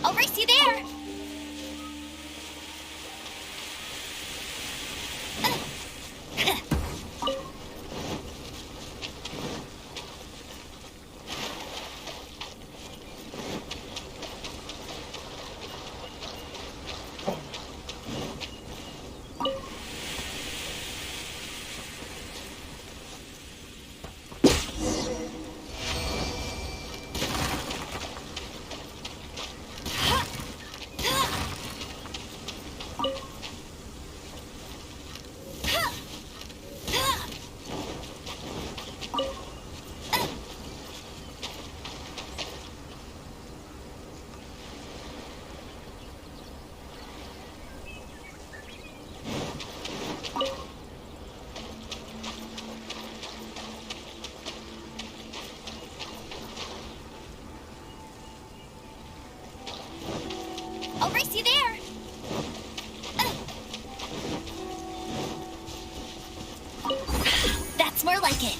I'll race you there! I'll race you there! That's more like it.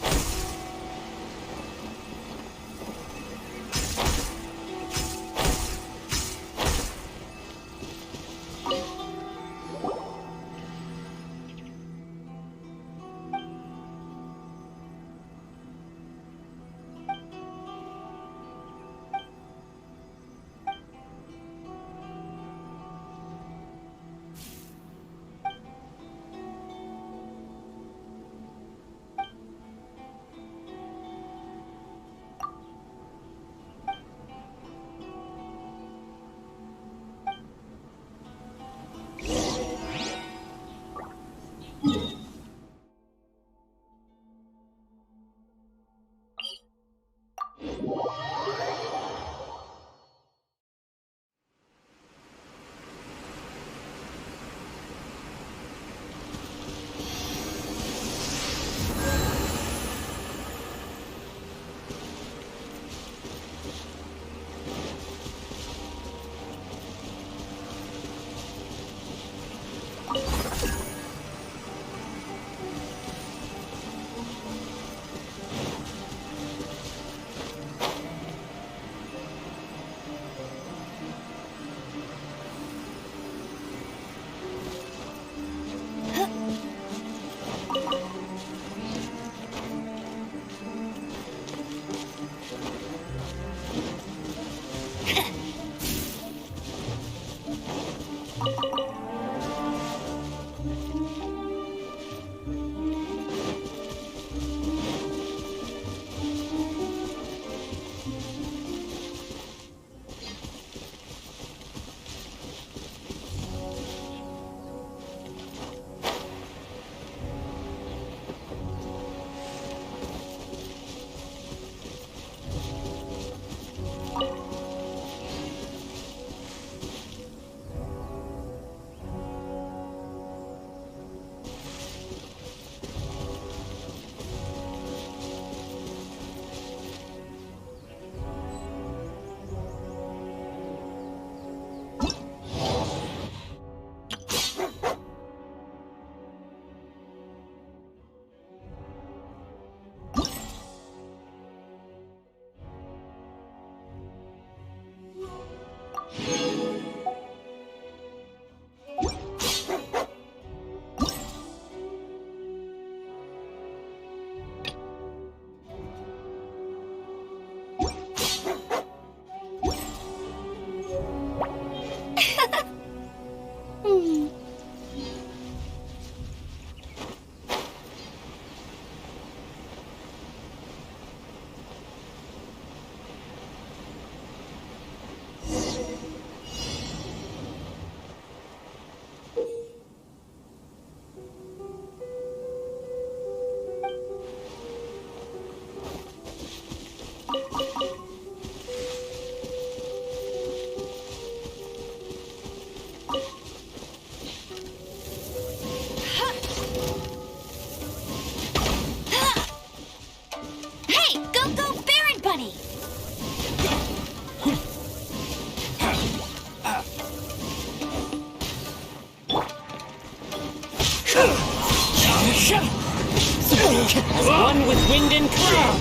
As one with wind and cloud.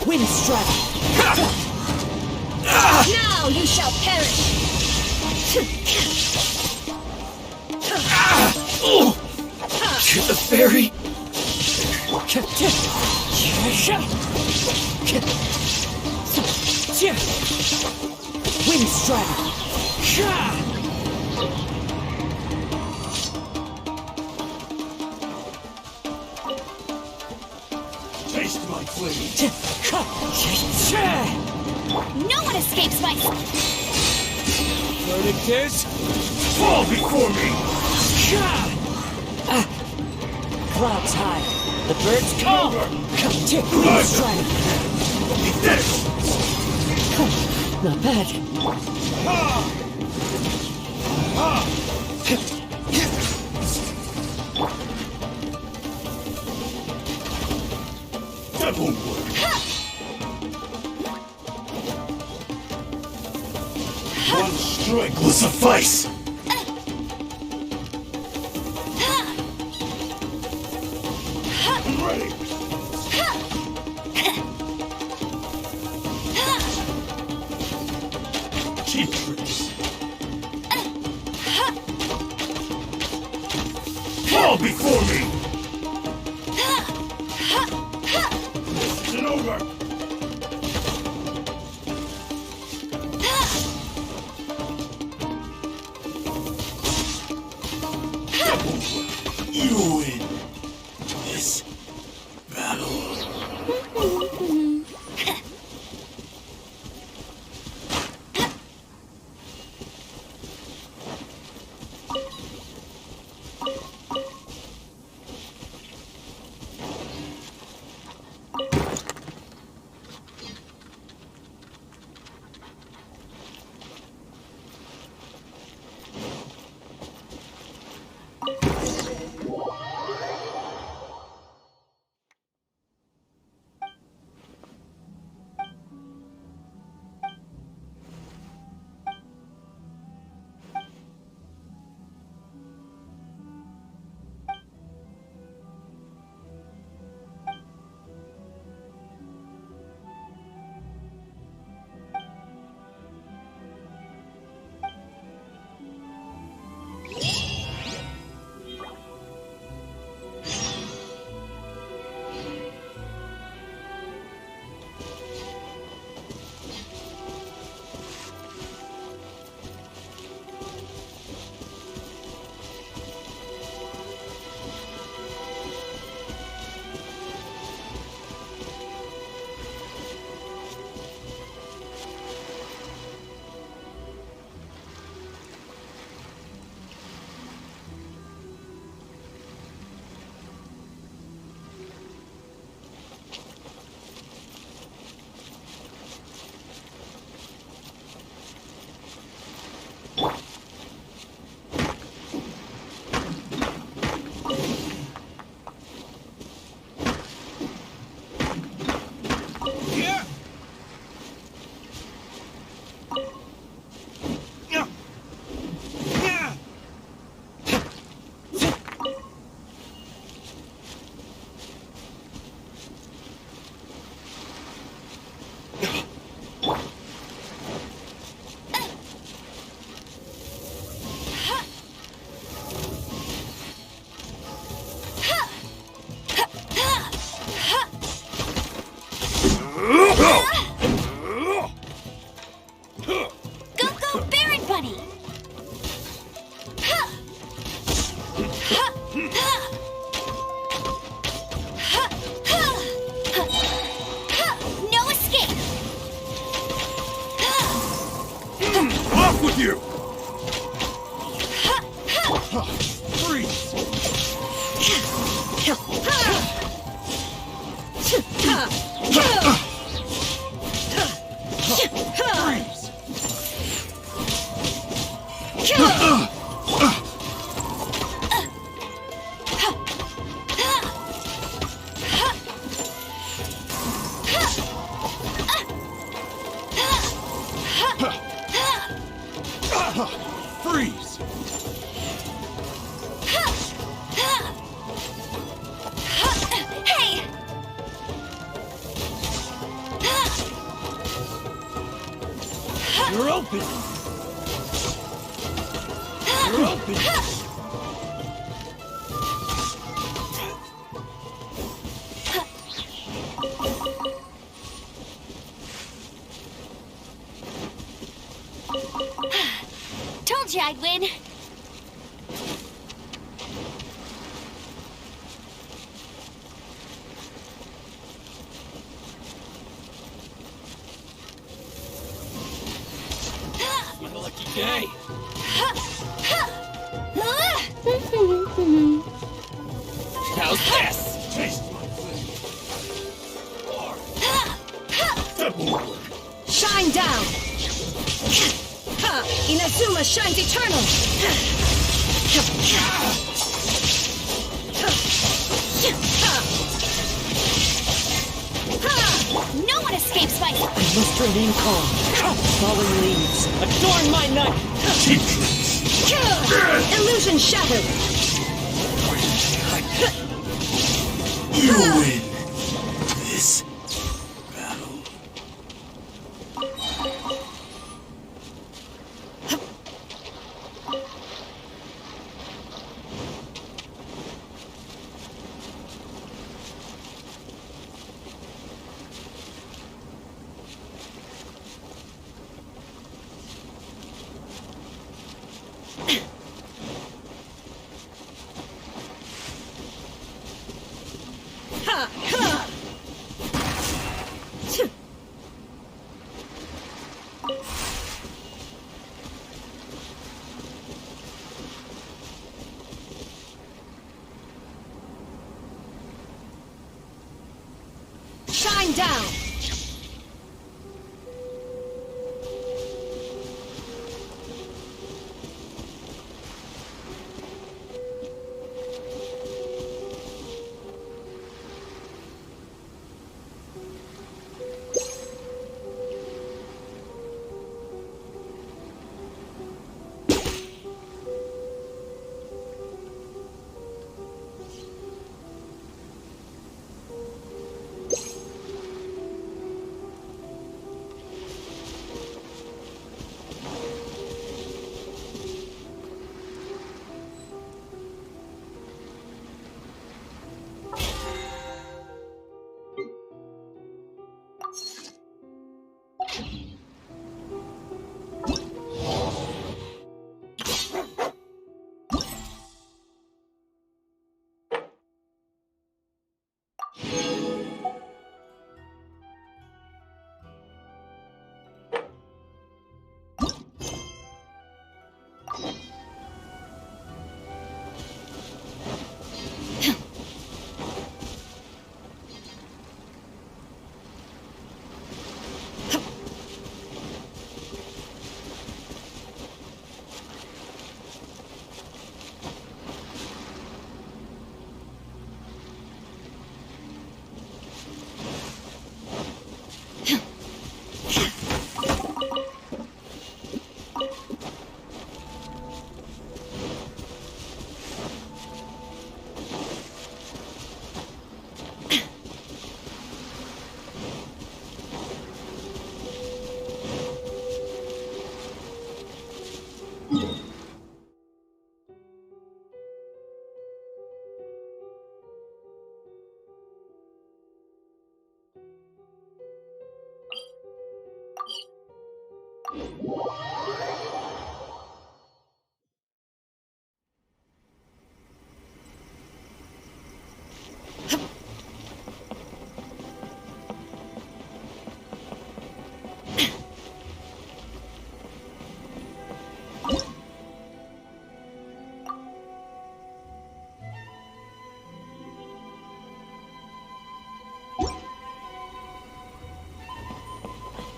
Wind strike. Now you shall perish. The fairy! Wind strike. Taste my flame! No one escapes my... Verdict is... fall before me! Clouds high. The birds call. Wind strike. Not bad. That won't work. One strike will suffice. I'm ready. Cheap tricks. Fall before me. This isn't over. You win this battle. Freeze! Hey! You're open! You're open! Told you I'd win. You're a lucky day! How's this? Taste my flavor! Step forward! Shine down! Ha! Inazuma shines eternal! No one escapes my... I must remain calm. Falling leaves, adorn my night! Cheap tricks! Illusion shattered! You win this battle. Ha! Ha! Shine down!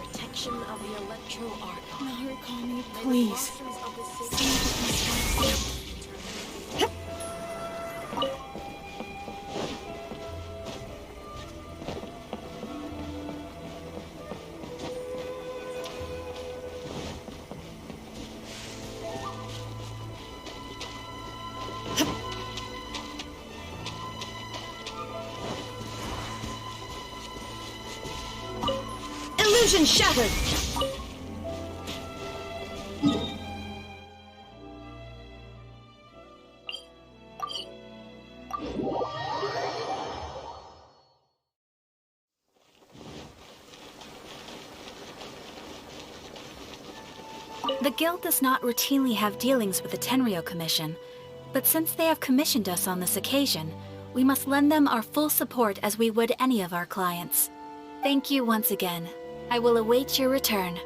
Protection of the Electro Arc. Narukami, please. Vision shattered! The Guild does not routinely have dealings with the Tenryo Commission, but since they have commissioned us on this occasion, we must lend them our full support as we would any of our clients. Thank you once again. I will await your return.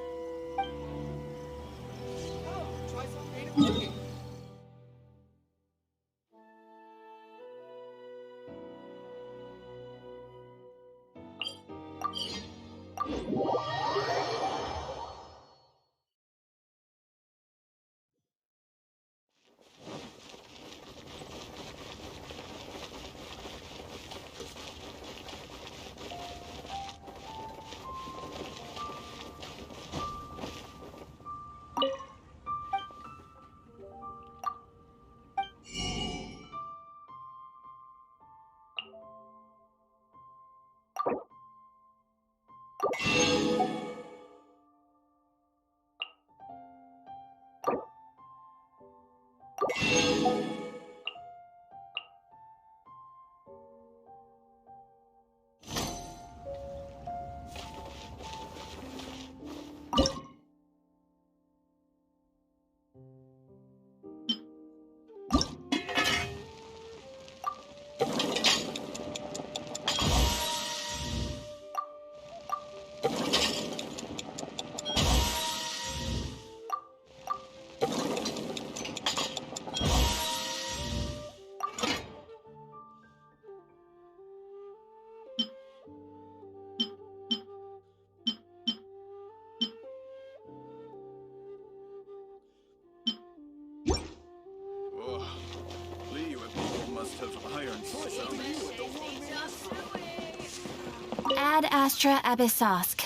Ad Astra Abyssosk.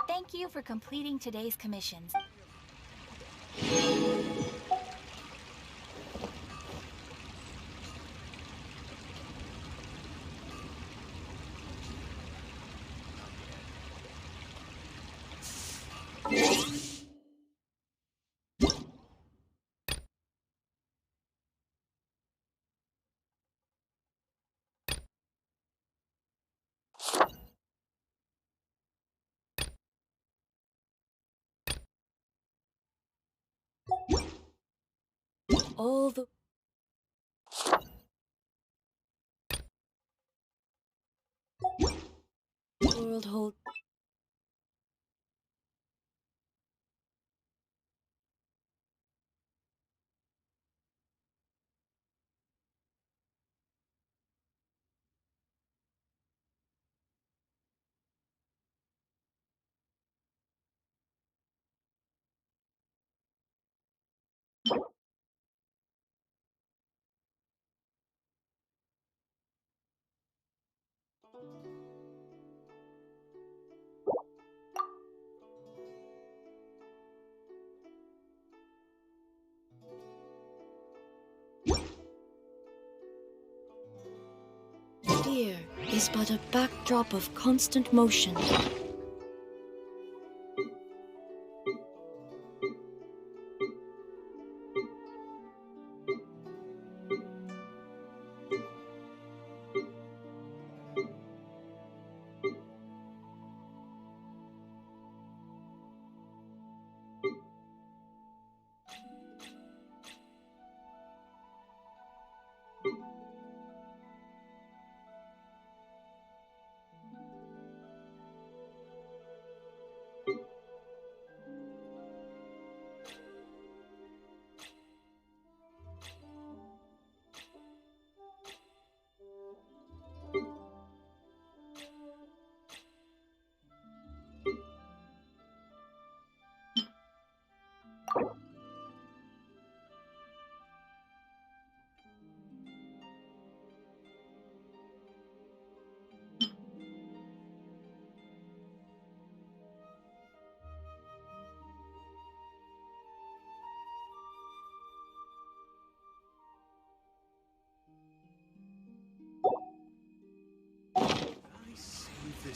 Thank you for completing today's commissions. All the world hold. Fear is but a backdrop of constant motion.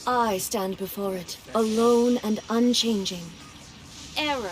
I stand before it, alone and unchanging. Error.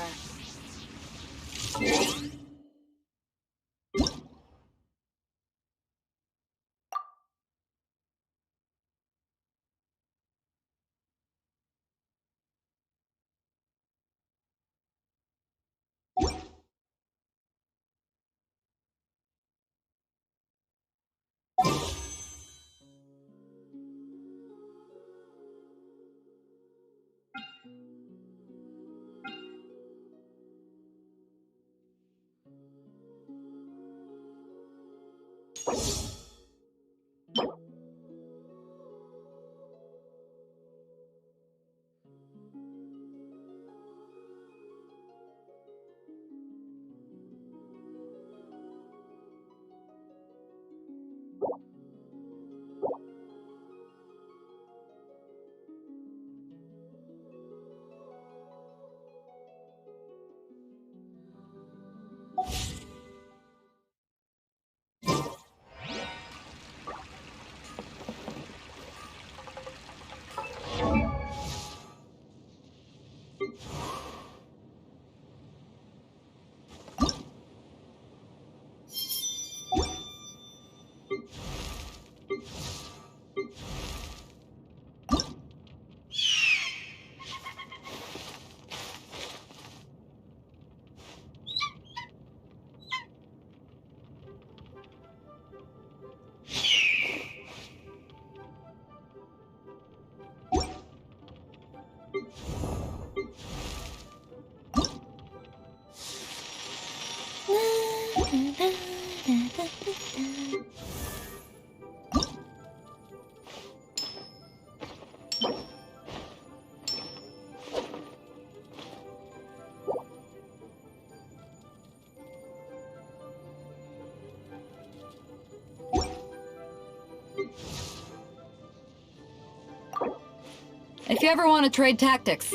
If you ever want to trade tactics.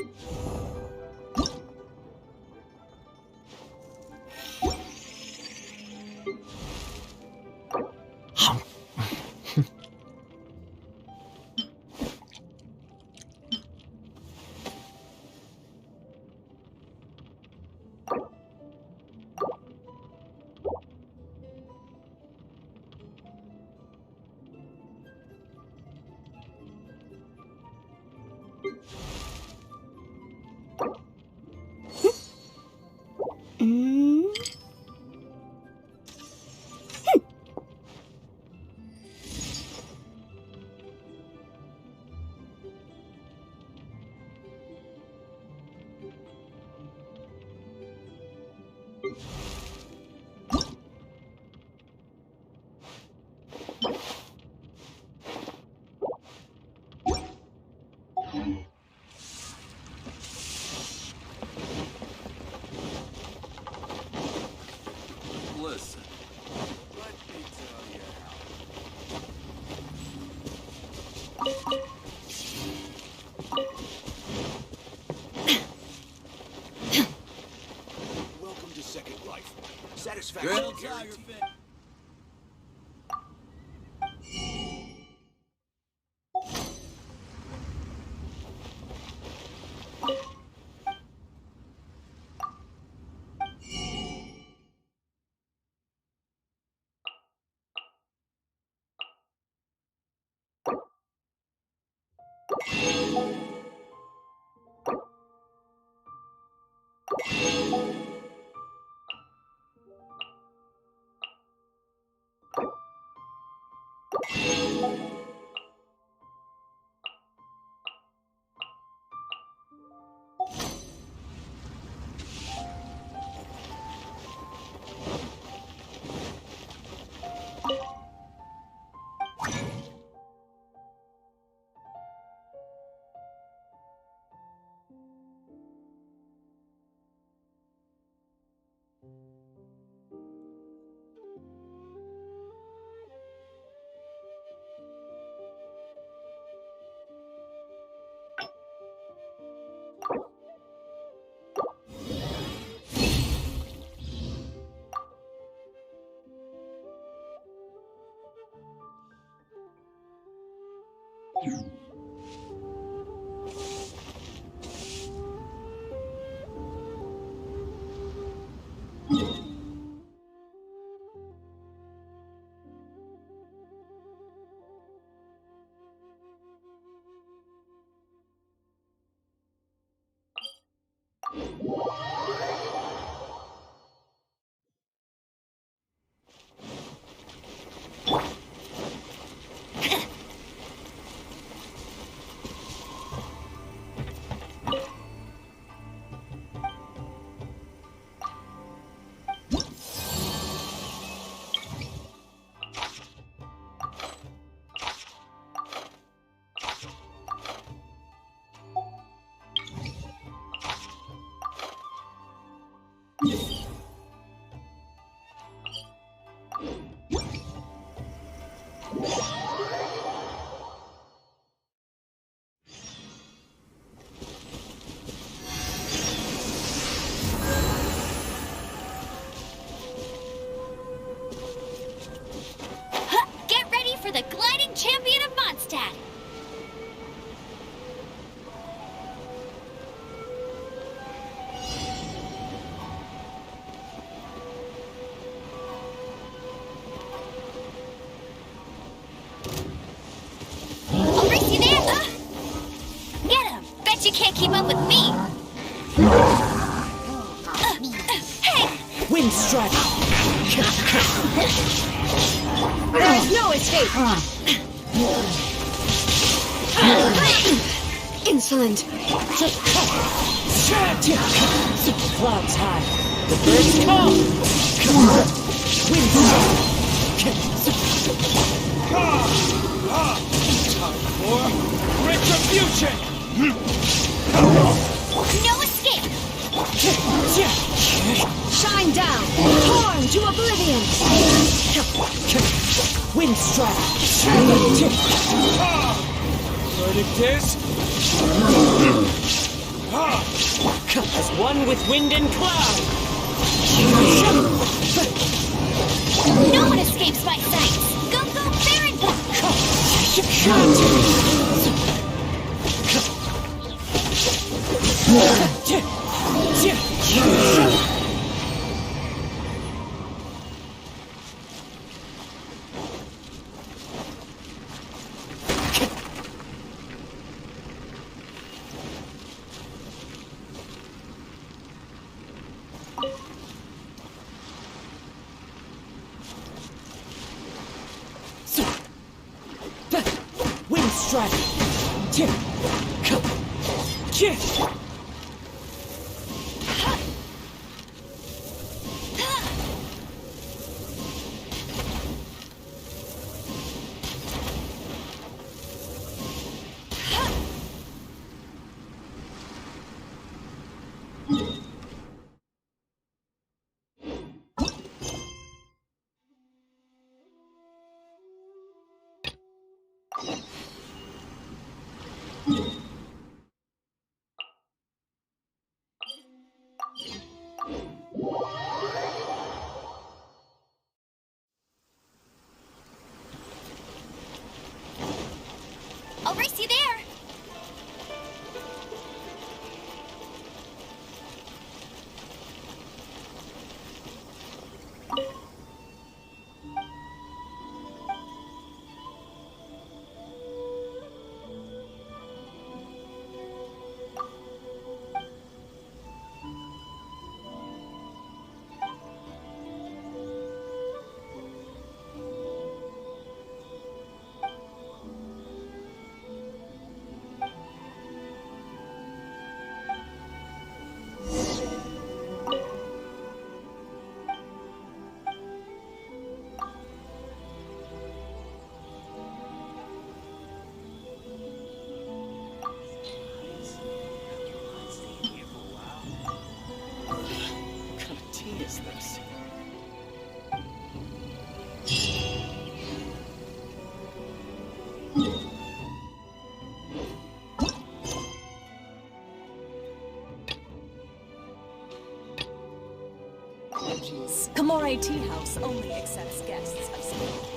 Listen, let me tell you how. Welcome to Second Life. Satisfaction guaranteed. Huh, get ready for the gliding champion of Mondstadt. I'll race you there. Get him. Bet you can't keep up with me. Hey, Wind strike! There's no escape! Insolent. Clouds high. The birds come! Wind Time for retribution! no escape. Shine down. Torn to oblivion. Wind strike! Verdict is... As one with wind and cloud! No one escapes my sights. Go, go, Baron! Wind strike! I'll race you there. Kamore Tea House only accepts guests of supporters.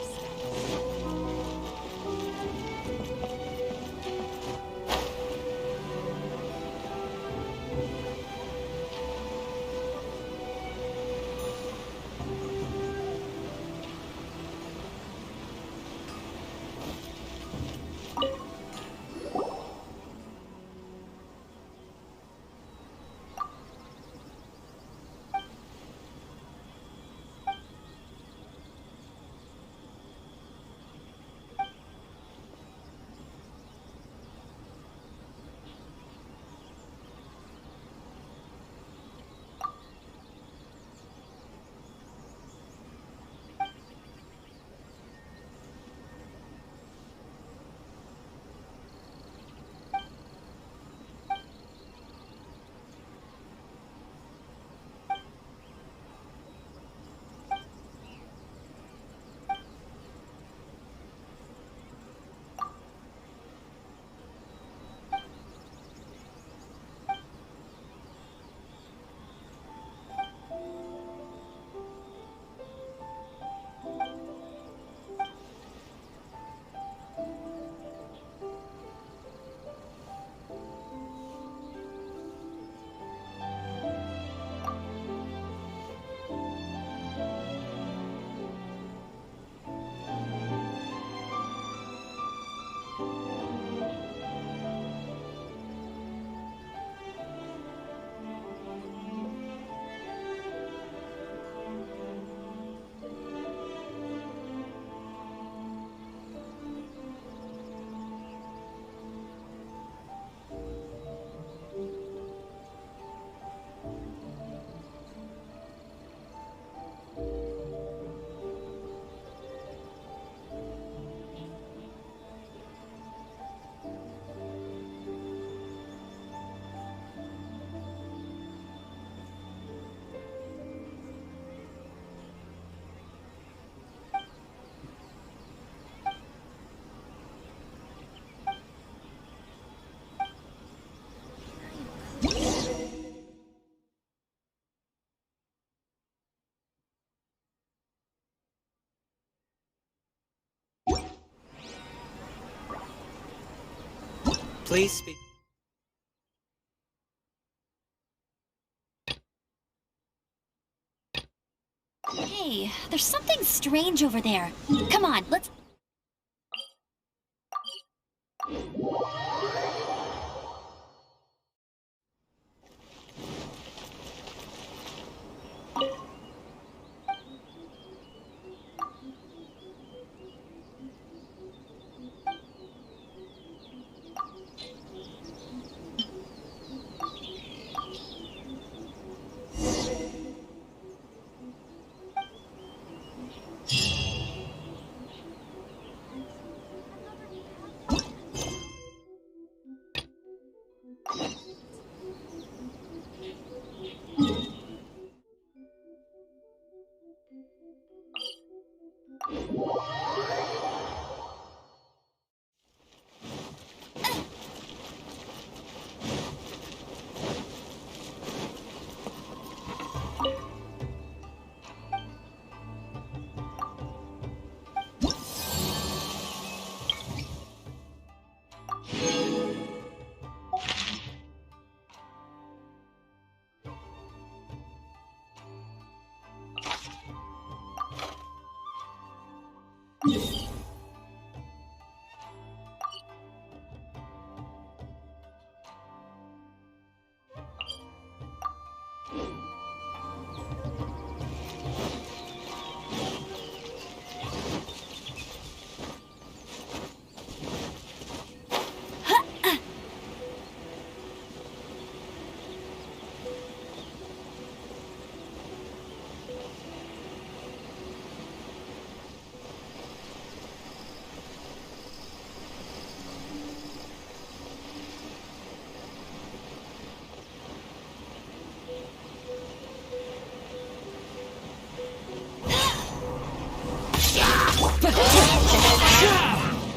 Please speak. Hey, there's something strange over there. Come on, let's...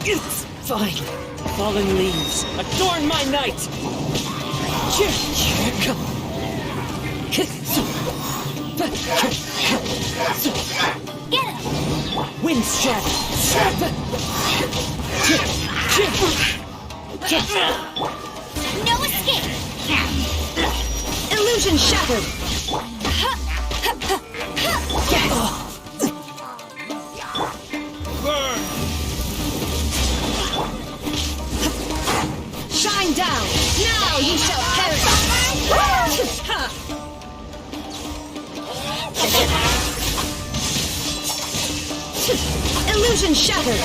It's fine. Fallen leaves, adorn my night! Get him! Wind strike! No escape! Illusion shattered! Burn! Shine down! Now you shall perish! Illusion shattered!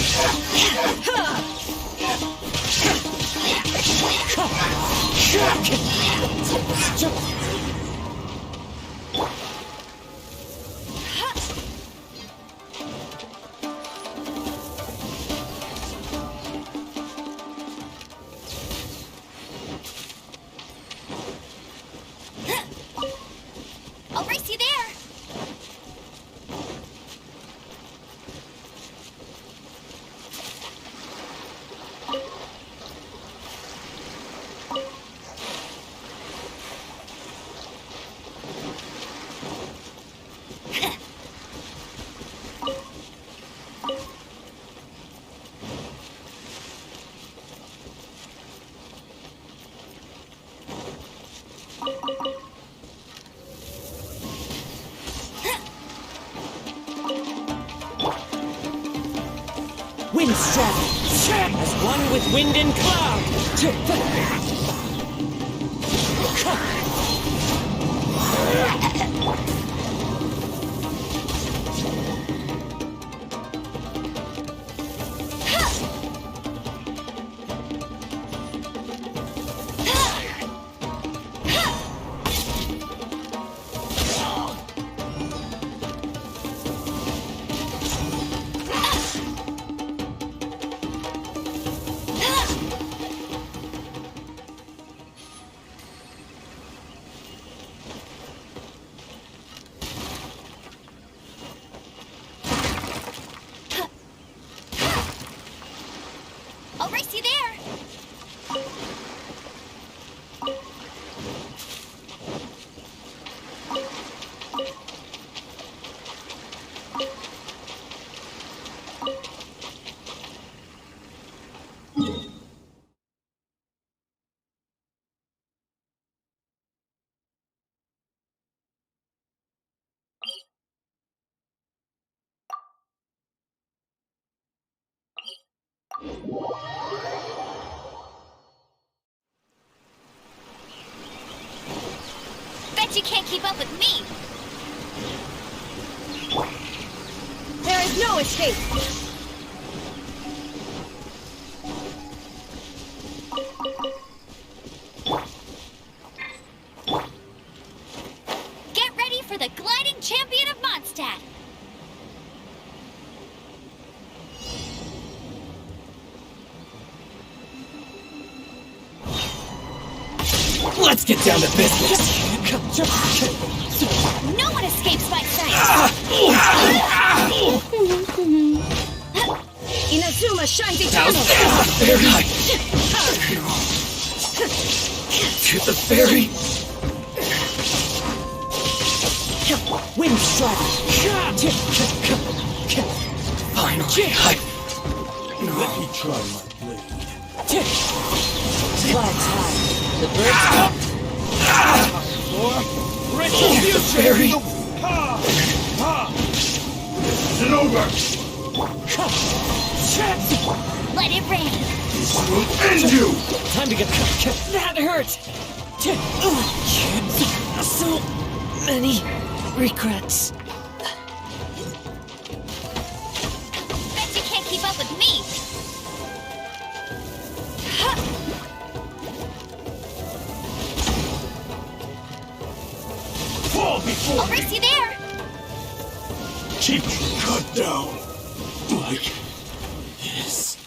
I'll race you there! Wind strike! As one with wind and cloud! Bet you can't keep up with me! There is no escape! Get ready for the gliding champion of Mondstadt! Let's get down to business. No one escapes my sight! Inazuma shines eternal! Very high. To the ferry. Wind strike. Finally, Let me try my blade. Flags high. The birds up. For retribution! Ferry. Is it over? Let it rain! This will end you! Time to get. That hurts. So many regrets. Bet you can't keep up with me! Fall before I'll race you there! keep cut down like this.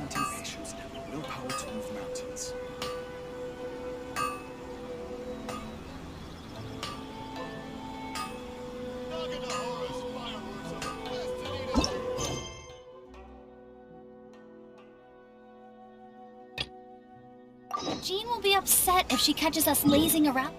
Temptations have no power to move mountains. Jean will be upset if she catches us lazing around.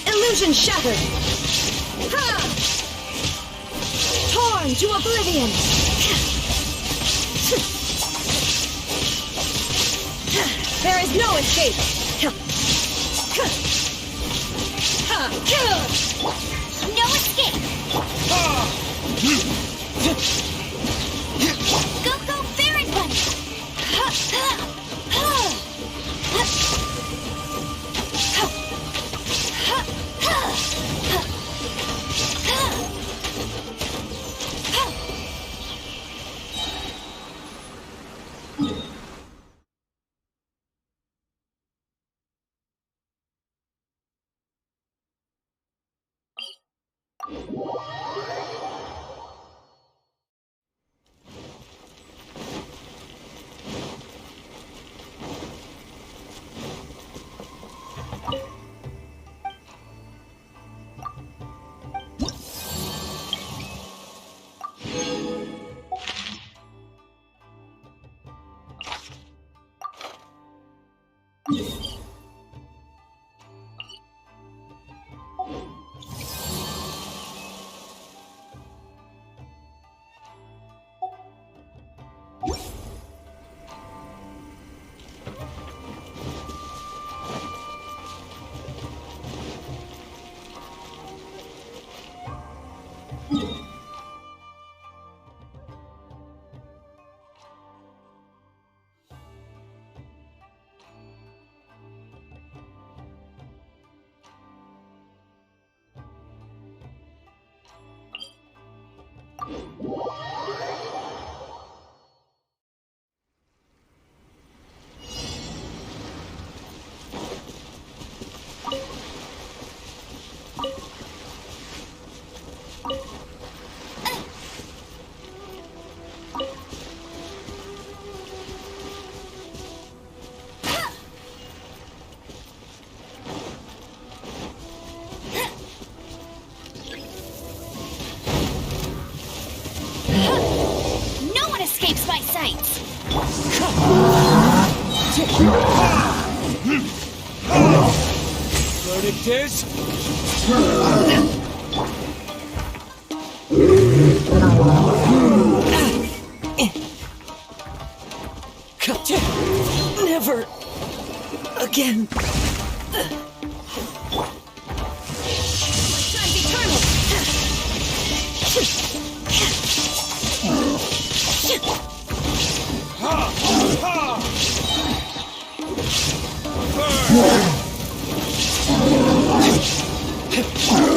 Illusion shattered! Ha! Torn to oblivion! There is no escape! No escape! Go, go, Baron Bunny! No one escapes my sights! Verdict is... over again. Time's eternal!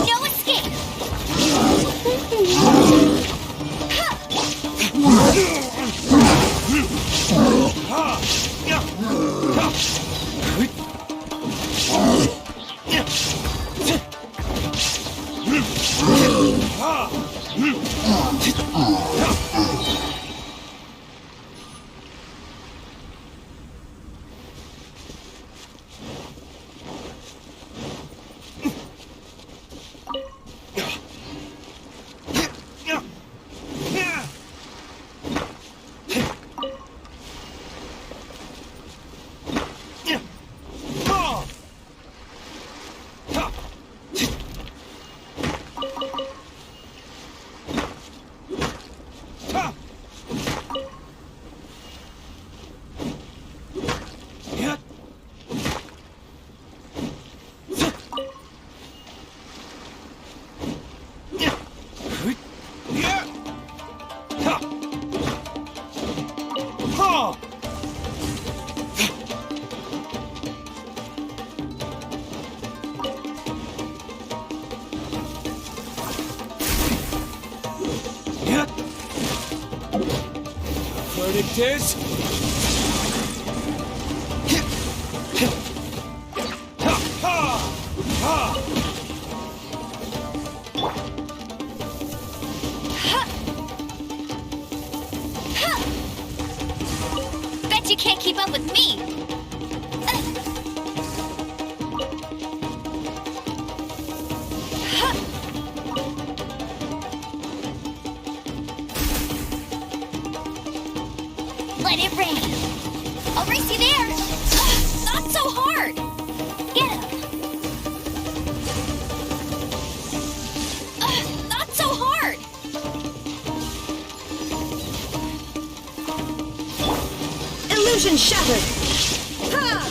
No escape! Verdict is... Bet you can't keep up with me! Let it rain! I'll race you there! Not so hard! Get him! Not so hard! Illusion shattered! Ha!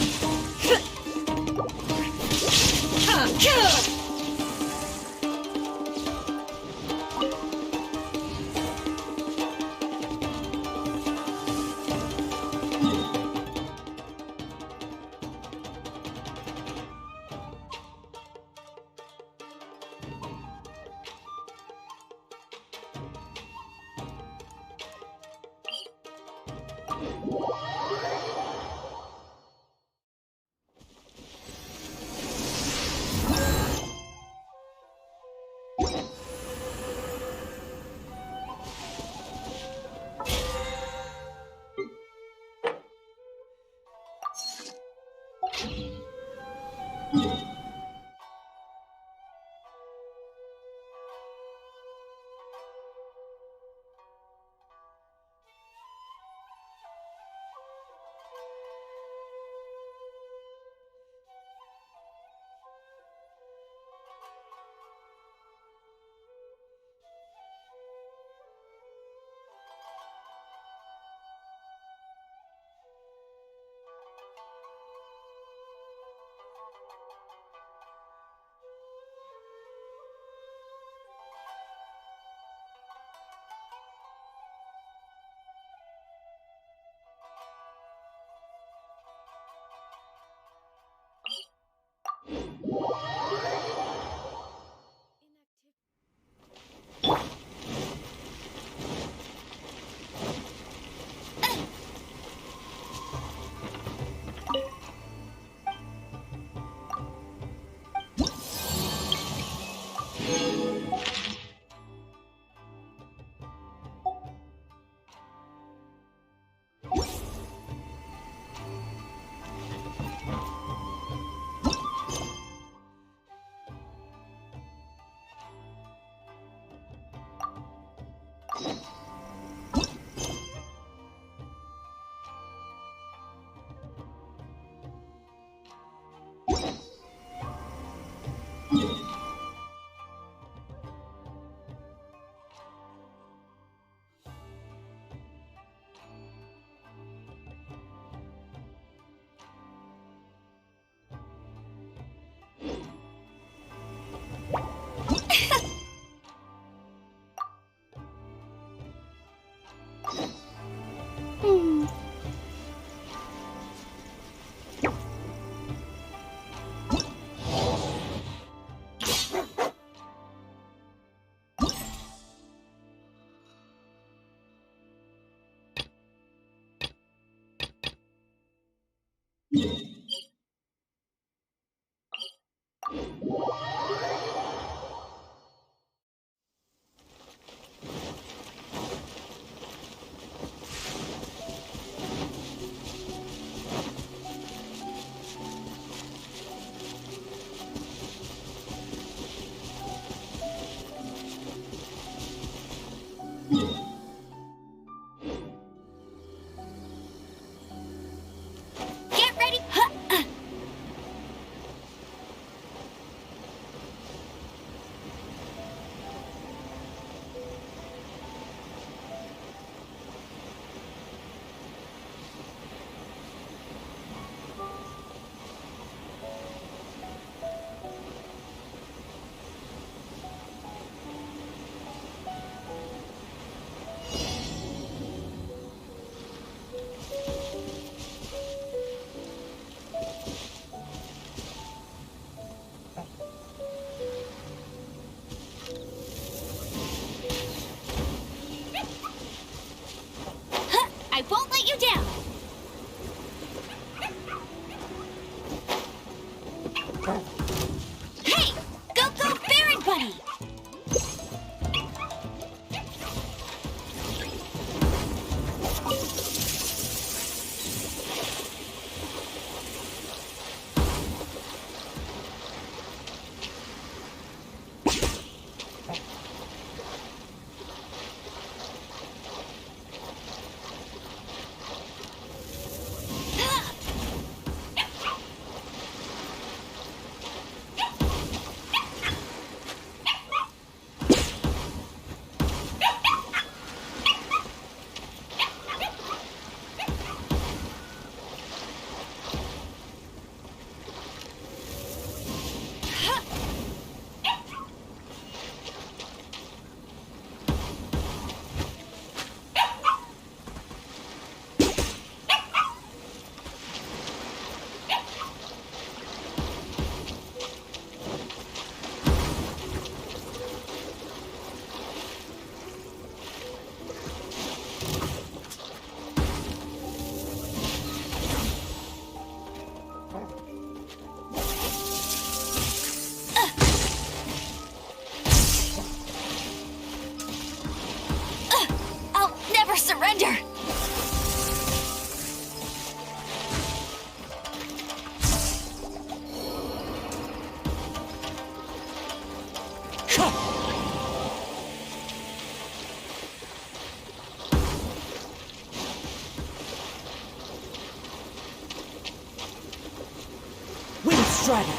Dragon.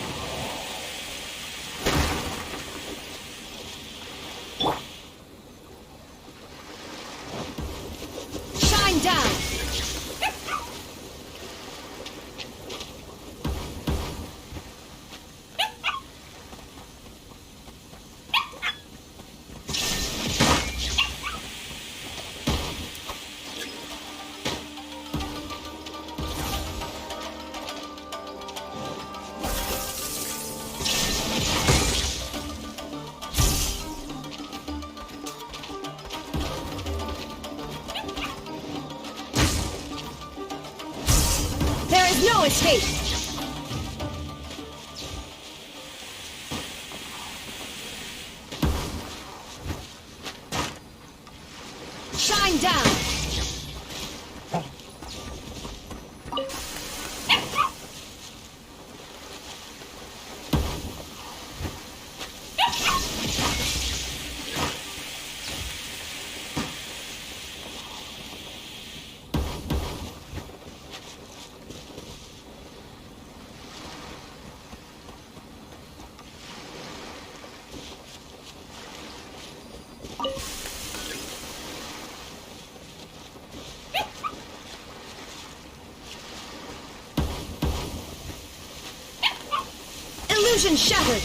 Shine down! There is no escape! Shine down! Illusion shattered!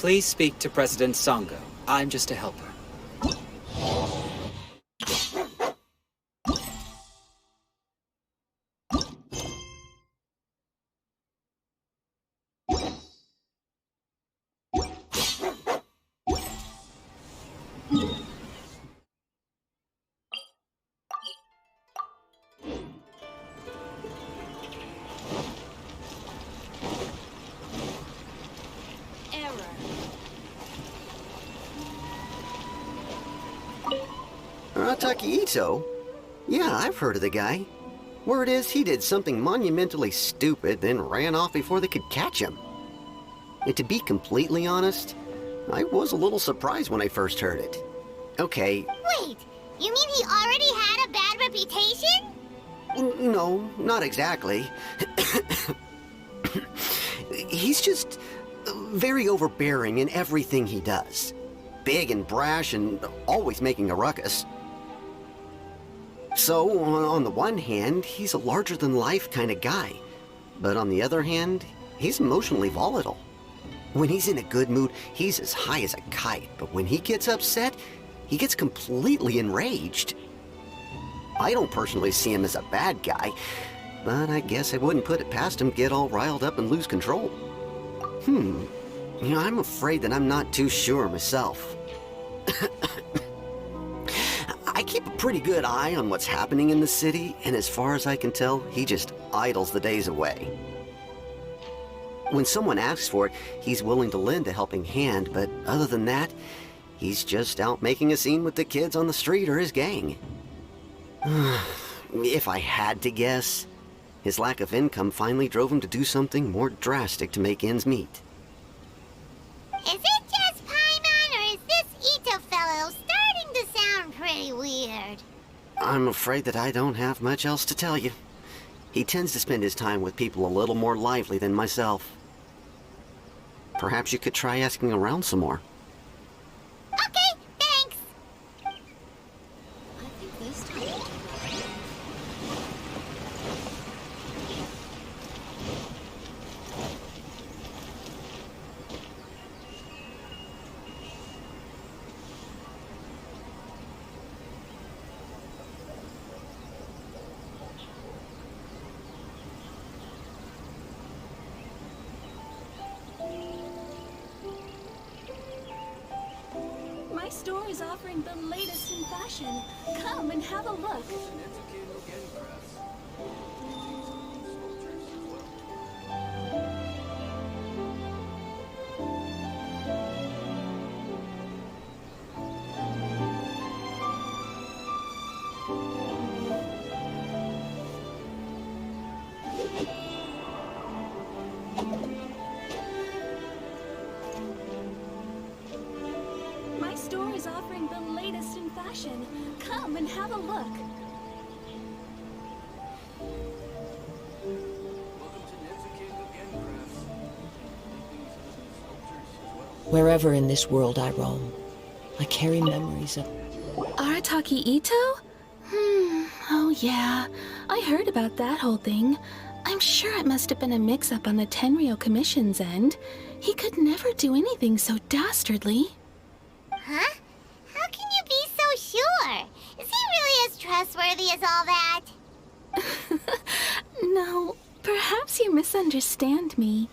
Please speak to President Songo. I'm just a helper. Takahito? Yeah, I've heard of the guy. Word is he did something monumentally stupid, then ran off before they could catch him. And to be completely honest, I was a little surprised when I first heard it. Okay. Wait, you mean he already had a bad reputation? No, not exactly. He's just very overbearing in everything he does. Big and brash and always making a ruckus. So, on the one hand, he's a larger-than-life kind of guy. But on the other hand, he's emotionally volatile. When he's in a good mood, he's as high as a kite. But when he gets upset, he gets completely enraged. I don't personally see him as a bad guy, but I guess I wouldn't put it past him to get all riled up and lose control. I'm afraid that I'm not too sure myself. I keep a pretty good eye on what's happening in the city, and as far as I can tell, he just idles the days away. When someone asks for it, he's willing to lend a helping hand, but other than that, he's just out making a scene with the kids on the street or his gang. If I had to guess, his lack of income finally drove him to do something more drastic to make ends meet. Is it just Paimon, or is this Ito fellow starting to sound pretty weird? I'm afraid that I don't have much else to tell you. He tends to spend his time with people a little more lively than myself. Perhaps you could try asking around some more. Okay, thanks. I think this time. My store is offering the latest in fashion. Come and have a look. My store is offering the latest in fashion. Come and have a look. Wherever in this world I roam, I carry memories of... Arataki Ito? Oh yeah. I heard about that whole thing. I'm sure it must have been a mix-up on the Tenryo Commission's end. He could never do anything so dastardly. Huh? How can you be so sure? Is he really as trustworthy as all that? No, perhaps you misunderstand me.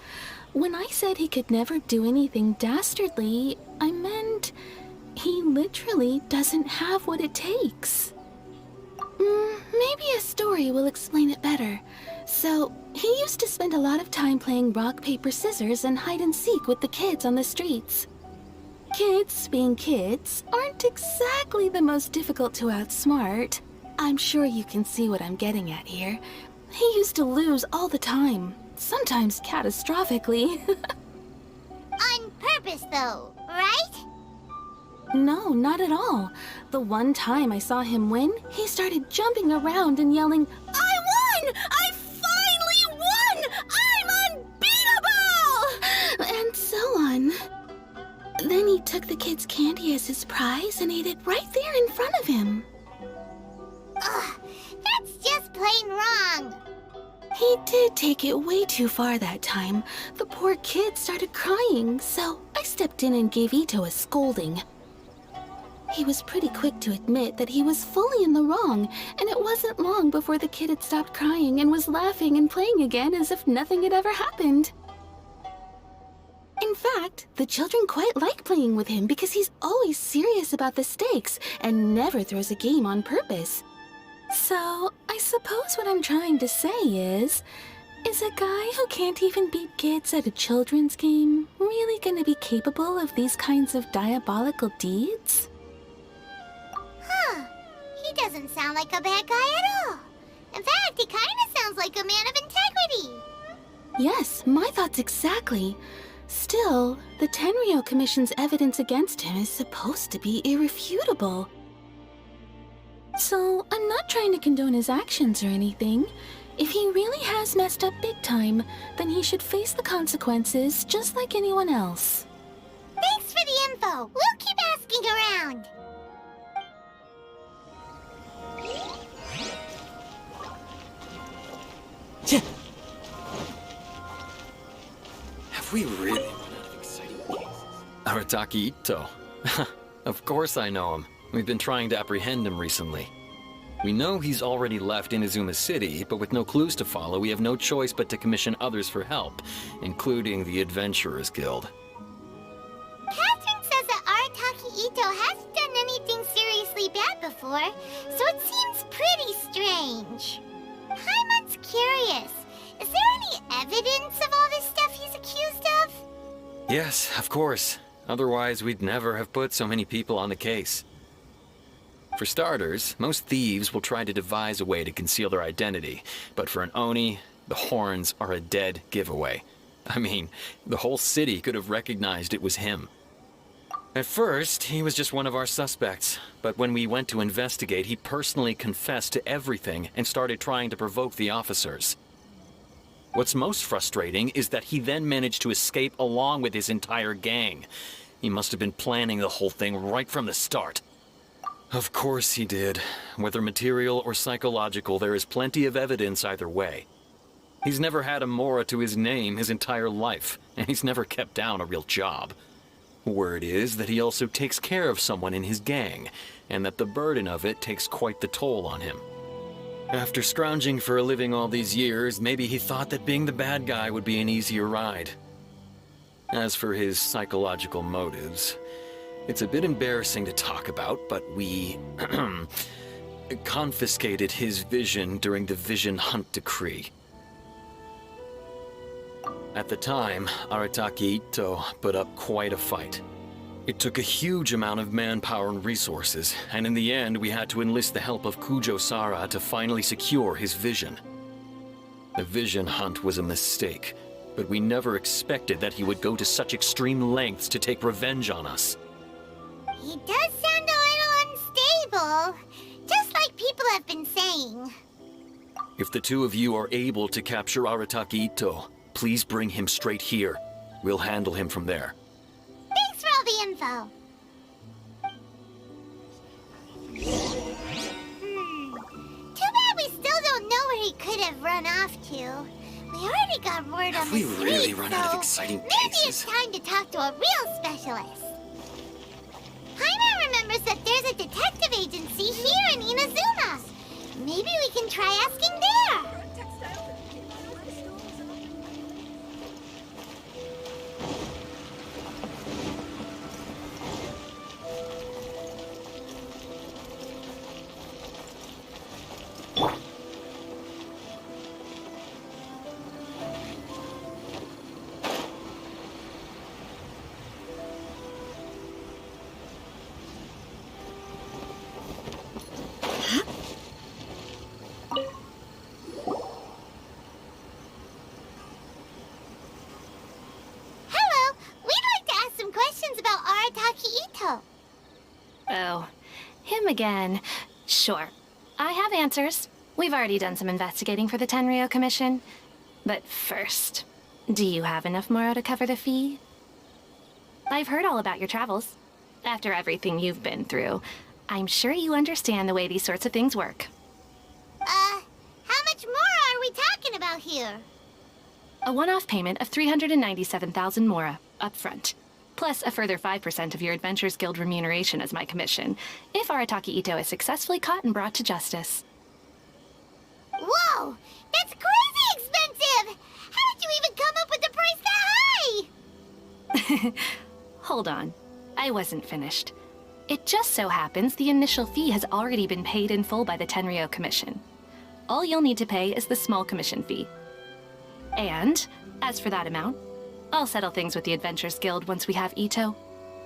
When I said he could never do anything dastardly, I meant he literally doesn't have what it takes. Maybe a story will explain it better. So, he used to spend a lot of time playing rock, paper, scissors and hide and seek with the kids on the streets. Kids, being kids, aren't exactly the most difficult to outsmart. I'm sure you can see what I'm getting at here. He used to lose all the time, sometimes catastrophically. On purpose, though, right? No, not at all. The one time I saw him win, he started jumping around and yelling, "I won! I finally won! I'm unbeatable!" And so on. Then he took the kid's candy as his prize and ate it right there in front of him. Ugh, that's just plain wrong. He did take it way too far that time. The poor kid started crying, so I I stepped in and gave Ito a scolding. He was pretty quick to admit that he was fully in the wrong, and it wasn't long before the kid had stopped crying and was laughing and playing again as if nothing had ever happened. In fact, the children quite like playing with him because he's always serious about the stakes and never throws a game on purpose. So, I suppose what I'm trying to say is a guy who can't even beat kids at a children's game really gonna be capable of these kinds of diabolical deeds? Huh. He doesn't sound like a bad guy at all. In fact, he kinda sounds like a man of integrity. Yes, my thoughts exactly. Still, the Tenryou Commission's evidence against him is supposed to be irrefutable. So, I'm not trying to condone his actions or anything. If he really has messed up big time, then he should face the consequences just like anyone else. Thanks for the info. We'll keep asking around. Have we really run out of exciting cases? Arataki Ito. Of course I know him. We've been trying to apprehend him recently. We know he's already left Inazuma City, but with no clues to follow, we have no choice but to commission others for help, including the Adventurers Guild. Catherine says that Arataki Ito hasn't done anything seriously bad before, so it seems pretty strange. Paimon's curious. Is there any evidence of all this stuff he's accused of? Yes, of course. Otherwise, we'd never have put so many people on the case. For starters, most thieves will try to devise a way to conceal their identity, but for an Oni, the horns are a dead giveaway. I mean, the whole city could have recognized it was him. At first, he was just one of our suspects, but when we went to investigate, he personally confessed to everything and started trying to provoke the officers. What's most frustrating is that he then managed to escape along with his entire gang. He must have been planning the whole thing right from the start. Of course he did. Whether material or psychological, there is plenty of evidence either way. He's never had a Mora to his name his entire life, and he's never kept down a real job. Word is that he also takes care of someone in his gang, and that the burden of it takes quite the toll on him. After scrounging for a living all these years, maybe he thought that being the bad guy would be an easier ride. As for his psychological motives, it's a bit embarrassing to talk about, but we confiscated his vision during the Vision Hunt Decree. At the time, Arataki Ito put up quite a fight. It took a huge amount of manpower and resources, and in the end we had to enlist the help of Kujo-Sara to finally secure his vision. The Vision Hunt was a mistake, but we never expected that he would go to such extreme lengths to take revenge on us. He does sound a little unstable, just like people have been saying. If the two of you are able to capture Arataki Ito, please bring him straight here. We'll handle him from there. Thanks for all the info. Too bad we still don't know where he could have run off to. We already got word on the street, Have we really run out of exciting maybe cases? it's time to talk to a real specialist. Paimon remembers that there's a detective agency here in Inazuma. Maybe we can try asking there. Oh, him again. Sure. I have answers. We've already done some investigating for the Tenryou Commission. But first, do you have enough Moro to cover the fee? I've heard all about your travels. After everything you've been through, I'm sure you understand the way these sorts of things work. How much Mora are we talking about here? A one-off payment of 397,000 Mora, up front. plus a further 5% of your Adventures Guild remuneration as my commission, if Arataki Ito is successfully caught and brought to justice. Whoa! That's crazy expensive! How did you even come up with a price that high? Hold on. I wasn't finished. It just so happens the initial fee has already been paid in full by the Tenryou Commission. All you'll need to pay is the small commission fee. And, as for that amount, I'll settle things with the Adventures Guild once we have Ito.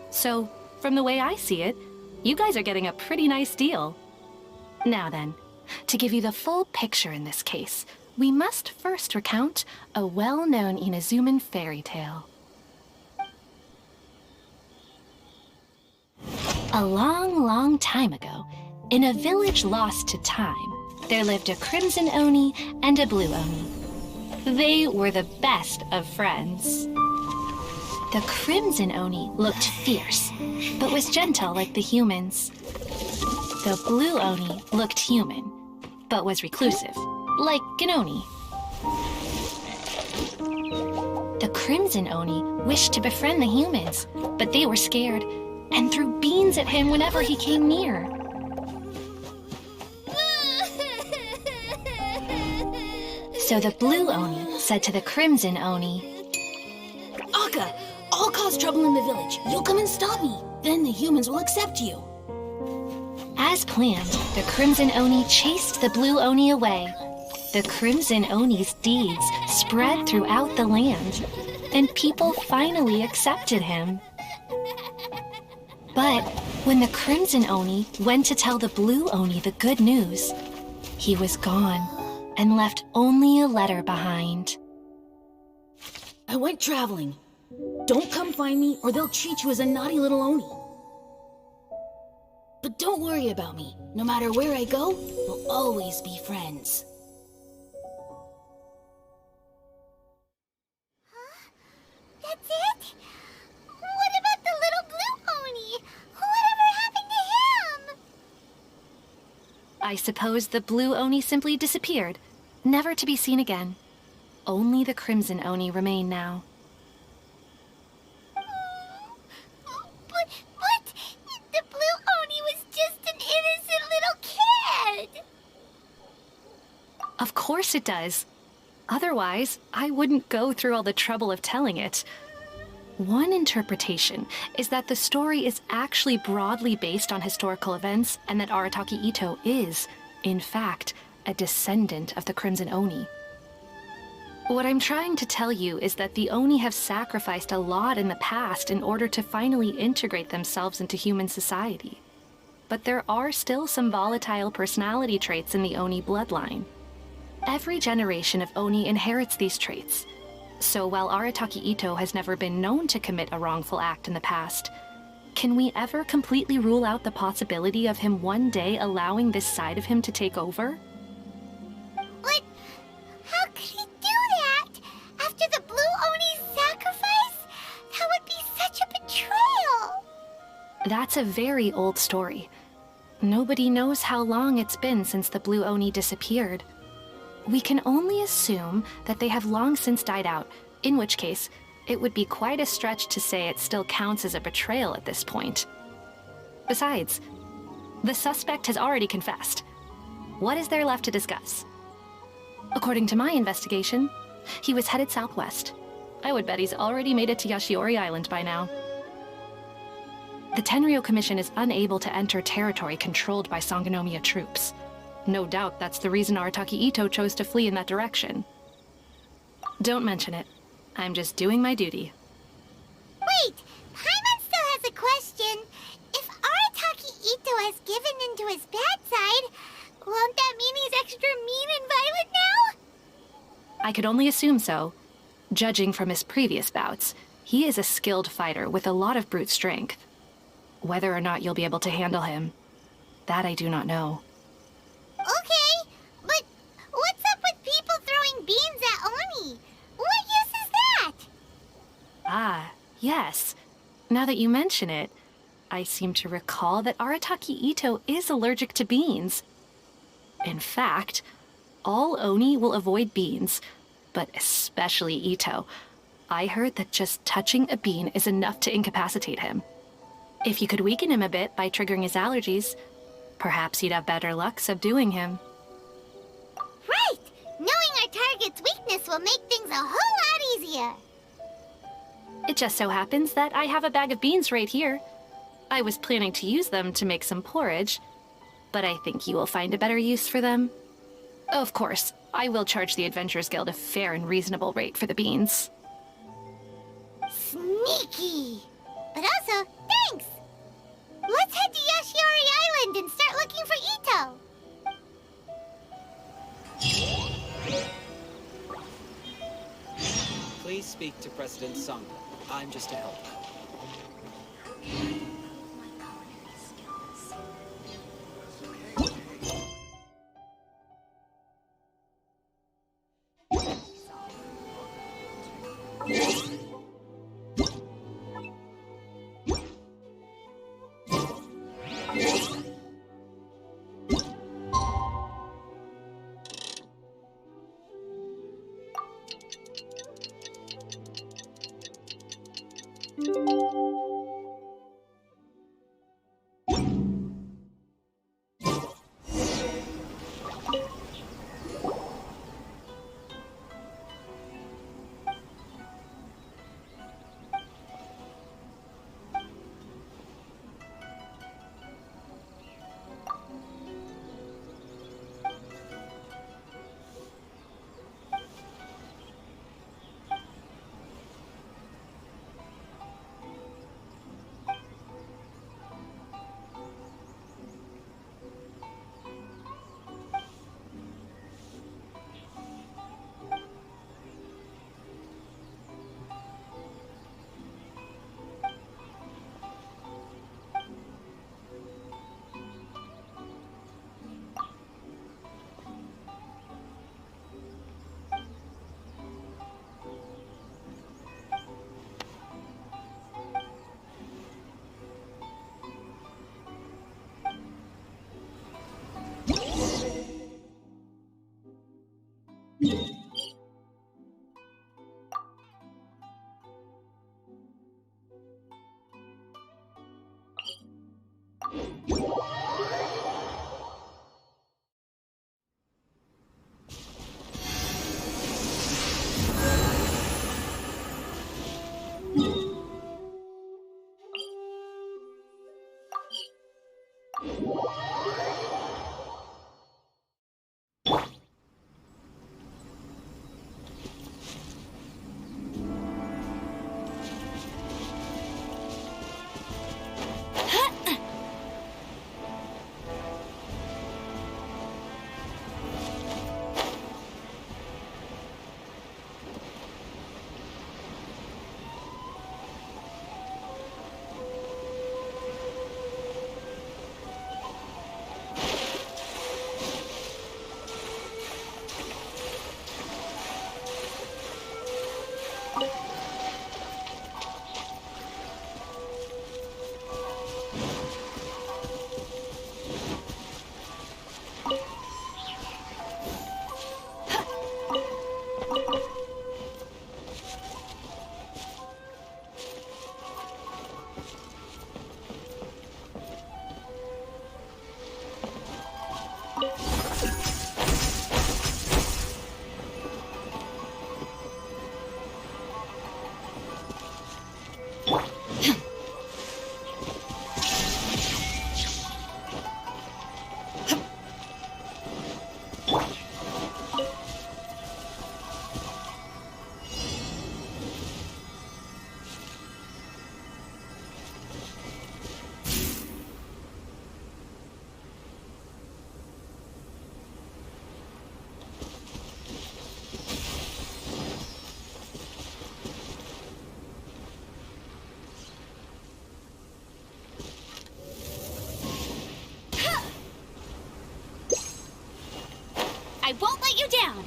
So, from the way I see it, you guys are getting a pretty nice deal. Now then, to give you the full picture in this case, we must first recount a well-known Inazuman fairy tale. A long, long time ago, in a village lost to time, there lived a Crimson Oni and a Blue Oni. They were the best of friends. The Crimson Oni looked fierce, but was gentle like the humans. The Blue Oni looked human, but was reclusive, like an Oni. The Crimson Oni wished to befriend the humans, but they were scared and threw beans at him whenever he came near. So the Blue Oni said to the Crimson Oni, Akka, I'll cause trouble in the village. You'll come and stop me. Then the humans will accept you. As planned, the Crimson Oni chased the Blue Oni away. The Crimson Oni's deeds spread throughout the land, and people finally accepted him. But when the Crimson Oni went to tell the Blue Oni the good news, he was gone and left only a letter behind. I went traveling. Don't come find me or they'll treat you as a naughty little Oni. But don't worry about me. No matter where I go, we'll always be friends. Huh? That's it? What about the little Blue Oni? Whatever happened to him? I suppose the Blue Oni simply disappeared, never to be seen again. Only the Crimson Oni remain now. But the Blue Oni was just an innocent little kid! Of course it does. Otherwise, I wouldn't go through all the trouble of telling it. One interpretation is that the story is actually broadly based on historical events and that Arataki Ito is, in fact, a descendant of the Crimson Oni. What I'm trying to tell you is that the Oni have sacrificed a lot in the past in order to finally integrate themselves into human society. But there are still some volatile personality traits in the Oni bloodline. Every generation of Oni inherits these traits. So while Arataki Ito has never been known to commit a wrongful act in the past, can we ever completely rule out the possibility of him one day allowing this side of him to take over? But how could he do that? After the Blue Oni's sacrifice? That would be such a betrayal! That's a very old story. Nobody knows how long it's been since the Blue Oni disappeared. We can only assume that they have long since died out, in which case, it would be quite a stretch to say it still counts as a betrayal at this point. Besides, the suspect has already confessed. What is there left to discuss? According to my investigation, he was headed southwest. I would bet he's already made it to Yashiori Island by now. The Tenryou Commission is unable to enter territory controlled by Sangonomiya troops. No doubt that's the reason Arataki Ito chose to flee in that direction. Don't mention it. I'm just doing my duty. Wait! Paimon still has a question. If Arataki Ito has given into his bad side, won't that mean he's extra mean and violent now? I could only assume so. Judging from his previous bouts, he is a skilled fighter with a lot of brute strength. Whether or not you'll be able to handle him, that I do not know. Okay, but what's up with people throwing beans at Oni? What use is that? Ah, yes. Now that you mention it, I seem to recall that Arataki Ito is allergic to beans. In fact, all Oni will avoid beans, but especially Ito. I heard that just touching a bean is enough to incapacitate him. If you could weaken him a bit by triggering his allergies, perhaps you'd have better luck subduing him. Right! Knowing our target's weakness will make things a whole lot easier. It just so happens that I have a bag of beans right here. I was planning to use them to make some porridge, but I think you will find a better use for them. Of course, I will charge the Adventurers Guild a fair and reasonable rate for the beans. Sneaky! But also, thanks! Let's head to Yashiori Island and start looking for Ito! Please speak to President Sangha. I'm just a helper. I won't let you down!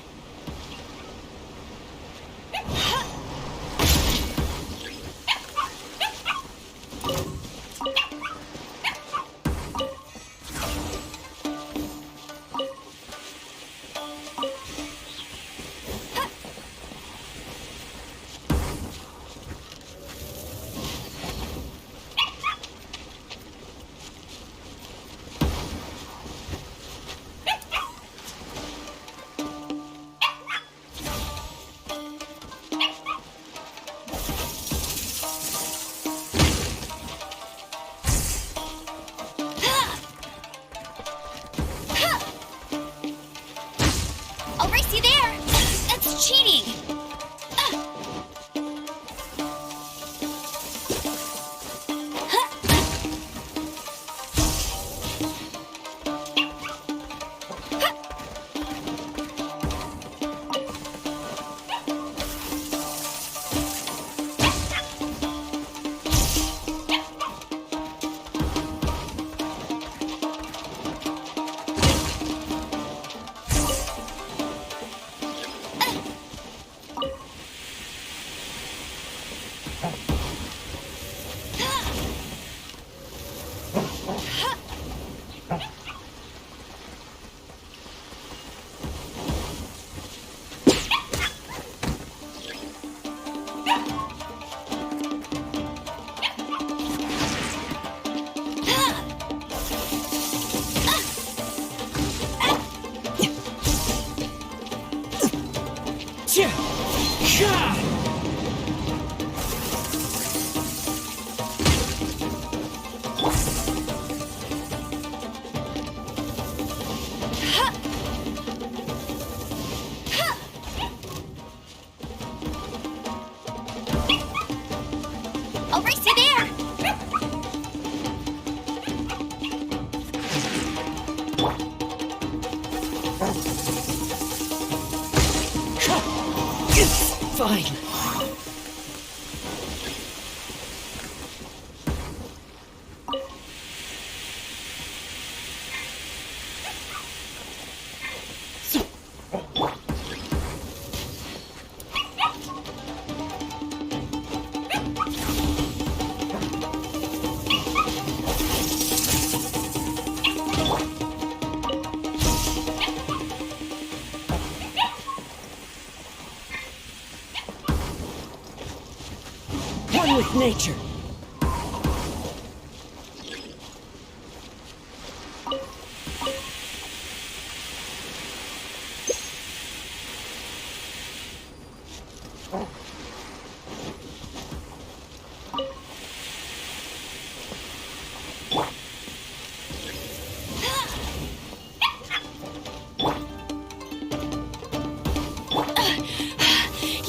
I'll race you there! Fine. One with nature.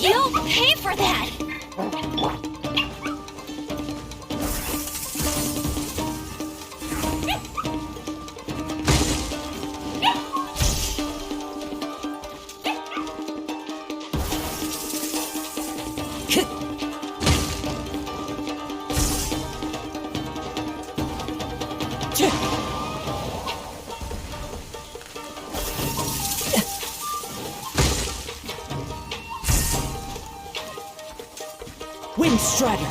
You'll pay for that! Windstrider.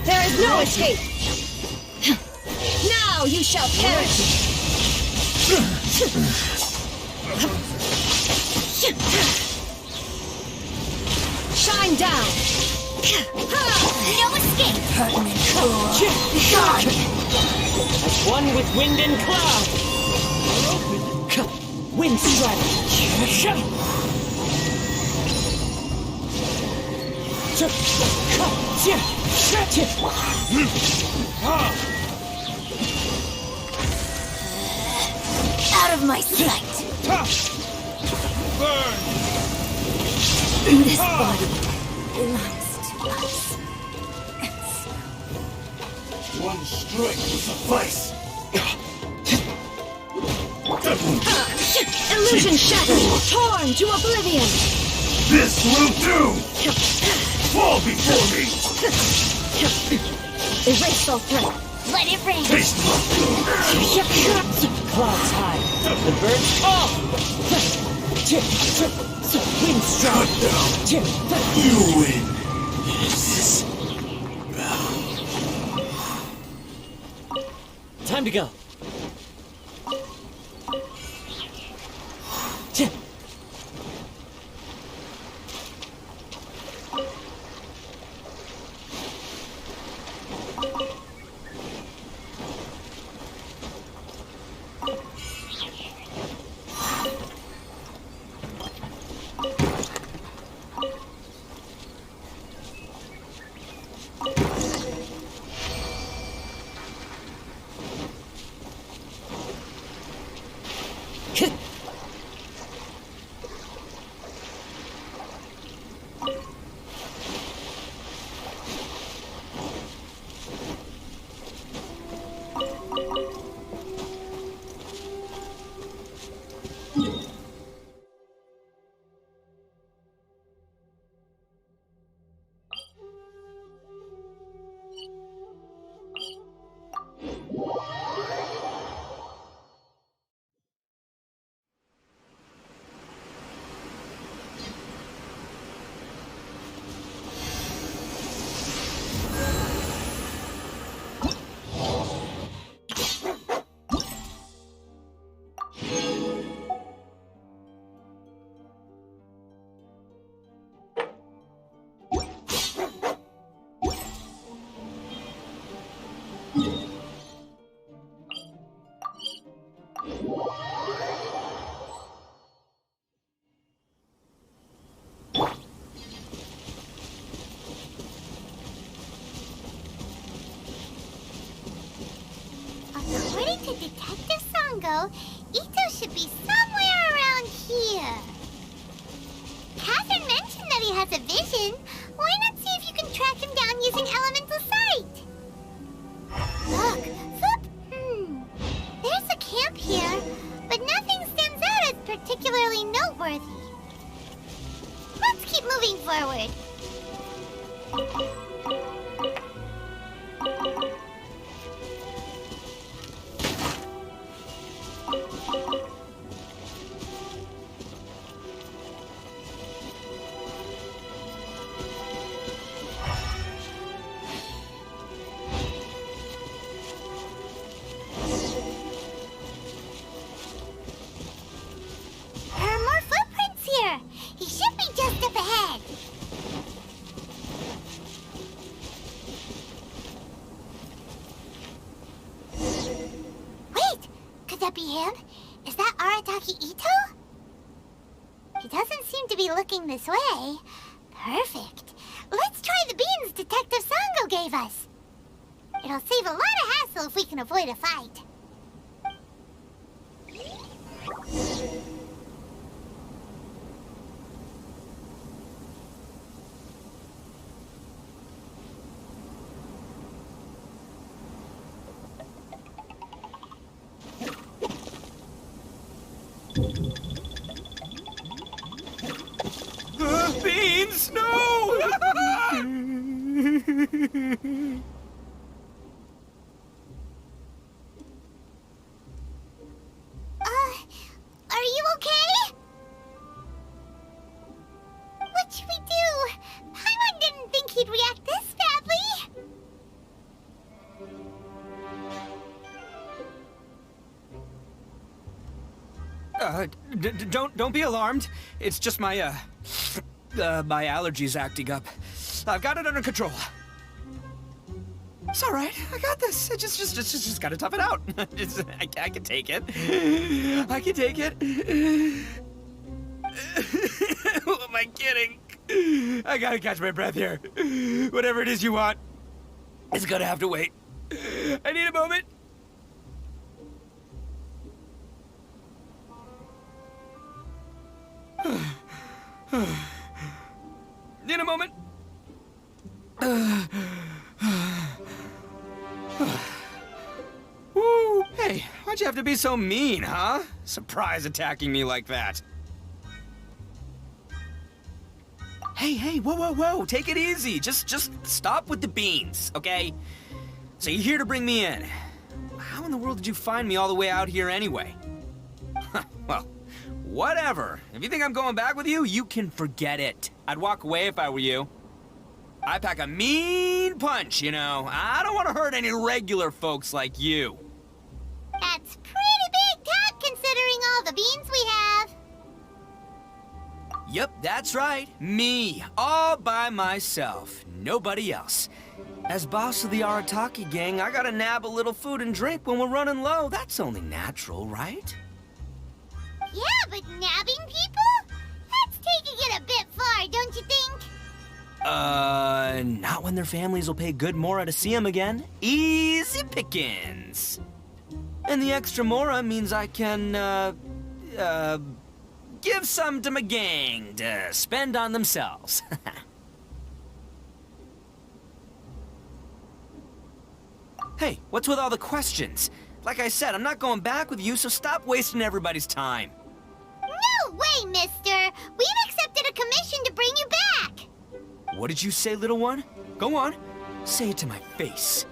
There is no escape! Now you shall perish! Shine down! No escape! As one with wind and cloud! Windstrider! Out of my sight! This body belongs to us. One strike will suffice. Illusion shattered! Torn to oblivion! This will do! fall before me! Erase all threat. Let it rain. Taste my blood! Clouds high. The birds call. Wind strike. Cut down. You win. Yes. Time to go. According to Detective Sango, Ito should be somewhere around here. Catherine mentioned that he has a vision. Why not see if you can track him down using elemental sight? Look, Flip. There's a camp here, but nothing stands out as particularly noteworthy. Let's keep moving forward. There are more footprints here. He should be just up ahead. Wait, could that be him? Is that Arataki Ito? He doesn't seem to be looking this way. Perfect. Let's try the beans Detective Sango gave us. It'll save a lot of hassle if we can avoid a fight. Beans, no! Are you okay? What should we do? Paimon didn't think he'd react this badly. Don't be alarmed. It's just my my allergies acting up. I've got it under control. It's all right. I got this. I just gotta tough it out. I can take it. I can take it. Who am I kidding? I gotta catch my breath here. Whatever it is you want, it's gonna have to wait. I need a moment. Need a moment. Woo! Hey, why'd you have to be so mean, huh? Surprise attacking me like that. Hey, whoa, take it easy. Just stop with the beans, okay? So you're here to bring me in. How in the world did you find me all the way out here anyway? Well, whatever. If you think I'm going back with you, you can forget it. I'd walk away if I were you. I pack a mean punch, you know. I don't want to hurt any regular folks like you. That's pretty big talk considering all the beans we have. Yep, that's right. Me, all by myself. Nobody else. As boss of the Arataki gang, I gotta nab a little food and drink when we're running low. That's only natural, right? Yeah, but nabbing people? That's taking it a bit far, don't you think? Not when their families will pay good mora to see them again. Easy pickings. And the extra mora means I can, give some to my gang to spend on themselves. Hey, what's with all the questions? Like I said, I'm not going back with you, so stop wasting everybody's time. No way, mister! We've accepted a commission to bring you back! What did you say, little one? Go on. Say it to my face.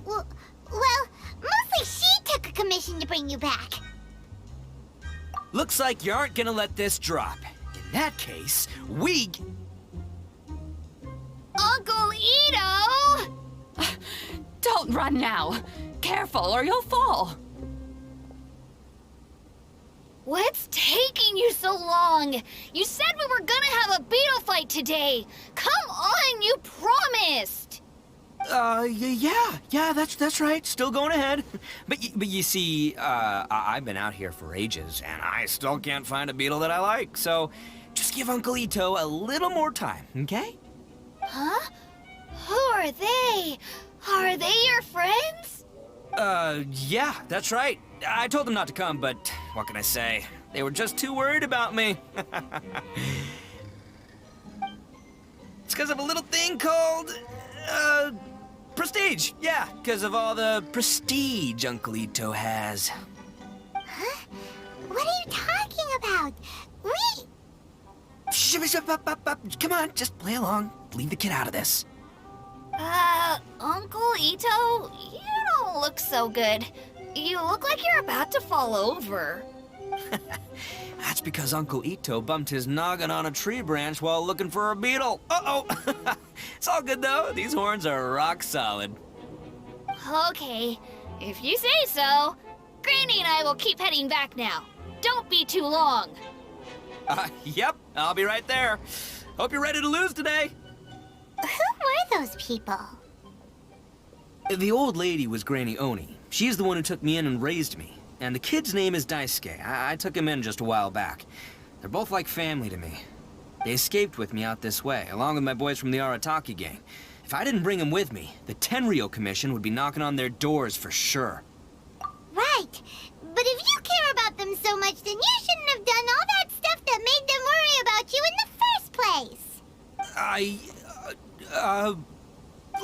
Well, mostly she took a commission to bring you back. Looks like you aren't gonna let this drop. In that case, we... Uncle Ito! Don't run now. Careful or you'll fall. What's taking you so long? You said we were gonna have a beetle fight today. Come on, you promised. Yeah, that's right. Still going ahead. But you see, I've been out here for ages, and I still can't find a beetle that I like. So, just give Uncle Ito a little more time, okay? Huh? Who are they? Are they your friends? Yeah, that's right. I told them not to come, but what can I say? They were just too worried about me. It's because of a little thing called, prestige. Yeah, because of all the prestige Uncle Ito has. Huh? What are you talking about? Come on, just play along. Leave the kid out of this. Uncle Ito, you don't look so good. You look like you're about to fall over. That's because Uncle Ito bumped his noggin on a tree branch while looking for a beetle. Uh-oh! It's all good, though. These horns are rock solid. Okay, if you say so. Granny and I will keep heading back now. Don't be too long. Yep, I'll be right there. Hope you're ready to lose today. Who were those people? The old lady was Granny Oni. She's the one who took me in and raised me. And the kid's name is Daisuke. I took him in just a while back. They're both like family to me. They escaped with me out this way, along with my boys from the Arataki gang. If I didn't bring them with me, the Tenryo Commission would be knocking on their doors for sure. Right. But if you care about them so much, then you shouldn't have done all that stuff that made them worry about you in the first place.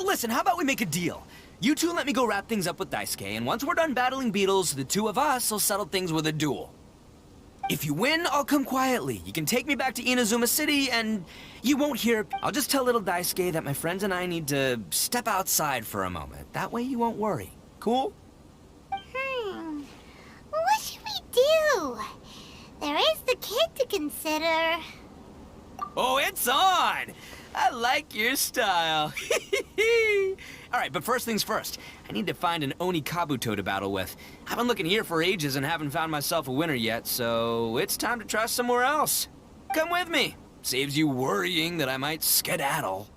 Listen, how about we make a deal? You two let me go wrap things up with Daisuke, and once we're done battling beetles, the two of us will settle things with a duel. If you win, I'll come quietly. You can take me back to Inazuma City, and you won't hear... I'll just tell little Daisuke that my friends and I need to step outside for a moment. That way you won't worry. Cool? What should we do? There is the kid to consider. Oh, it's on! I like your style. All right, but first things first. I need to find an Oni Kabuto to battle with. I've been looking here for ages and haven't found myself a winner yet, so it's time to try somewhere else. Come with me. Saves you worrying that I might skedaddle.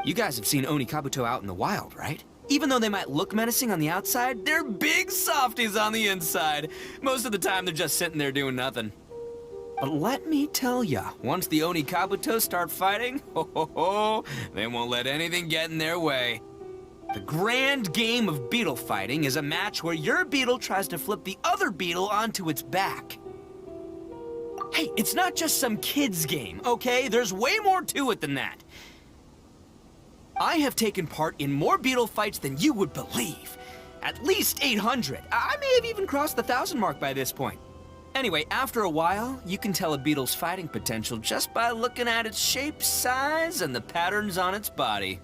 You guys have seen Oni Kabuto out in the wild, right? Even though they might look menacing on the outside, they're big softies on the inside. Most of the time, they're just sitting there doing nothing. But let me tell ya, once the Oni Kabuto start fighting, they won't let anything get in their way. The grand game of beetle fighting is a match where your beetle tries to flip the other beetle onto its back. Hey, it's not just some kid's game, okay? There's way more to it than that. I have taken part in more beetle fights than you would believe. At least 800. I may have even crossed the 1,000 mark by this point. Anyway, after a while, you can tell a beetle's fighting potential just by looking at its shape, size, and the patterns on its body.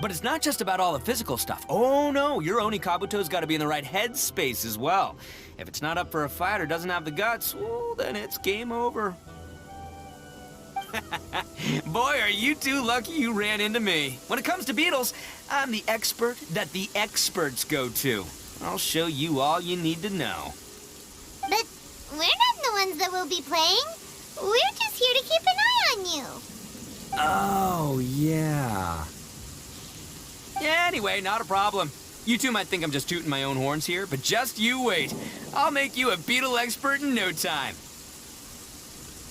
But it's not just about all the physical stuff. Oh no, your Oni Kabuto's gotta be in the right headspace as well. If it's not up for a fight or doesn't have the guts, well, then it's game over. Boy, are you two lucky you ran into me. When it comes to beetles, I'm the expert that the experts go to. I'll show you all you need to know. But we're not the ones that will be playing. We're just here to keep an eye on you. Oh, yeah. Yeah, anyway, not a problem. You two might think I'm just tooting my own horns here, but just you wait. I'll make you a beetle expert in no time.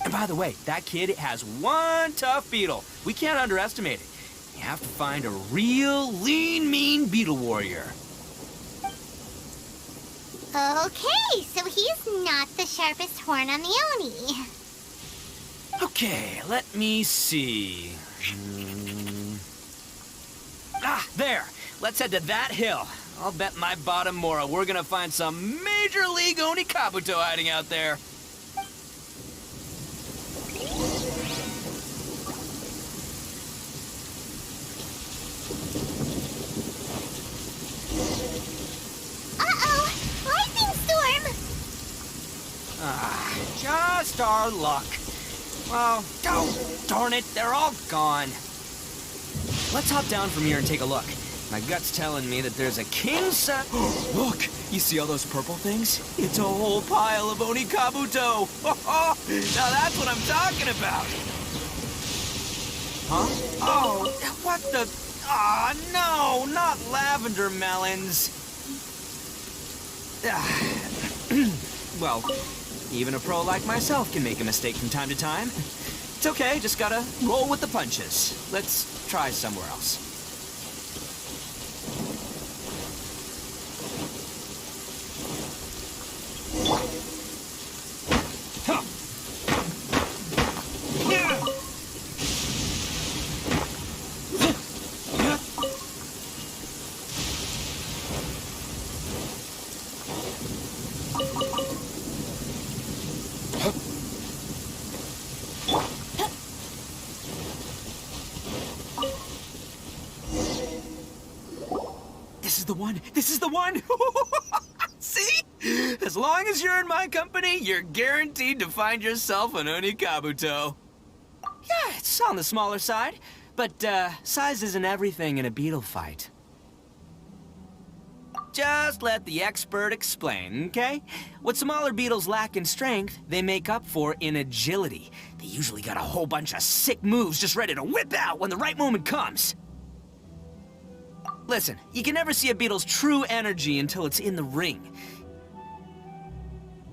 And by the way, that kid has one tough beetle. We can't underestimate it. You have to find a real lean, mean beetle warrior. Okay, so he's not the sharpest horn on the Oni. Okay, let me see. Ah, there. Let's head to that hill. I'll bet my bottom Mora we're gonna find some major league Oni Kabuto hiding out there. Uh-oh! Lightning storm! Ah, just our luck. Well, oh, darn it, they're all gone. Let's hop down from here and take a look. My gut's telling me that there's a king-size... Look! You see all those purple things? It's a whole pile of Oni Kabuto! Now that's what I'm talking about! Huh? Oh, what the... Ah, no! Not lavender melons! Well, even a pro like myself can make a mistake from time to time. It's okay, just gotta roll with the punches. Let's try somewhere else. Huh. Yeah. This is the one! See? As long as you're in my company, you're guaranteed to find yourself an Oni Kabuto. Yeah, it's on the smaller side, but size isn't everything in a beetle fight. Just let the expert explain, okay? What smaller beetles lack in strength, they make up for in agility. They usually got a whole bunch of sick moves just ready to whip out when the right moment comes. Listen, you can never see a beetle's true energy until it's in the ring.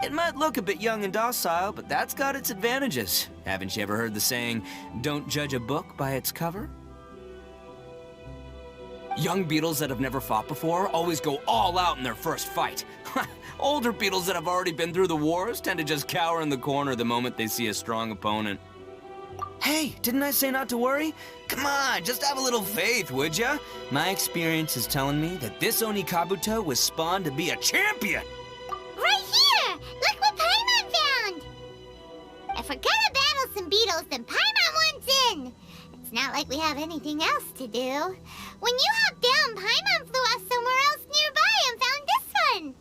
It might look a bit young and docile, but that's got its advantages. Haven't you ever heard the saying, don't judge a book by its cover? Young beetles that have never fought before always go all out in their first fight. Older beetles that have already been through the wars tend to just cower in the corner the moment they see a strong opponent. Hey, didn't I say not to worry? Come on, just have a little faith, would ya? My experience is telling me that this Oni Kabuto was spawned to be a champion! Right here! Look what Paimon found! If we're gonna battle some beetles, then Paimon wants in! It's not like we have anything else to do. When you hopped down, Paimon flew off somewhere else nearby and found this one!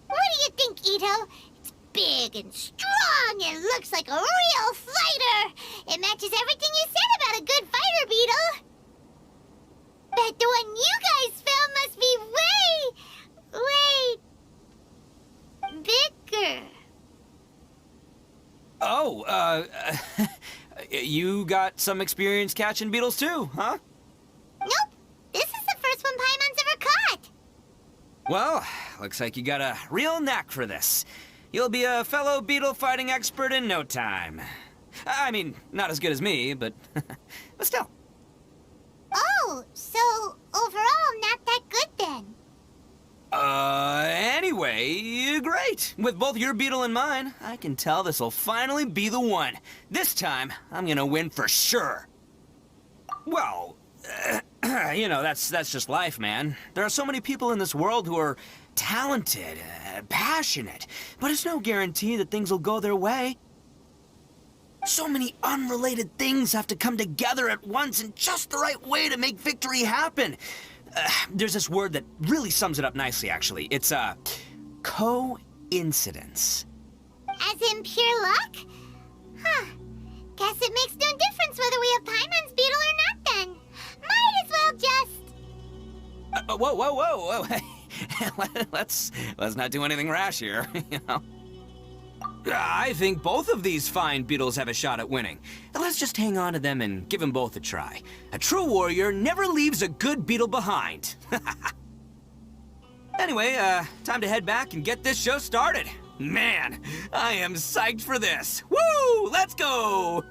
What do you think, Ito? It's big and strong and looks like a real fighter! It matches everything you said about a good fighter beetle! Bet the one you guys found must be way bigger. Oh, you got some experience catching beetles too, huh? Nope. This is the first one Paimon's ever caught. Well, looks like you got a real knack for this. You'll be a fellow beetle fighting expert in no time. I mean, not as good as me, but but still. Oh, so overall not that good then. Anyway, great. With both your beetle and mine, I can tell this'll finally be the one. This time, I'm gonna win for sure. Well, you know, that's just life, man. There are so many people in this world who are talented, passionate, but it's no guarantee that things will go their way. So many unrelated things have to come together at once in just the right way to make victory happen. There's this word that really sums it up nicely, actually. It's, coincidence. As in pure luck? Huh. Guess it makes no difference whether we have Paimon's beetle or not then. Might as well just... Whoa. Let's not do anything rash here, you know? I think both of these fine beetles have a shot at winning. Let's just hang on to them and give them both a try. A true warrior never leaves a good beetle behind. Anyway, time to head back and get this show started. Man, I am psyched for this. Woo! Let's go!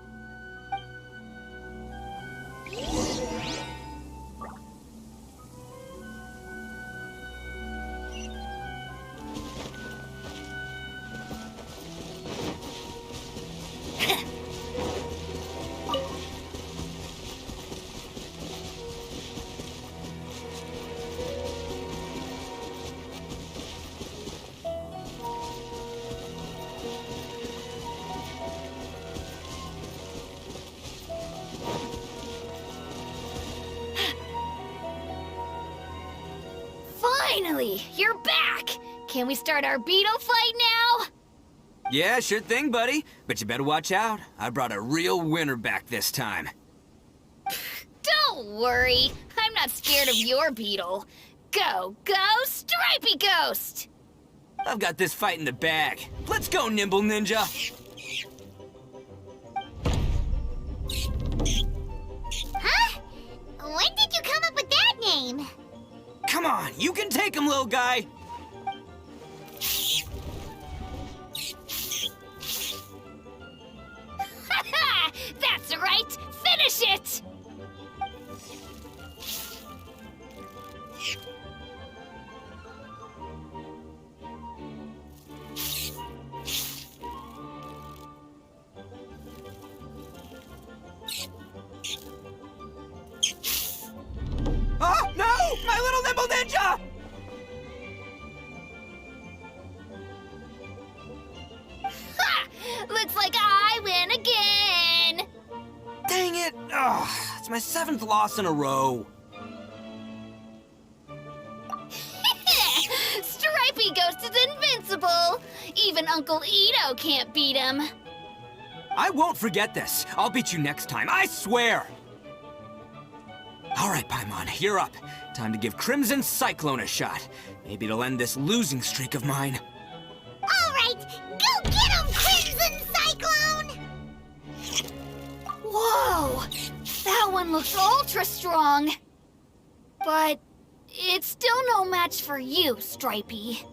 Finally, you're back! Can we start our beetle fight now? Yeah, sure thing, buddy. But you better watch out. I brought a real winner back this time. Don't worry. I'm not scared of your beetle. Go, Stripey Ghost! I've got this fight in the bag. Let's go, Nimble Ninja! Huh? When did you come up with that name? Come on, you can take him, little guy! That's right! Finish it! Oh, no! My little Nimble Ninja! Ha! Looks like I win again! Dang it! Ugh, it's my 7th loss in a row. Stripey Ghost is invincible! Even Uncle Ito can't beat him. I won't forget this. I'll beat you next time, I swear! All right, Paimon, you're up. Time to give Crimson Cyclone a shot. Maybe it'll end this losing streak of mine. All right, go get him, Crimson Cyclone! Whoa! That one looks ultra strong. But it's still no match for you, Stripey.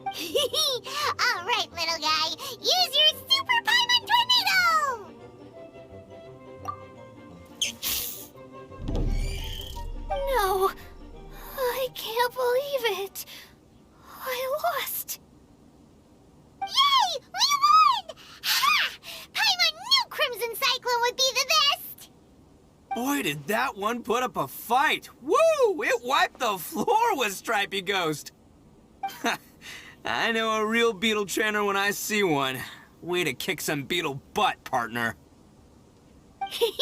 All right, little guy. Use your Super Paimon Tornado! No, I can't believe it. I lost. Yay! We won! Ha! Paimon knew Crimson Cyclone would be the best! Boy, did that one put up a fight. Woo! It wiped the floor with Stripey Ghost. I know a real beetle trainer when I see one. Way to kick some beetle butt, partner. See?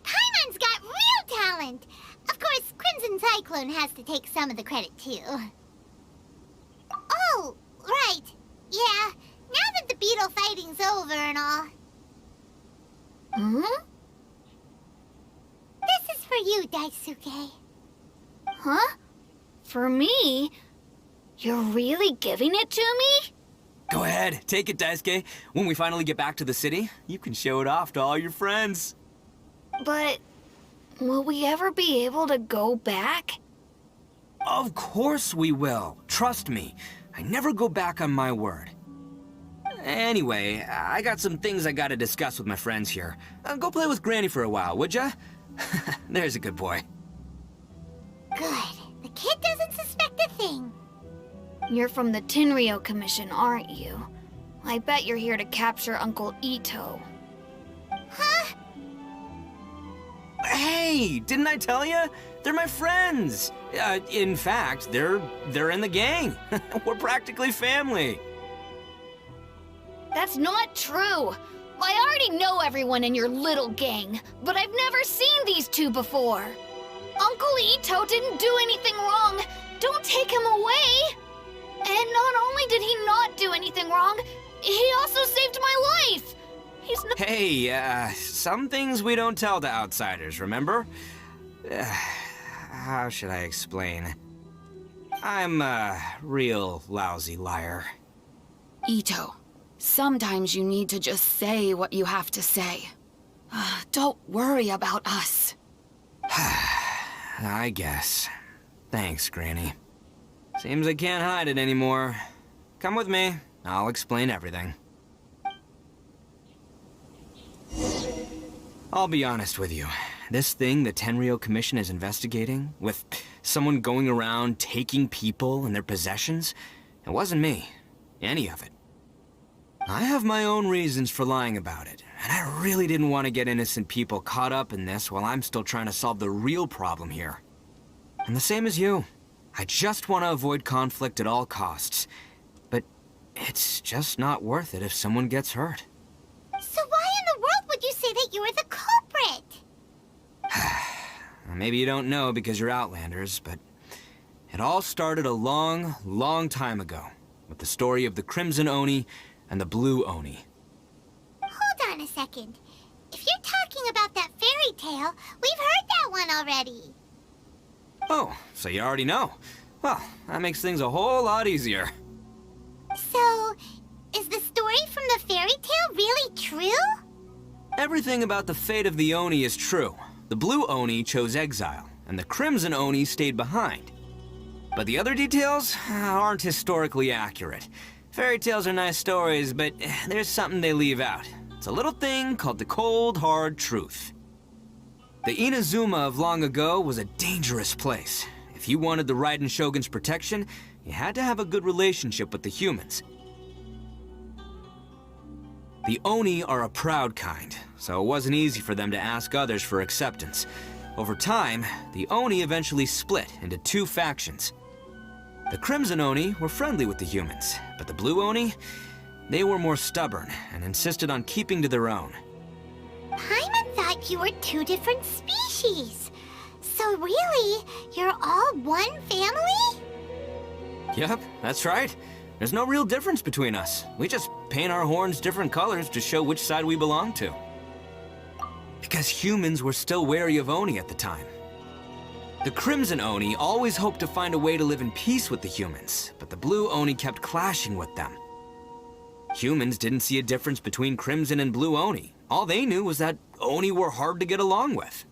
Paimon's got real talent. Of course, Crimson Cyclone has to take some of the credit, too. Oh, right. Yeah, now that the beetle fighting's over and all. Hmm? This is for you, Daisuke. Huh? For me? You're really giving it to me? Go ahead, take it, Daisuke. When we finally get back to the city, you can show it off to all your friends. But will we ever be able to go back? Of course we will. Trust me. I never go back on my word. Anyway, I got some things I gotta discuss with my friends here. Go play with Granny for a while, would ya? There's a good boy. Good. The kid doesn't suspect a thing. You're from the Tenryo Commission, aren't you? I bet you're here to capture Uncle Ito. Huh? Hey, didn't I tell you? They're my friends. In fact, they're in the gang. We're practically family. That's not true. I already know everyone in your little gang, but I've never seen these two before. Uncle Ito didn't do anything wrong. Don't take him away. And not only did he not do anything wrong, he also saved my life. He's not— Hey, some things we don't tell to outsiders, remember? How should I explain? I'm a real lousy liar. Ito, sometimes you need to just say what you have to say. Don't worry about us. I guess. Thanks, Granny. Seems I can't hide it anymore. Come with me. I'll explain everything. I'll be honest with you. This thing the Tenryo Commission is investigating, with someone going around taking people and their possessions, it wasn't me. Any of it. I have my own reasons for lying about it, and I really didn't want to get innocent people caught up in this while I'm still trying to solve the real problem here. And the same as you. I just want to avoid conflict at all costs. But it's just not worth it if someone gets hurt. So why in the world would you say that you were the culprit? Maybe you don't know because you're Outlanders, but it all started a long, long time ago with the story of the Crimson Oni and the Blue Oni. Hold on a second. If you're talking about that fairy tale, we've heard that one already. Oh, so you already know. Well, that makes things a whole lot easier. So, is the story from the fairy tale really true? Everything about the fate of the Oni is true. The Blue Oni chose exile, and the Crimson Oni stayed behind. But the other details aren't historically accurate. Fairy tales are nice stories, but there's something they leave out. It's a little thing called the cold, hard truth. The Inazuma of long ago was a dangerous place. If you wanted the Raiden Shogun's protection, you had to have a good relationship with the humans. The Oni are a proud kind, so it wasn't easy for them to ask others for acceptance. Over time, the Oni eventually split into two factions. The Crimson Oni were friendly with the humans, but the Blue Oni, they were more stubborn and insisted on keeping to their own. Paimon thought you were two different species. So really, you're all one family? Yep, that's right. There's no real difference between us. We just paint our horns different colors to show which side we belong to. Because humans were still wary of Oni at the time. The Crimson Oni always hoped to find a way to live in peace with the humans, but the Blue Oni kept clashing with them. Humans didn't see a difference between Crimson and Blue Oni. All they knew was that Oni were hard to get along with.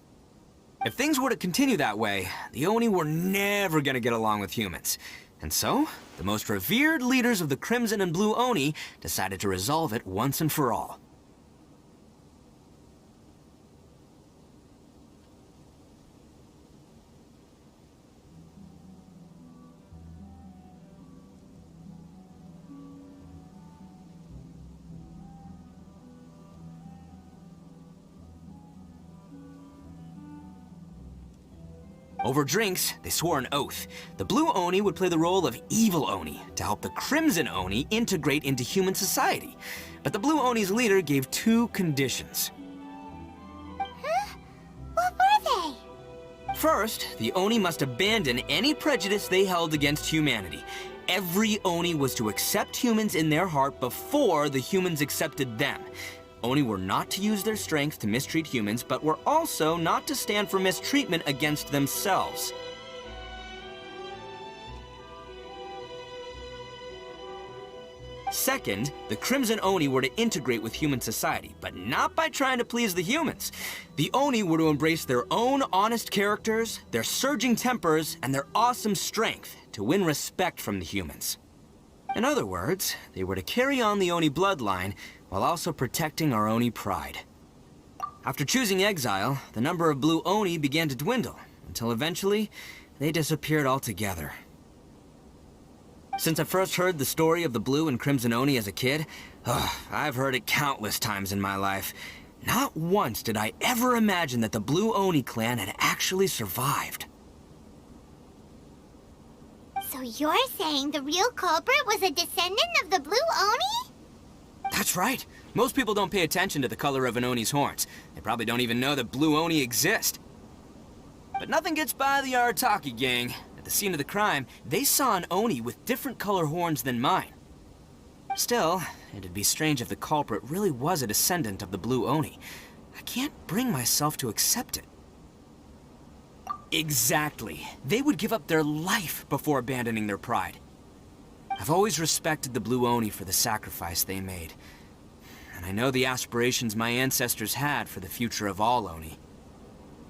If things were to continue that way, the Oni were never gonna get along with humans. And so, the most revered leaders of the Crimson and Blue Oni decided to resolve it once and for all. Over drinks, they swore an oath. The Blue Oni would play the role of Evil Oni to help the Crimson Oni integrate into human society. But the Blue Oni's leader gave two conditions. Huh? What were they? First, the Oni must abandon any prejudice they held against humanity. Every Oni was to accept humans in their heart before the humans accepted them. Oni were not to use their strength to mistreat humans, but were also not to stand for mistreatment against themselves. Second, the Crimson Oni were to integrate with human society, but not by trying to please the humans. The Oni were to embrace their own honest characters, their surging tempers, and their awesome strength to win respect from the humans. In other words, they were to carry on the Oni bloodline while also protecting our Oni pride. After choosing exile, the number of blue Oni began to dwindle, until eventually, they disappeared altogether. Since I first heard the story of the Blue and Crimson Oni as a kid, I've heard it countless times in my life. Not once did I ever imagine that the Blue Oni clan had actually survived. So you're saying the real culprit was a descendant of the Blue Oni? That's right. Most people don't pay attention to the color of an Oni's horns. They probably don't even know that Blue Oni exist. But nothing gets by the Arataki gang. At the scene of the crime, they saw an Oni with different color horns than mine. Still, it'd be strange if the culprit really was a descendant of the Blue Oni. I can't bring myself to accept it. Exactly. They would give up their life before abandoning their pride. I've always respected the Blue Oni for the sacrifice they made. And I know the aspirations my ancestors had for the future of all Oni.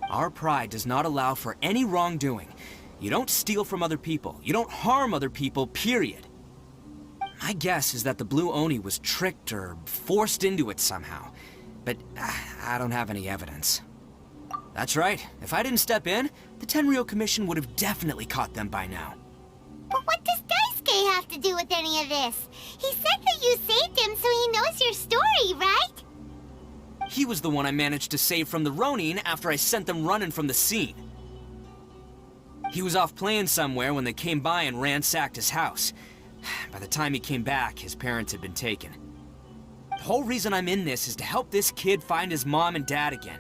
Our pride does not allow for any wrongdoing. You don't steal from other people. You don't harm other people, period. My guess is that the Blue Oni was tricked or forced into it somehow. But I don't have any evidence. That's right. If I didn't step in, the Tenryou Commission would have definitely caught them by now. But what does Daisuke have to do with any of this? He said that you saved him so he knows your story, right? He was the one I managed to save from the Ronin after I sent them running from the scene. He was off playing somewhere when they came by and ransacked his house. By the time he came back, his parents had been taken. The whole reason I'm in this is to help this kid find his mom and dad again.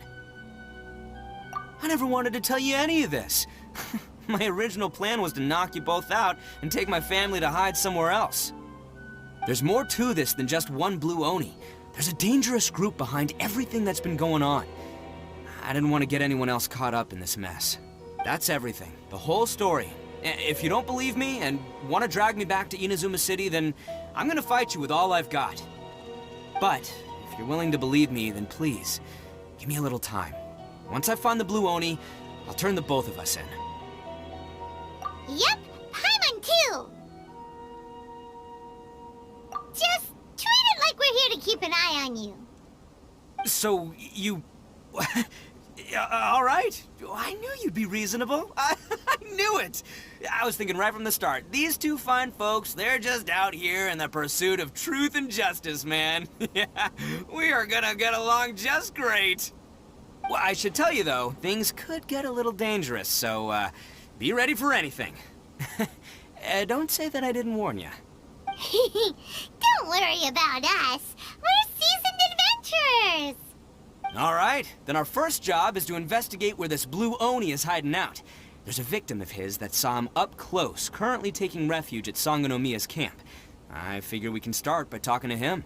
I never wanted to tell you any of this. My original plan was to knock you both out and take my family to hide somewhere else. There's more to this than just one Blue Oni. There's a dangerous group behind everything that's been going on. I didn't want to get anyone else caught up in this mess. That's everything. The whole story. If you don't believe me and want to drag me back to Inazuma City, then I'm gonna fight you with all I've got. But if you're willing to believe me, then please, give me a little time. Once I find the Blue Oni, I'll turn the both of us in. Yep, Paimon too! Just treat it like we're here to keep an eye on you. So, you... all right. I knew you'd be reasonable. I knew it. I was thinking right from the start, these two fine folks, they're just out here in the pursuit of truth and justice, man. Yeah, we are gonna get along just great. Well, I should tell you, though, things could get a little dangerous, so, be ready for anything. Don't say that I didn't warn you. Don't worry about us. We're seasoned adventurers. All right, then our first job is to investigate where this Blue Oni is hiding out. There's a victim of his that saw him up close, currently taking refuge at Sangonomiya's camp. I figure we can start by talking to him.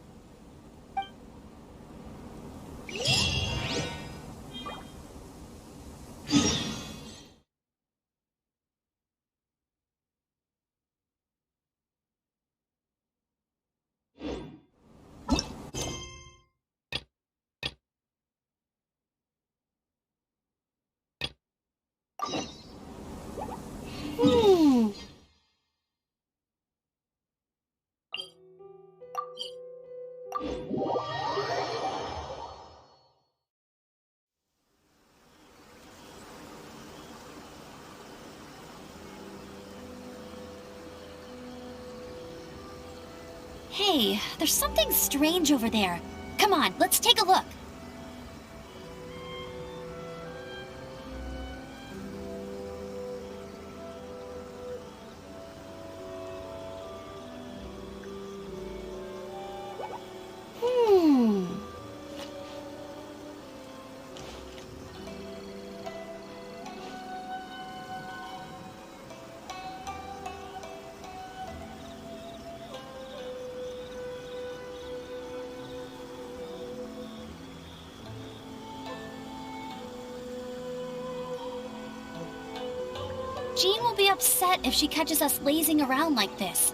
Hey, there's something strange over there. Come on, let's take a look. Jean will be upset if she catches us lazing around like this.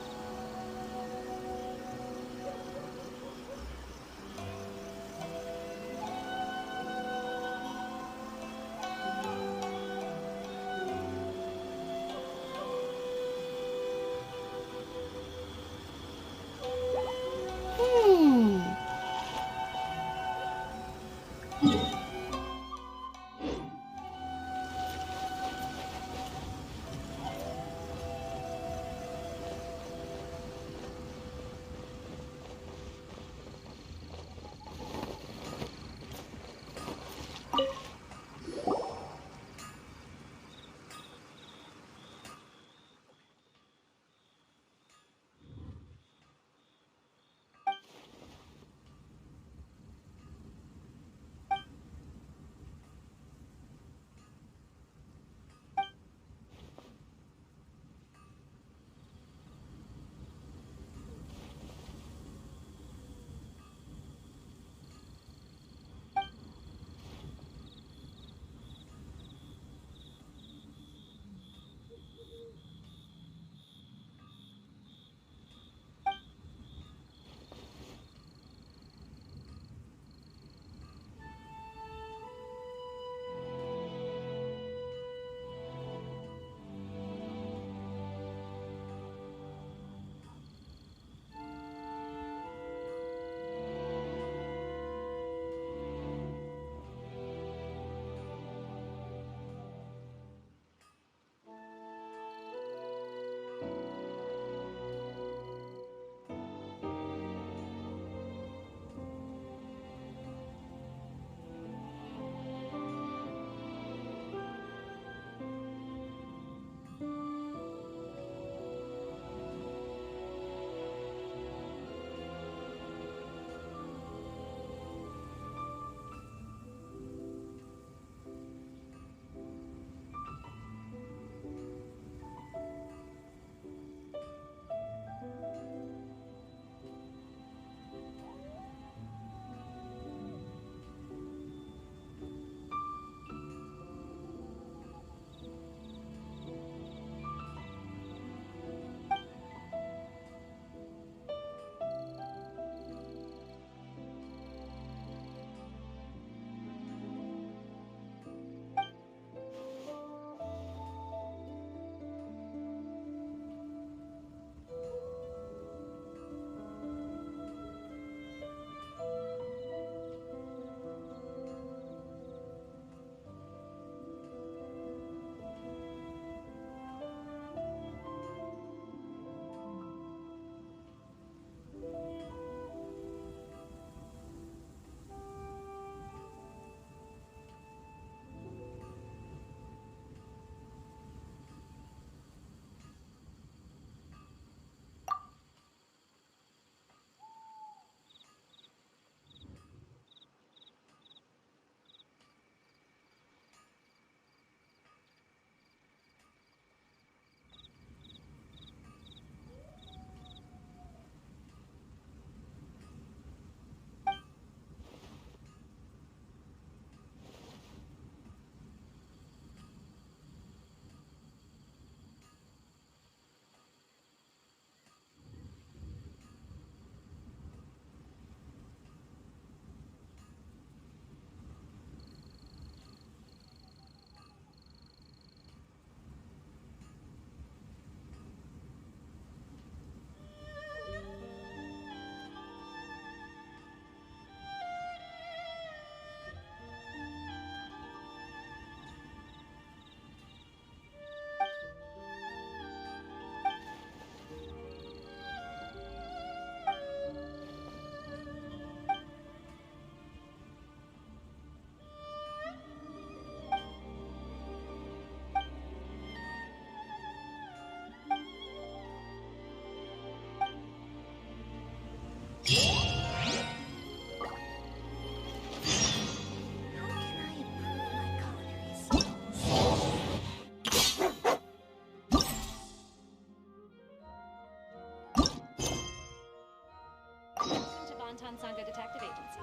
Proton Sangha Detective Agency.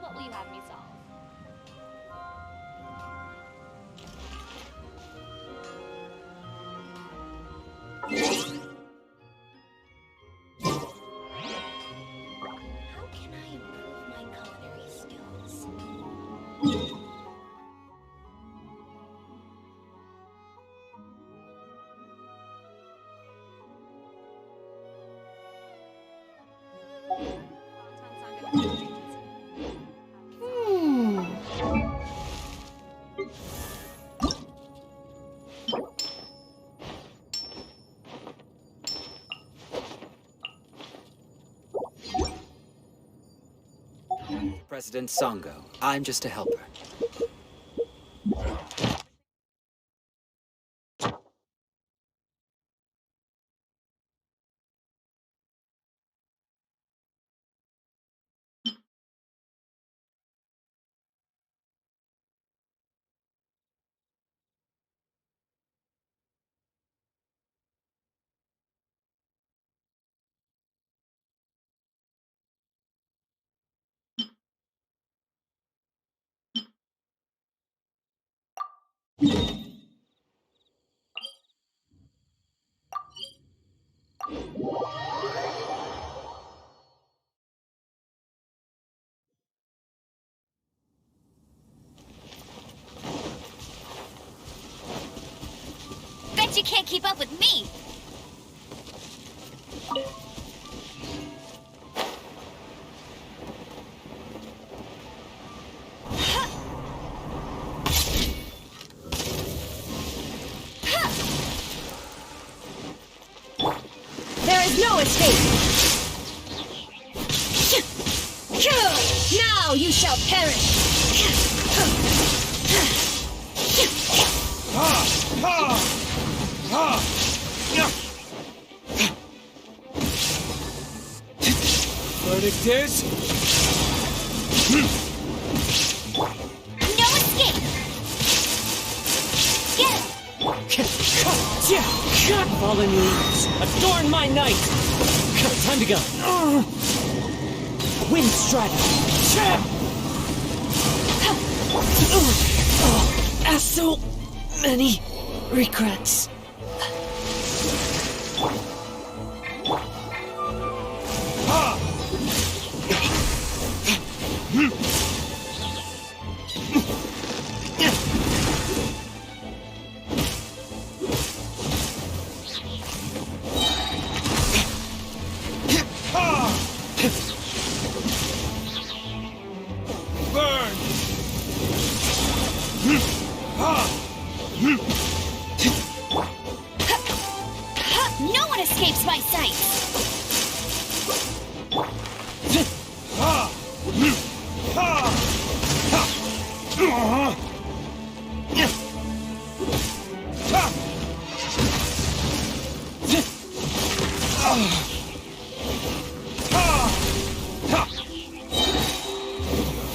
What will you have me solve? How can I improve my culinary skills? President Songo. I'm just a helper. Bet you can't keep up with me! There is no escape! Now you shall perish! Verdict is... No escape! Get him! Fallen leaves, adorn my night! Time to go. Wind Strider. So many regrets. No one escapes my sight!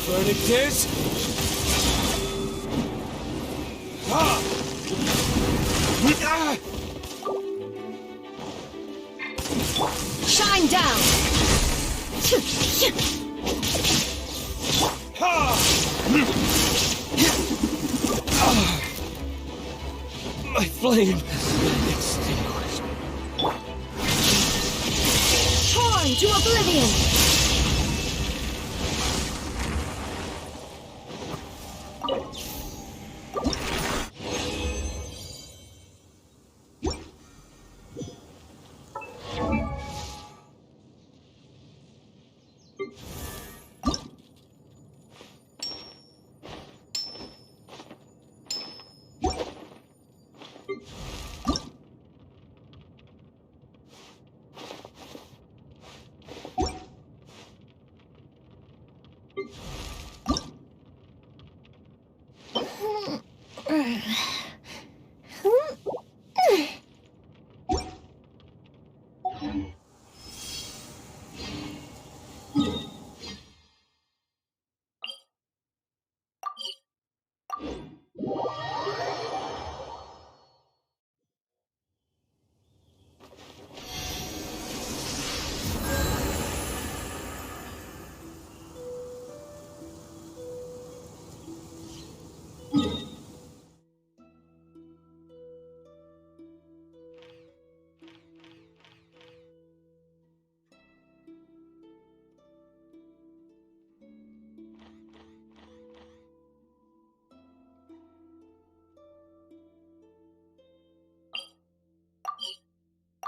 Verdict is... Shine down! My flame extinguished. Torn to oblivion!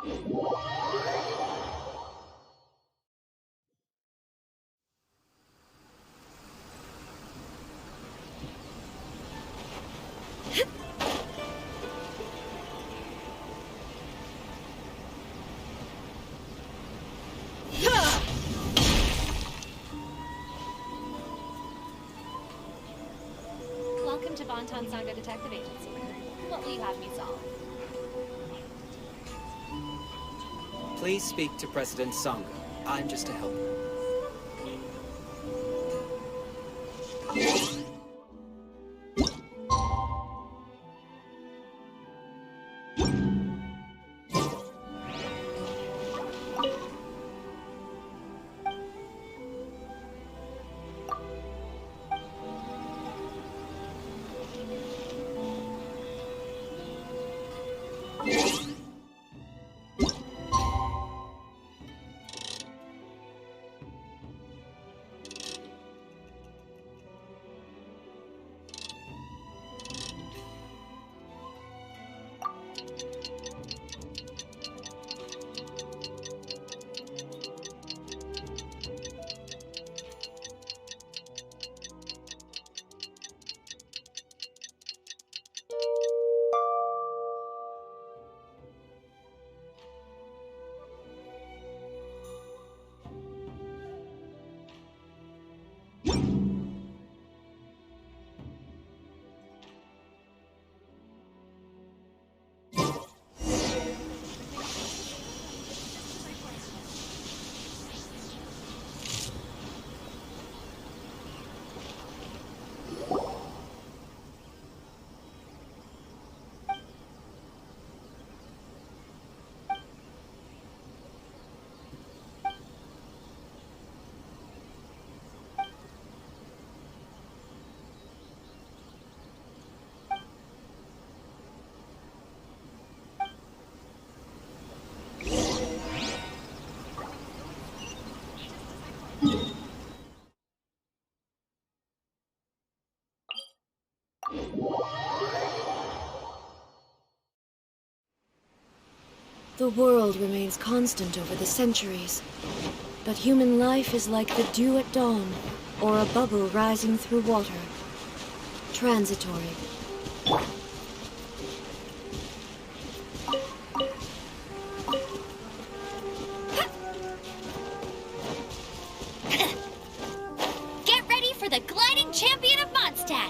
Welcome to Bonton Sangha Detective Agency. What will you have me solve? Please speak to President Sangha. I'm just a helper. The world remains constant over the centuries, but human life is like the dew at dawn, or a bubble rising through water. Transitory. Get ready for the gliding champion of Mondstadt!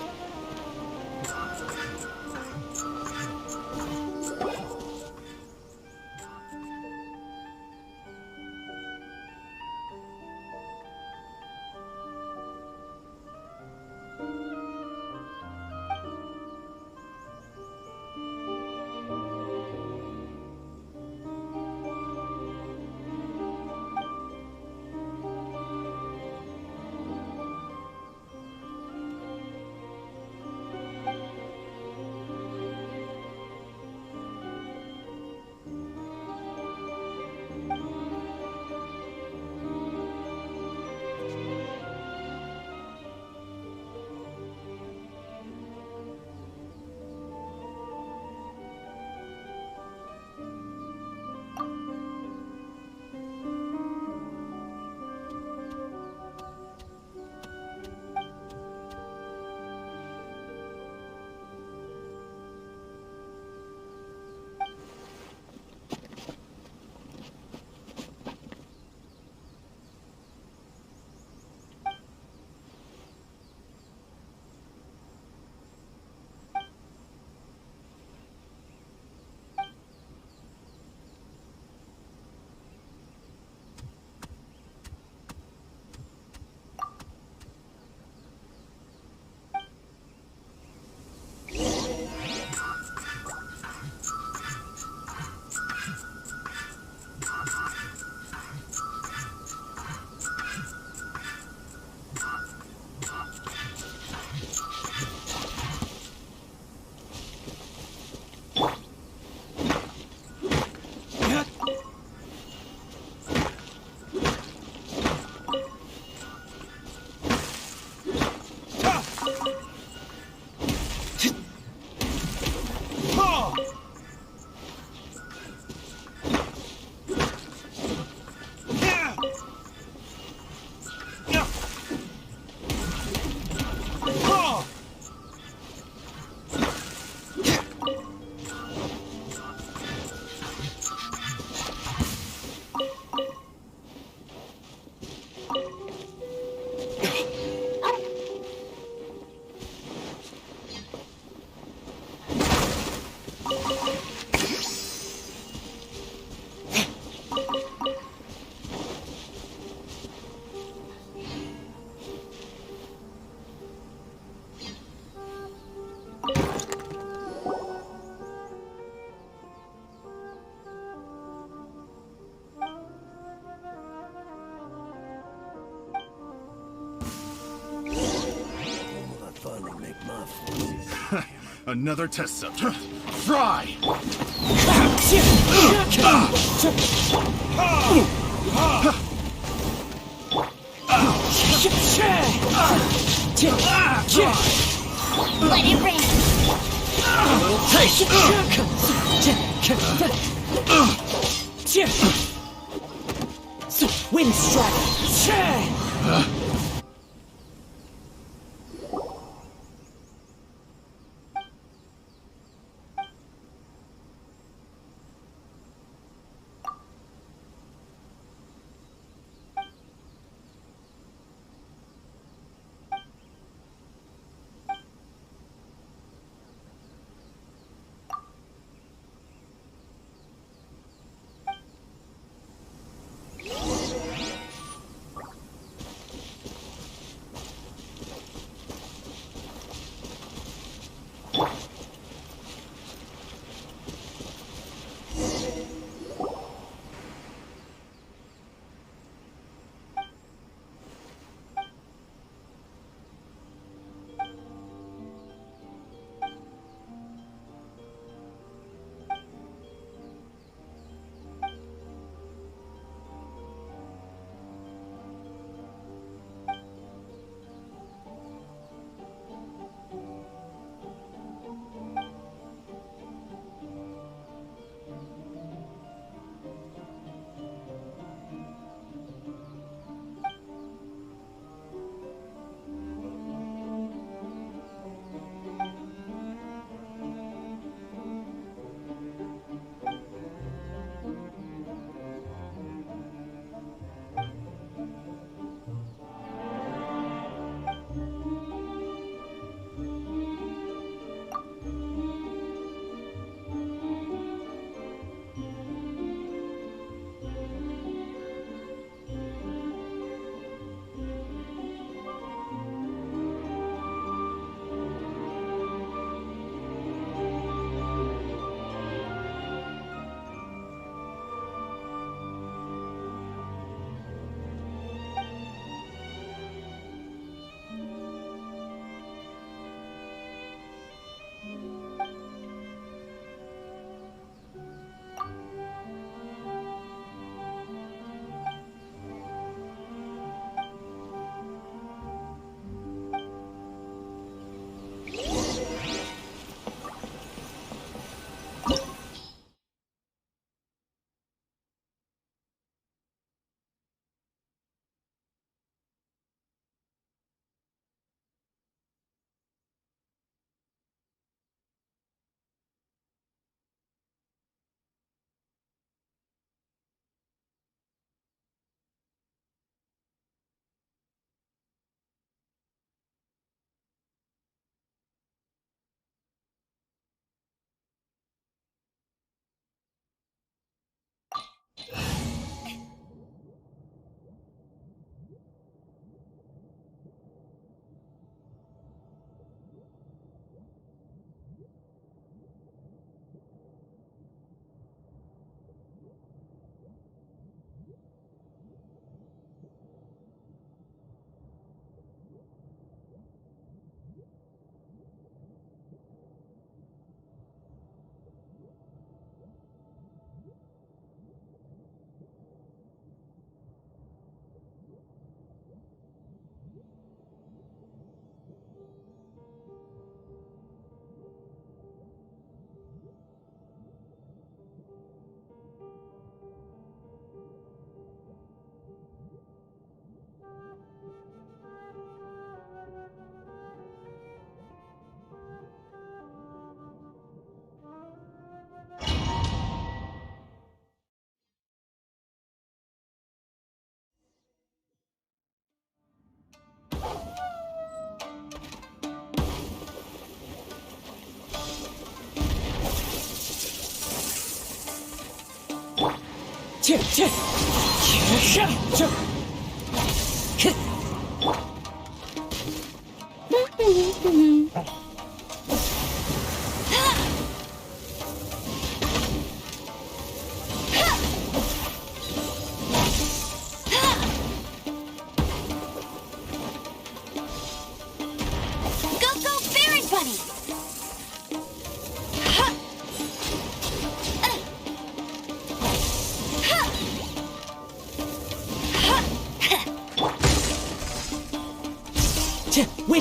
Another test subject. Fry! Let it rain! Wind strike!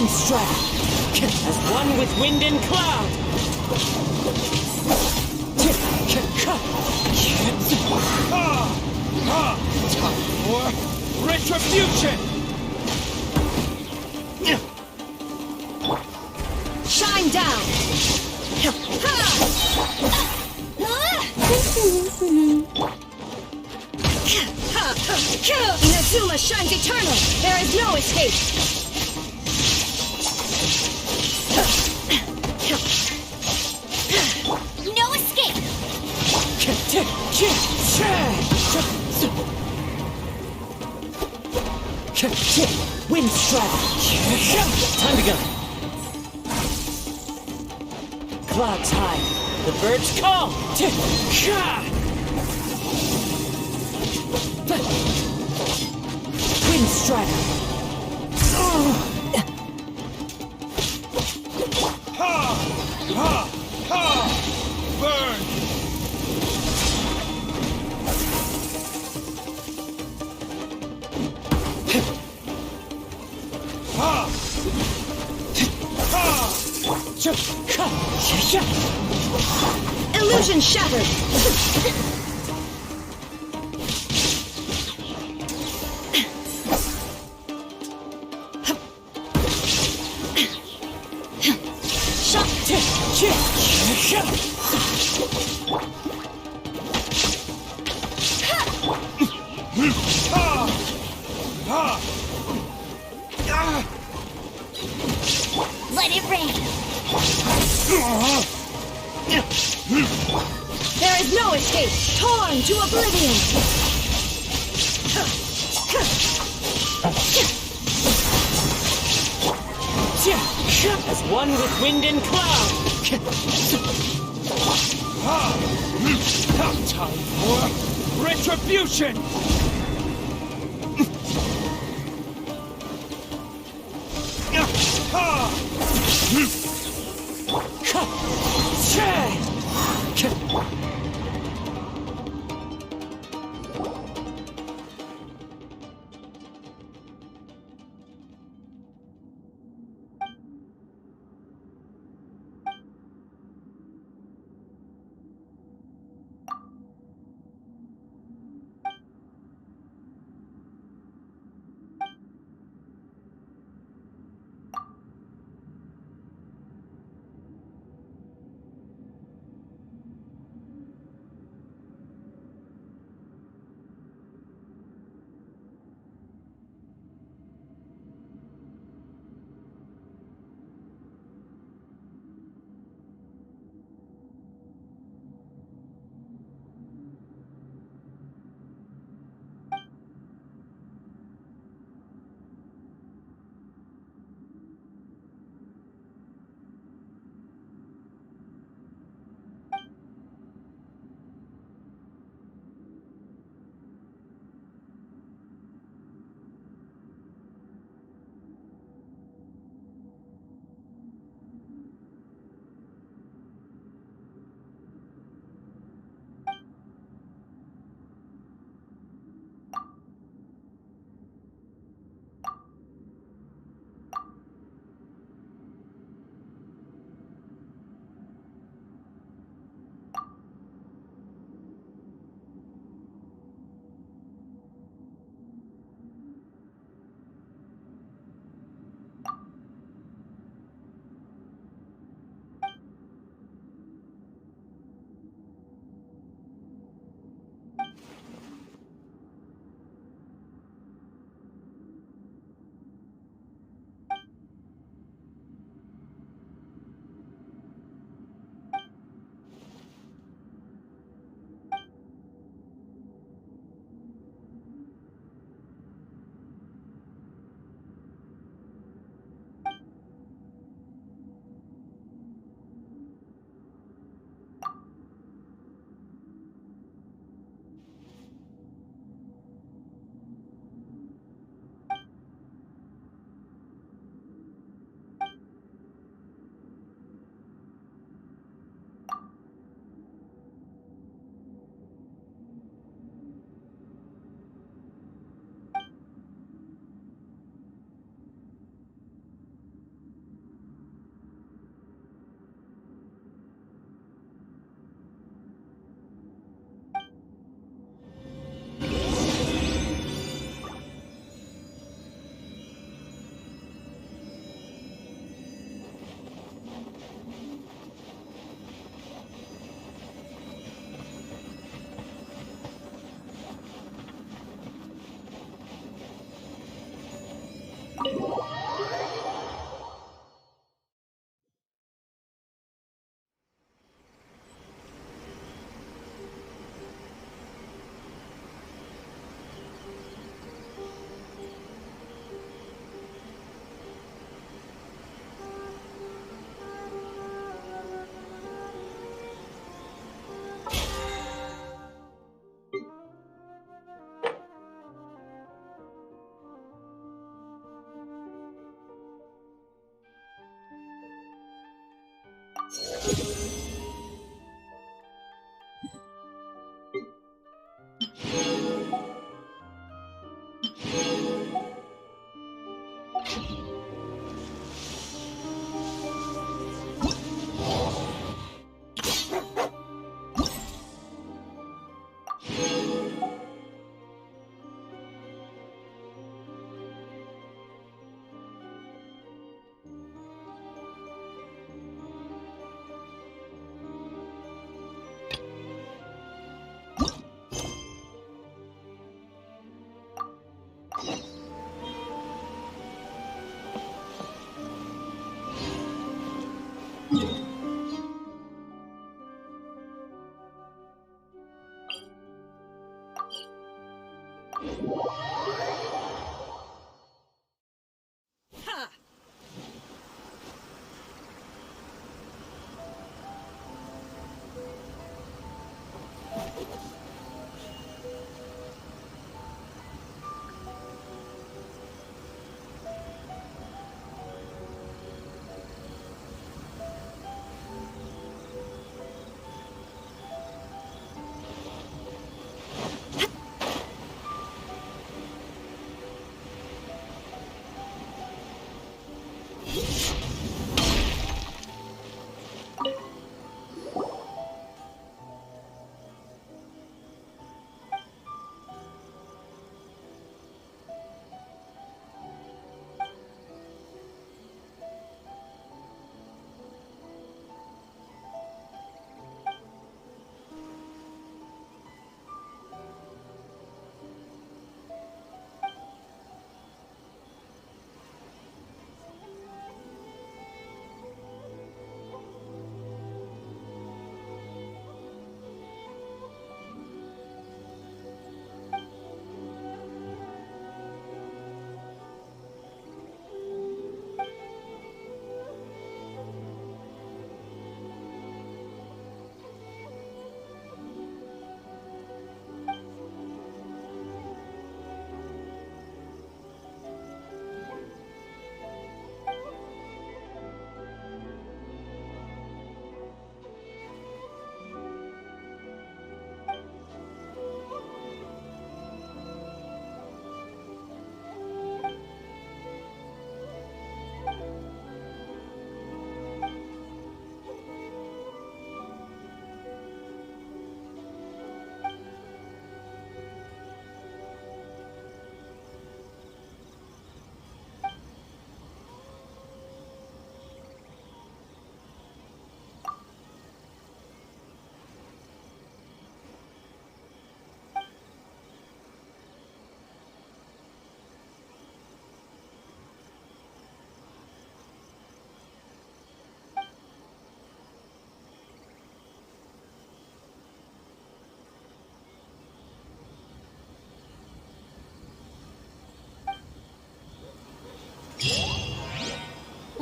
Wind strike! As one with wind and cloud! Time for retribution! Shine down! Inazuma shines eternal! There is no escape! No escape! Wind strike! Time to go! Clouds high, the birds call! Wind strike! Burn! Illusion shattered! Let it rain! There is no escape! Torn to oblivion! As one with wind and cloud! Time for retribution!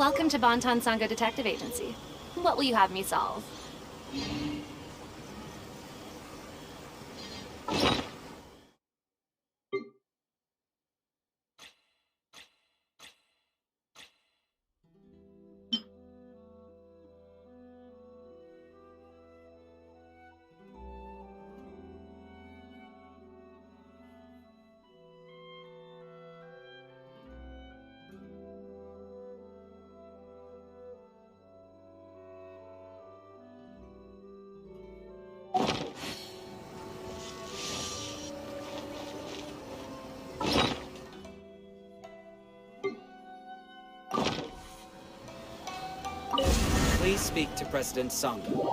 Welcome to Bonton Sangha Detective Agency. What will you have me solve? Please speak to President Sangha.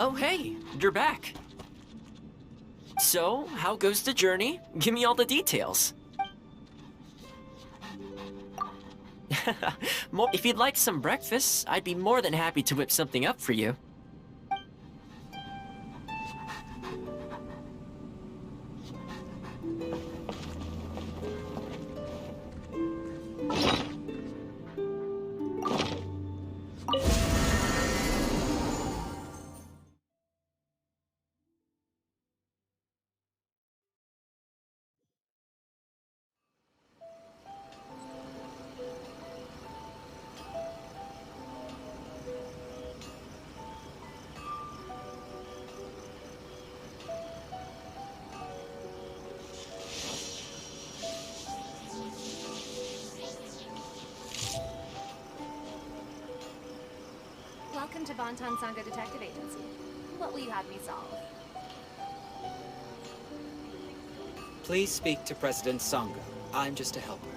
Oh, hey, you're back. So, how goes the journey? Give me all the details. If you'd like some breakfast, I'd be more than happy to whip something up for you. Welcome to Bonton Sangha Detective Agency. What will you have me solve? Please speak to President Sangha. I'm just a helper.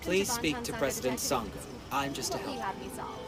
Please speak to President Sangha. I'm just a helper. What will you have me solve?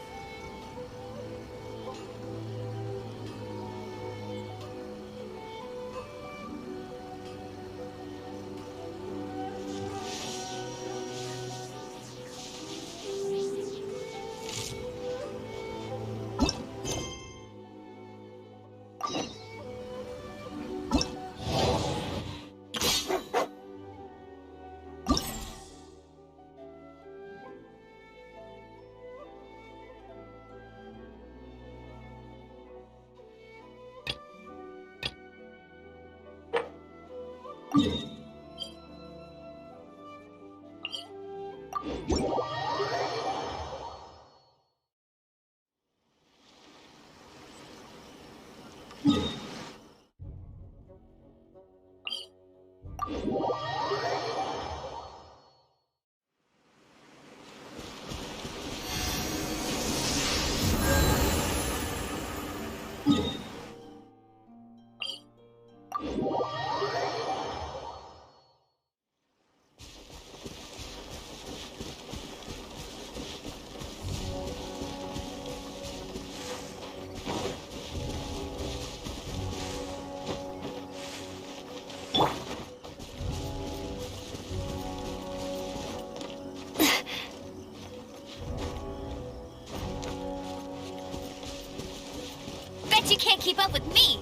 Bet you can't keep up with me!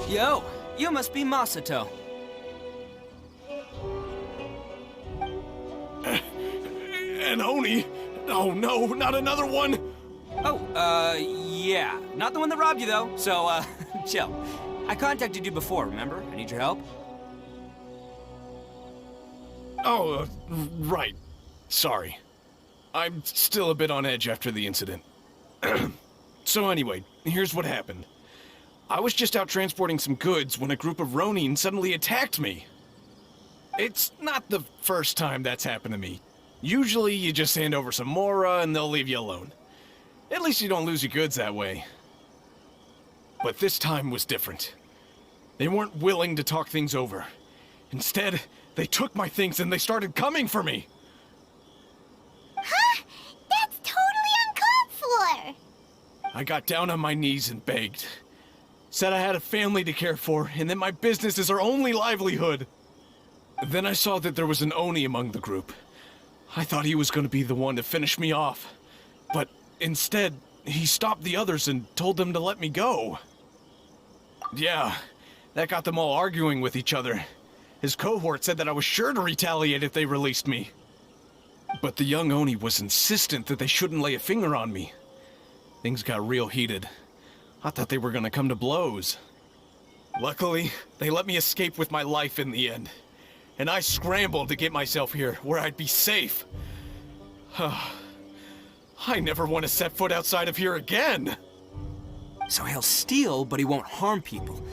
Yo, you must be Masato. An Oni? Oh no, not another one! Oh, yeah. Not the one that robbed you, though, so, chill. I contacted you before, remember? I need your help. Oh, right. Sorry. I'm still a bit on edge after the incident. So anyway, here's what happened. I was just out transporting some goods when a group of Ronin suddenly attacked me. It's not the first time that's happened to me. Usually you just hand over some Mora and they'll leave you alone. At least you don't lose your goods that way. But this time was different. They weren't willing to talk things over. Instead, they took my things and they started coming for me. Huh? That's totally uncalled for! I got down on my knees and begged. Said I had a family to care for and that my business is our only livelihood. Then I saw that there was an Oni among the group. I thought he was going to be the one to finish me off. But instead, he stopped the others and told them to let me go. Yeah, that got them all arguing with each other. His cohort said that I was sure to retaliate if they released me. But the young Oni was insistent that they shouldn't lay a finger on me. Things got real heated. I thought they were going to come to blows. Luckily, they let me escape with my life in the end. And I scrambled to get myself here, where I'd be safe. I never want to set foot outside of here again! So he'll steal, but he won't harm people.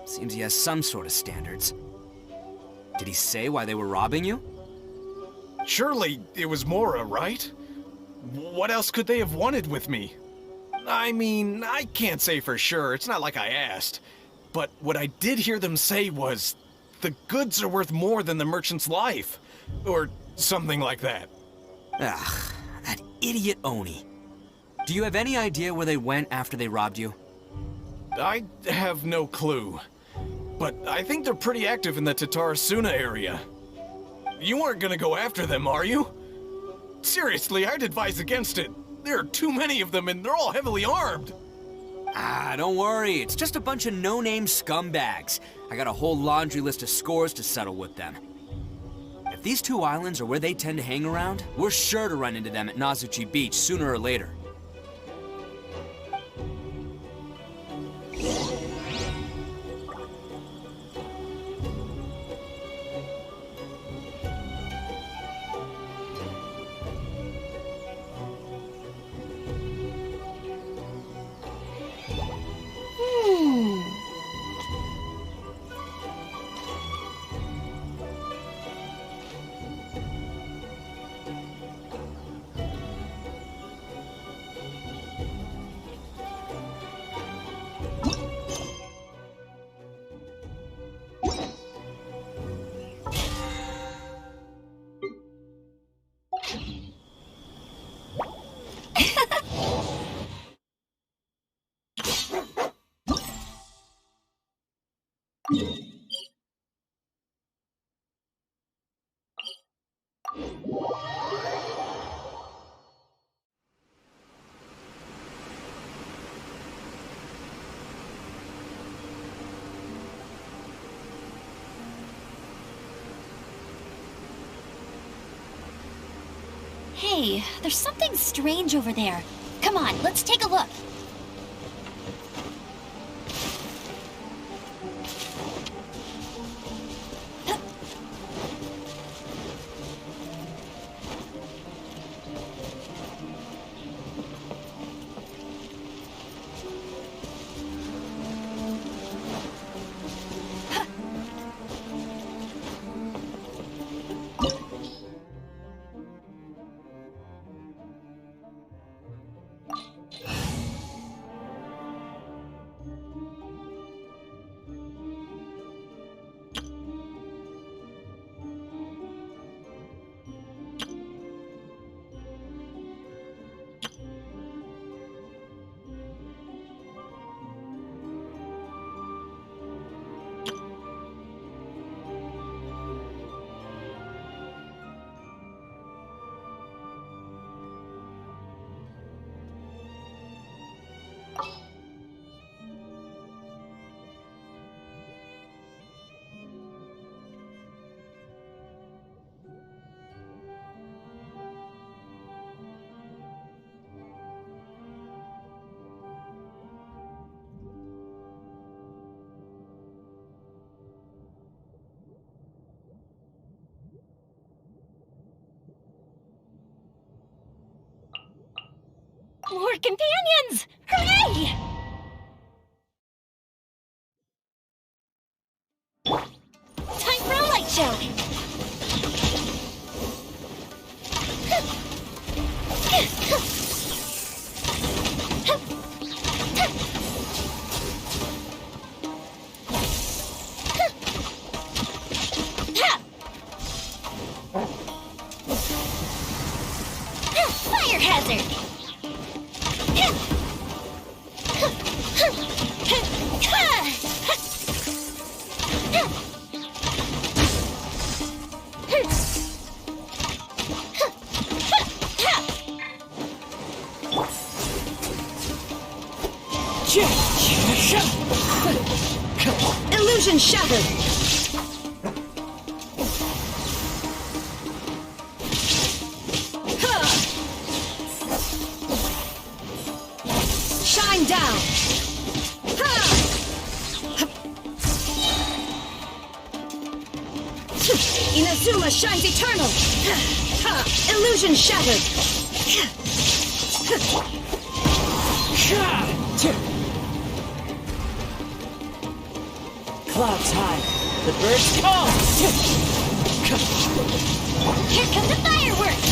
Seems he has some sort of standards. Did he say why they were robbing you? Surely it was Mora, right? What else could they have wanted with me? I mean, I can't say for sure, it's not like I asked. But what I did hear them say was, the goods are worth more than the merchant's life. Or something like that. Ugh, that idiot Oni. Do you have any idea where they went after they robbed you? I have no clue. But I think they're pretty active in the Tatarasuna area. You aren't gonna go after them, are you? Seriously, I'd advise against it. There are too many of them and they're all heavily armed. Ah, don't worry. It's just a bunch of no-name scumbags. I got a whole laundry list of scores to settle with them. If these two islands are where they tend to hang around, we're sure to run into them at Nazuchi Beach sooner or later. Hey, there's something strange over there. Come on, let's take a look. More companions! Hooray! Time for a light show! Fire hazard! Illusion shattered! Shine down! Suma shines eternal! Ha! Illusion shattered! Clouds high. The birds call! Here come the fireworks!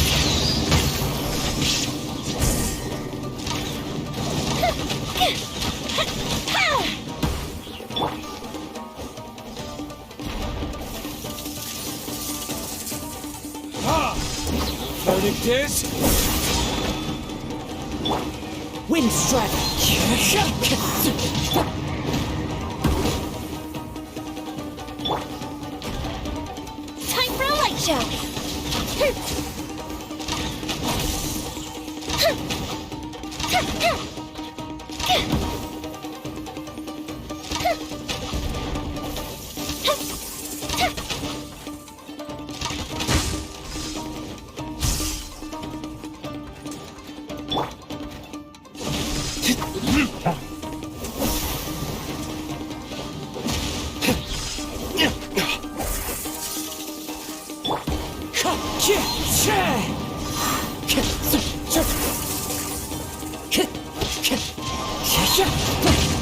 Verdict is... Wind strike! Time for a light show!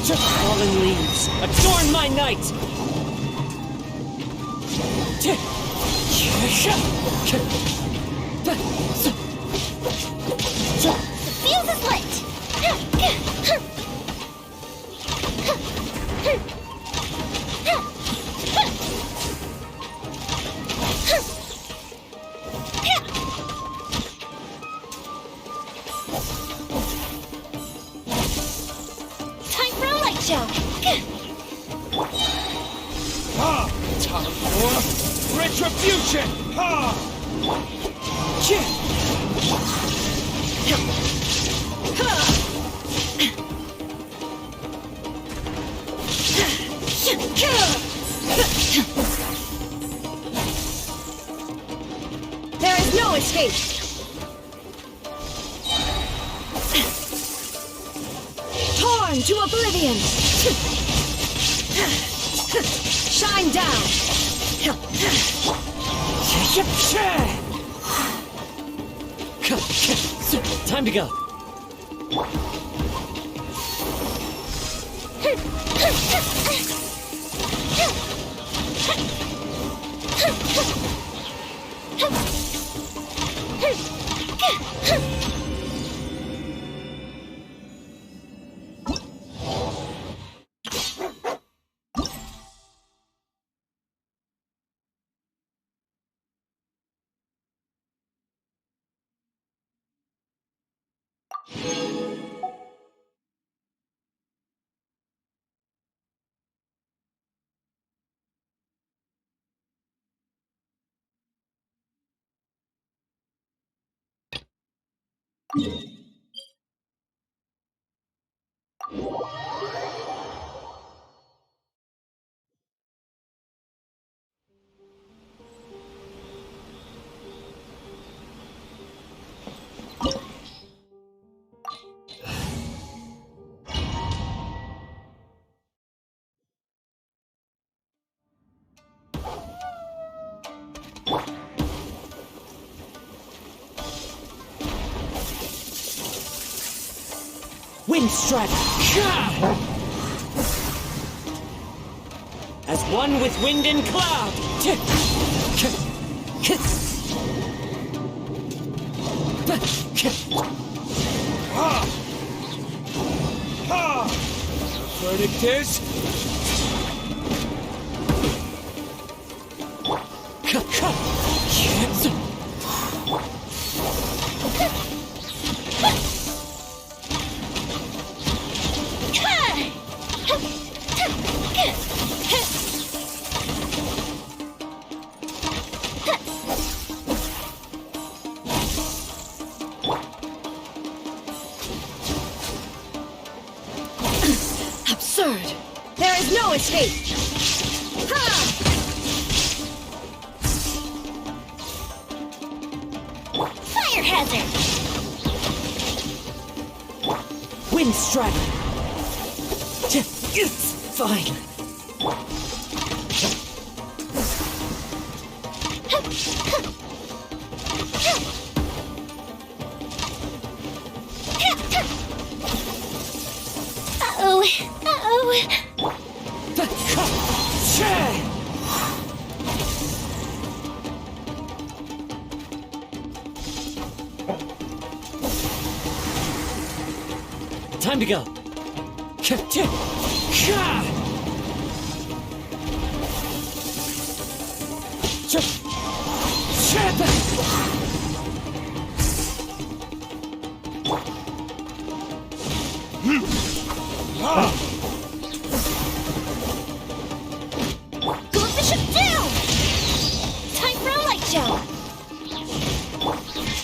Fallen leaves, adorn my night! The fuse is lit! Time for a light show! Time for retribution! There is no escape! Torn to oblivion! Shine down! Time to go. Wind strike! As one with wind and cloud! Verdict is... Absurd! There is no escape! Ha! Fire hazard! Wind strike! Fine. Time to go. Goldfish down! Time for a light show!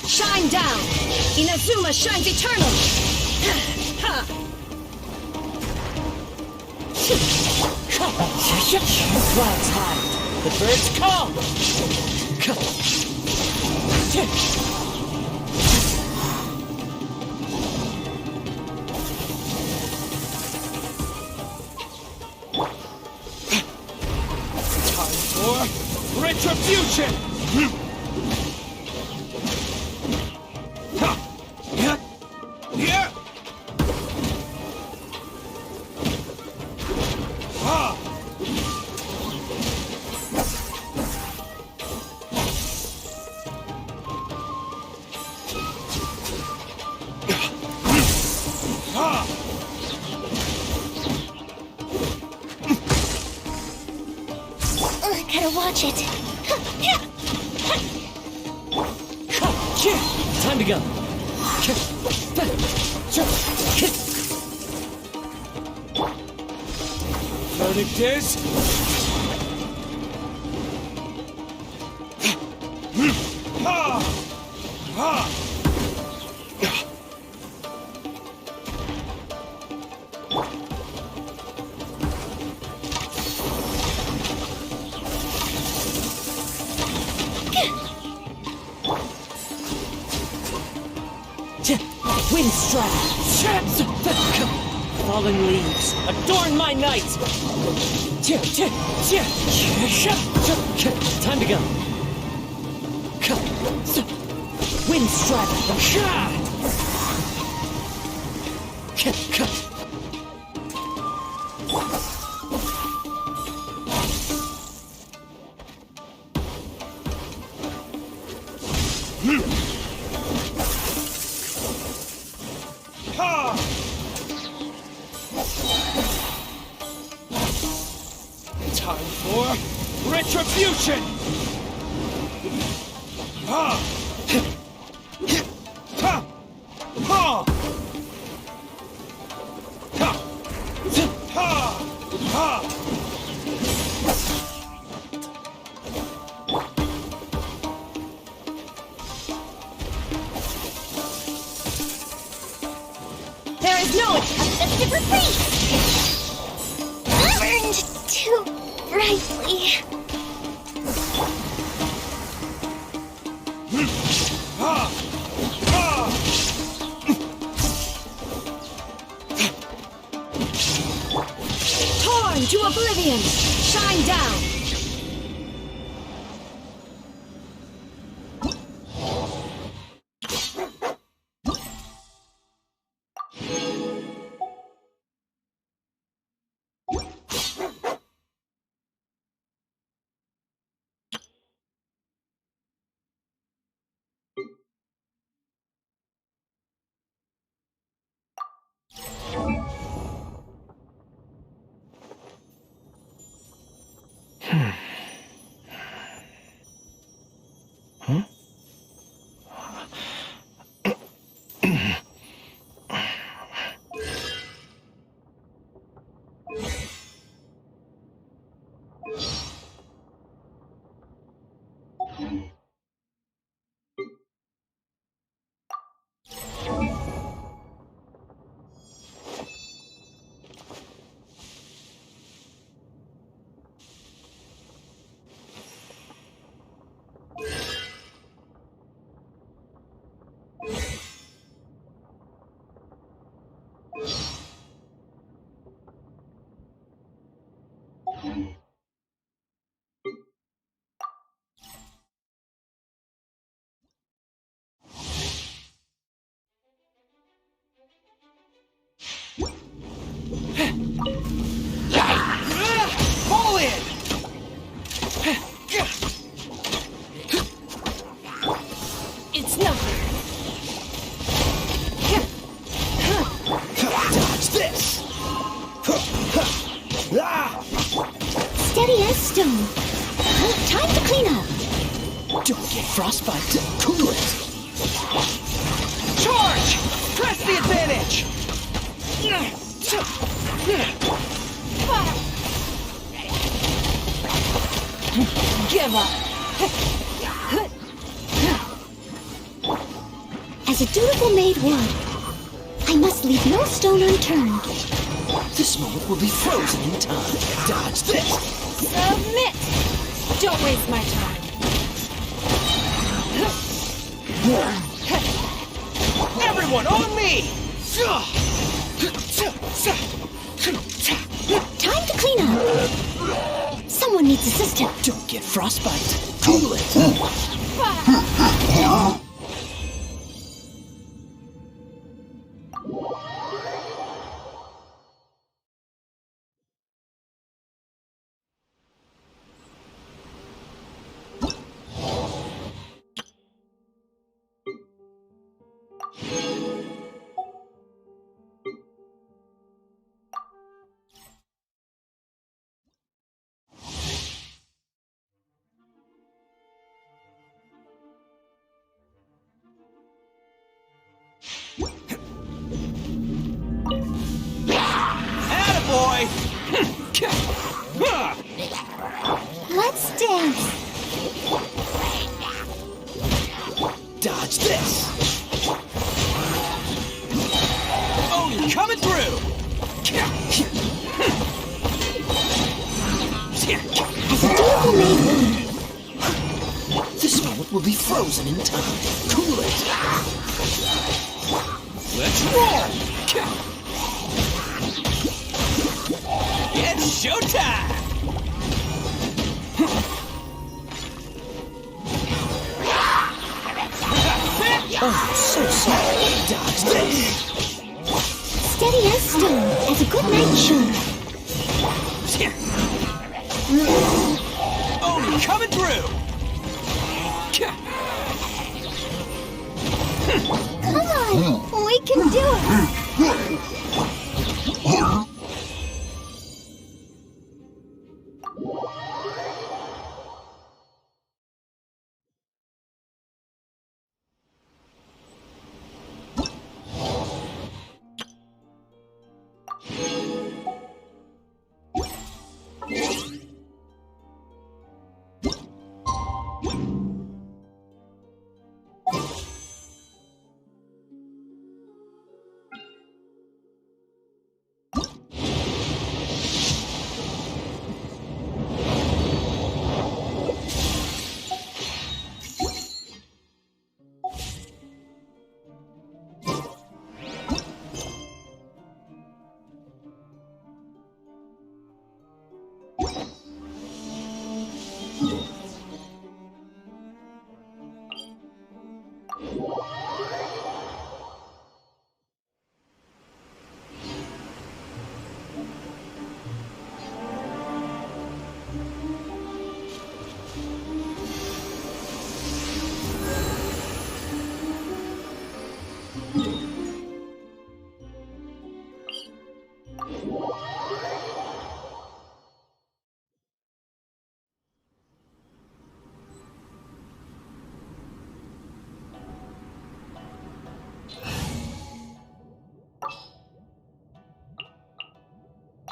Shine down! Inazuma shines eternal! Clouds high. The birds call. Time for retribution! Gotta watch it. Time to go. Verdict is... Wind strike. Fallen leaves, adorn my night. Time to go. Wind strike. Time for retribution! There is no effective retreat! Burned too brightly. Torn to oblivion! Shine down! Fall in! It's nothing. Cool it! Charge! Press the advantage! Give up. As a dutiful maid would, I must leave no stone unturned. This moment will be frozen in time. Dodge this! Submit! Don't waste my time. Everyone on me! Time to clean up. Someone needs assistance. Don't get frostbite. Cool it! Attaboy! Let's dance. Dodge this! Oh, you're coming through! As a dutiful maid would, This moment will be frozen in time. Cool it! Let's roll! It's showtime! Oh, so sorry. Dodge this! steady as stone, as a good knight should. Oh, you're coming through! Come on, we can do it.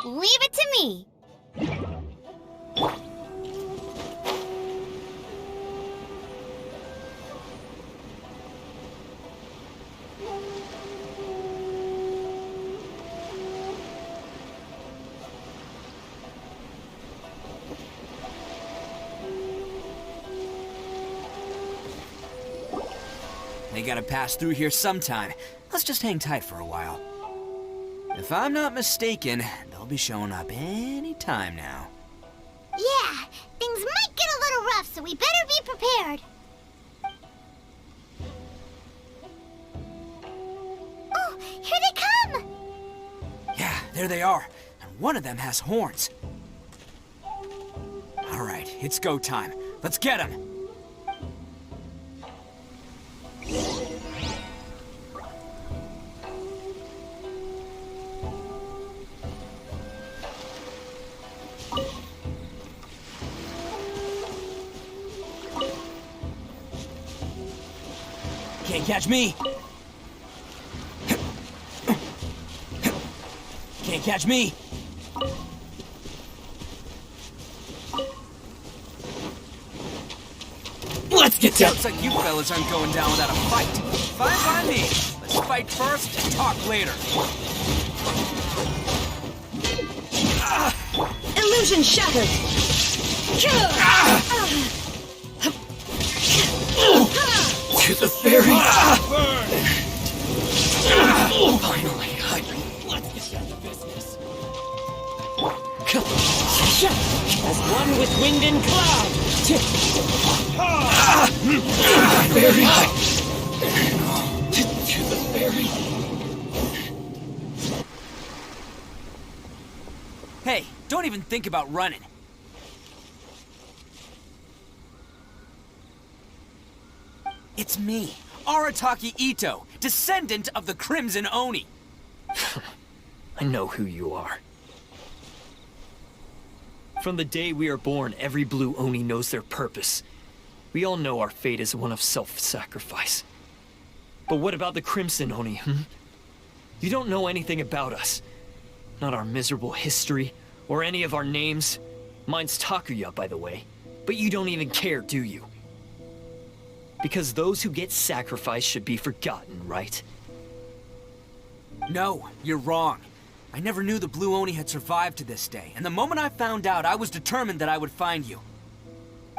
Leave it to me. They gotta pass through here sometime. Let's just hang tight for a while. If I'm not mistaken, they'll be showing up any time now. Yeah, things might get a little rough, so we better be prepared. Oh, here they come! Yeah, there they are. And one of them has horns. All right, it's go time. Let's get them. Can't catch me! Can't catch me! Let's get down! Looks like you fellas aren't going down without a fight. Fine by me. Let's fight first and talk later. Illusion shattered! To the fairy! Finally, Let's get down to business. As one with wind and cloud! Fairy! To the fairy! Hey, don't even think about running. It's me, Arataki Ito, descendant of the Crimson Oni. I know who you are. From the day we are born, every blue Oni knows their purpose. We all know our fate is one of self-sacrifice. But what about the Crimson Oni, You don't know anything about us. Not our miserable history, or any of our names. Mine's Takuya, by the way. But you don't even care, do you? Because those who get sacrificed should be forgotten, right? No, you're wrong. I never knew the Blue Oni had survived to this day, and the moment I found out, I was determined that I would find you.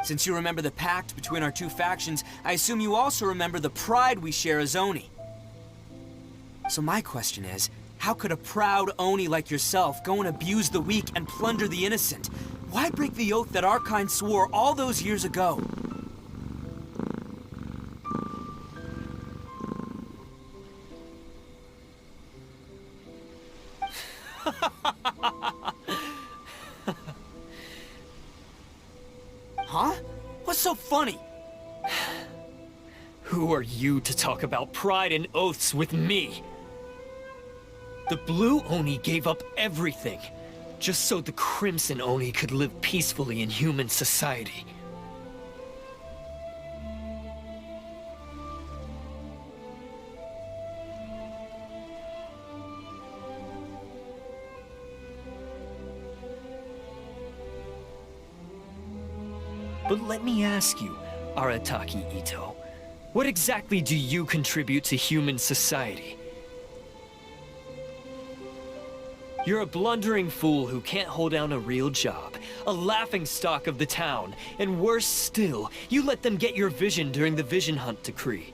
Since you remember the pact between our two factions, I assume you also remember the pride we share as Oni. So my question is, how could a proud Oni like yourself go and abuse the weak and plunder the innocent? Why break the oath that our kind swore all those years ago? Huh? What's so funny? Who are you to talk about pride and oaths with me? The Blue Oni gave up everything, just so the Crimson Oni could live peacefully in human society. But let me ask you, Arataki Ito, what exactly do you contribute to human society? You're a blundering fool who can't hold down a real job, a laughingstock of the town, and worse still, you let them get your vision during the Vision Hunt decree.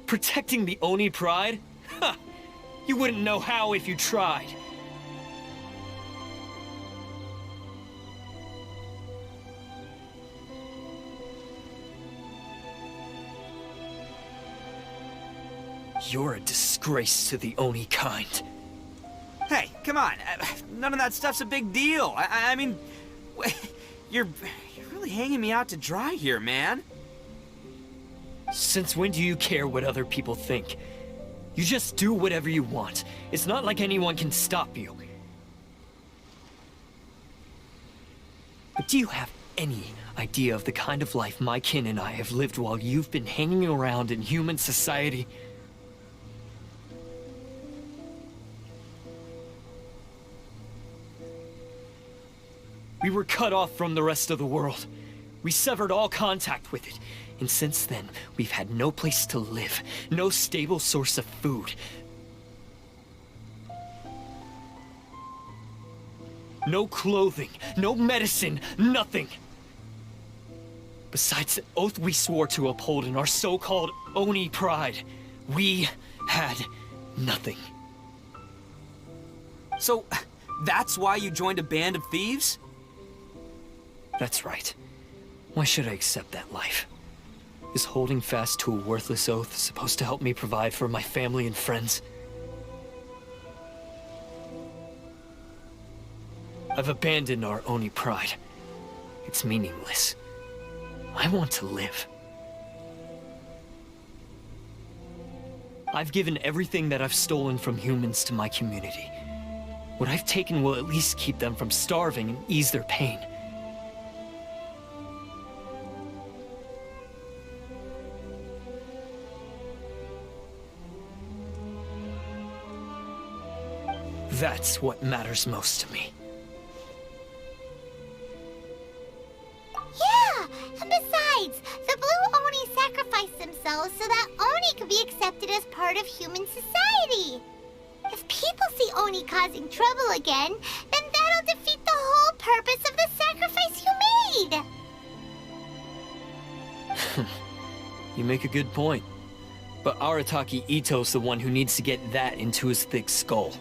Protecting the Oni pride? Ha! You wouldn't know how if you tried. You're a disgrace to the Oni kind. Hey, come on. None of that stuff's a big deal. I mean, you're really hanging me out to dry here, man. Since when do you care what other people think? You just do whatever you want. It's not like anyone can stop you. But do you have any idea of the kind of life my kin and I have lived while you've been hanging around in human society? We were cut off from the rest of the world. We severed all contact with it. And since then, we've had no place to live, no stable source of food. No clothing, no medicine, nothing. Besides the oath we swore to uphold in our so-called Oni pride, we had nothing. So, that's why you joined a band of thieves? That's right. Why should I accept that life? Is holding fast to a worthless oath supposed to help me provide for my family and friends? I've abandoned our Oni pride. It's meaningless. I want to live. I've given everything that I've stolen from humans to my community. What I've taken will at least keep them from starving and ease their pain. That's what matters most to me. Yeah, and besides, the Blue Oni sacrificed themselves so that Oni could be accepted as part of human society. If people see Oni causing trouble again, then that'll defeat the whole purpose of the sacrifice you made. You make a good point. But Arataki Ito's the one who needs to get that into his thick skull.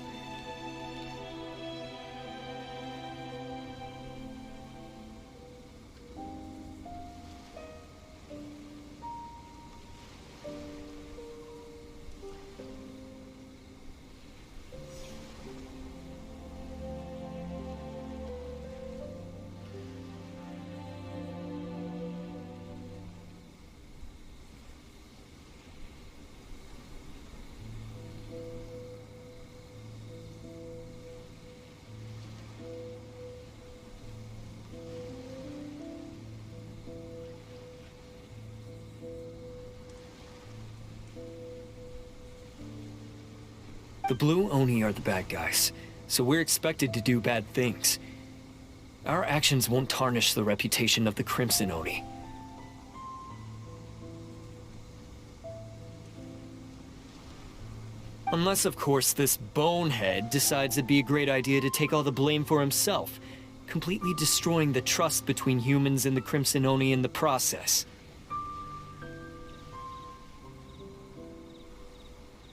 The Blue Oni are the bad guys, so we're expected to do bad things. Our actions won't tarnish the reputation of the Crimson Oni. Unless, of course, this bonehead decides it'd be a great idea to take all the blame for himself, completely destroying the trust between humans and the Crimson Oni in the process.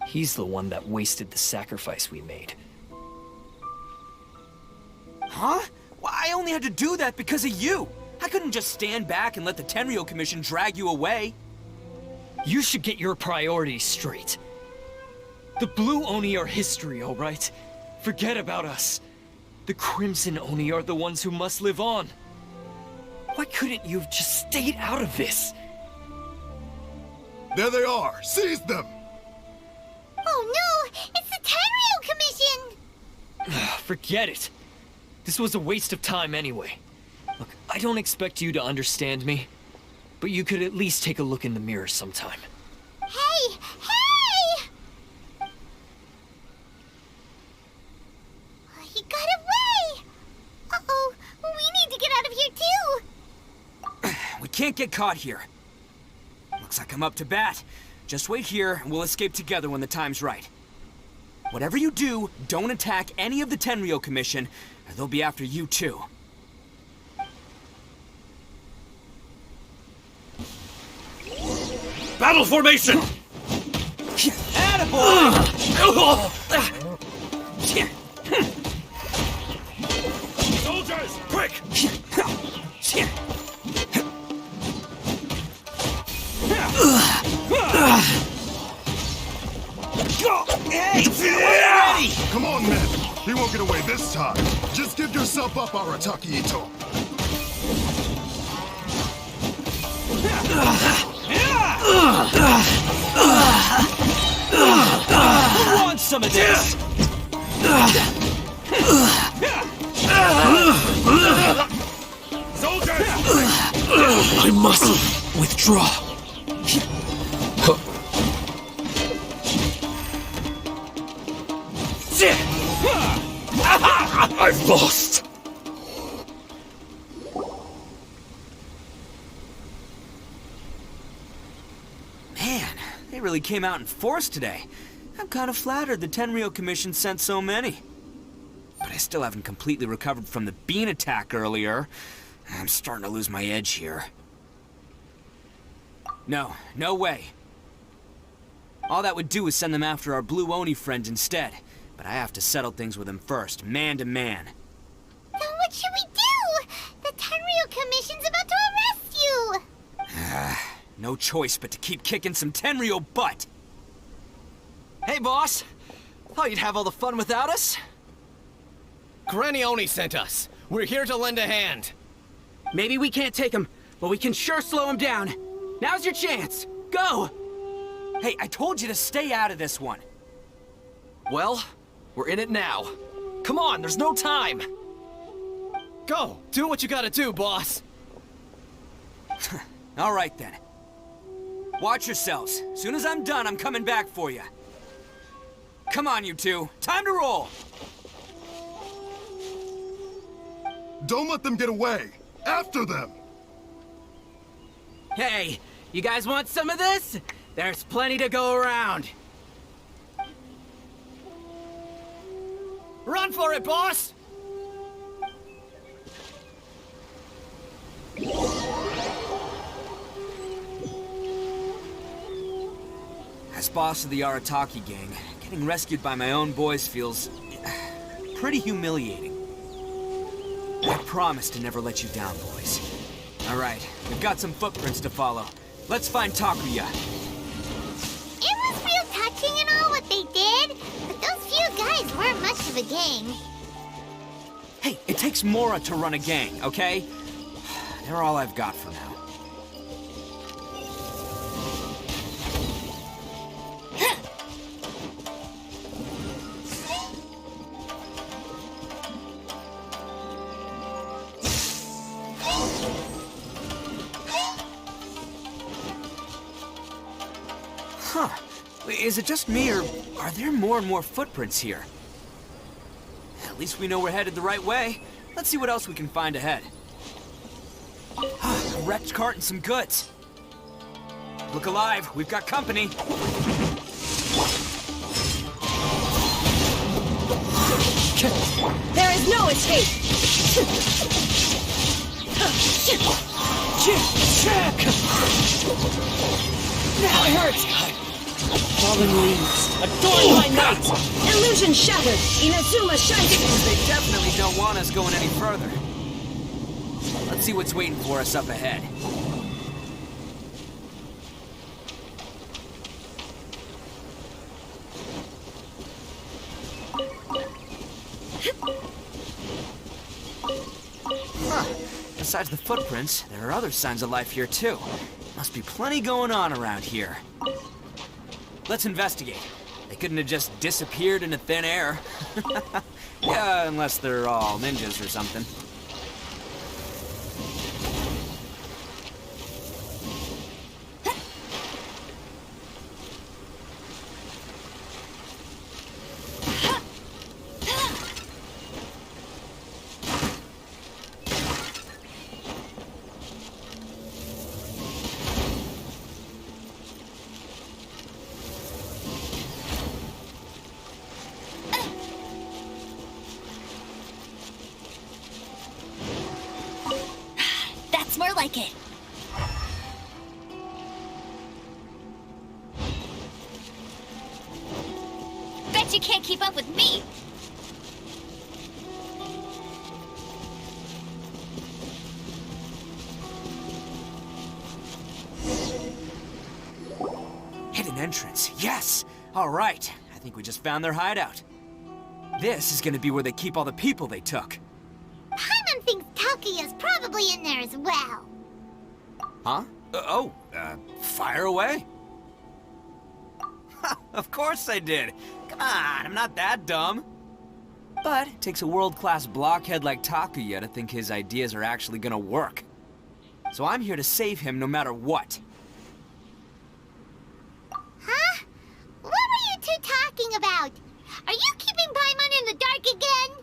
He's the one that wasted the sacrifice we made. Huh? Well, I only had to do that because of you. I couldn't just stand back and let the Tenryou Commission drag you away. You should get your priorities straight. The Blue Oni are history, all right? Forget about us. The Crimson Oni are the ones who must live on. Why couldn't you have just stayed out of this? There they are! Seize them! Oh no! It's the Tenryou Commission! Forget it. This was a waste of time anyway. Look, I don't expect you to understand me, but you could at least take a look in the mirror sometime. Hey! Hey! He got away! Uh-oh, we need to get out of here too! We can't get caught here. Looks like I'm up to bat. Just wait here, and we'll escape together when the time's right. Whatever you do, don't attack any of the Tenryou Commission, or they'll be after you too. Battle formation! Attaboy! Soldiers, quick! Hey, ready! Come on, men! He won't get away this time. Just give yourself up, Arataki Ito. Who wants some of this? Soldiers! I must withdraw. I've lost. Man, they really came out in force today. I'm kind of flattered the Tenryou Commission sent so many. But I still haven't completely recovered from the bean attack earlier. I'm starting to lose my edge here. No way. All that would do is send them after our Blue Oni friend instead. But I have to settle things with him first, man to man. Then what should we do? The Tenryou Commission's about to arrest you! No choice but to keep kicking some Tenryou butt. Hey, boss. Thought you'd have all the fun without us? Granny Oni sent us. We're here to lend a hand. Maybe we can't take him, but we can sure slow him down. Now's your chance. Go! Hey, I told you to stay out of this one. Well, we're in it now. Come on, there's no time. Go! Do what you gotta do, boss! All right, then. Watch yourselves. Soon as I'm done, I'm coming back for you. Come on, you two. Time to roll! Don't let them get away! After them! Hey, you guys want some of this? There's plenty to go around. Run for it, boss! As boss of the Arataki gang, getting rescued by my own boys feels pretty humiliating. I promise to never let you down, boys. All right, we've got some footprints to follow. Let's find Takuya. It was real touching and all what they did, but those few guys weren't much of a gang. Hey, it takes Mora to run a gang, okay? They're all I've got for now. Huh. Is it just me, or are there more and more footprints here? At least we know we're headed the right way. Let's see what else we can find ahead. A wrecked cart and some goods. Look alive, we've got company. There is no escape! Now it hurts! Fallen leaves, adorned by night! Illusion shattered! Inazuma shines! They definitely don't want us going any further. Let's see what's waiting for us up ahead. Huh. Besides the footprints, there are other signs of life here too. Must be plenty going on around here. Let's investigate. They couldn't have just disappeared into thin air. Yeah, unless they're all ninjas or something. That's more like it. Bet you can't keep up with me. Hidden entrance, yes! All right, I think we just found their hideout. This is gonna be where they keep all the people they took. Paimon thinks Takuya's probably in there as well. Huh? Fire away. Of course I did. Come on, I'm not that dumb. But it takes a world-class blockhead like Takuya to think his ideas are actually gonna work. So I'm here to save him no matter what. Huh? What were you two talking about? Are you keeping Paimon in the dark again?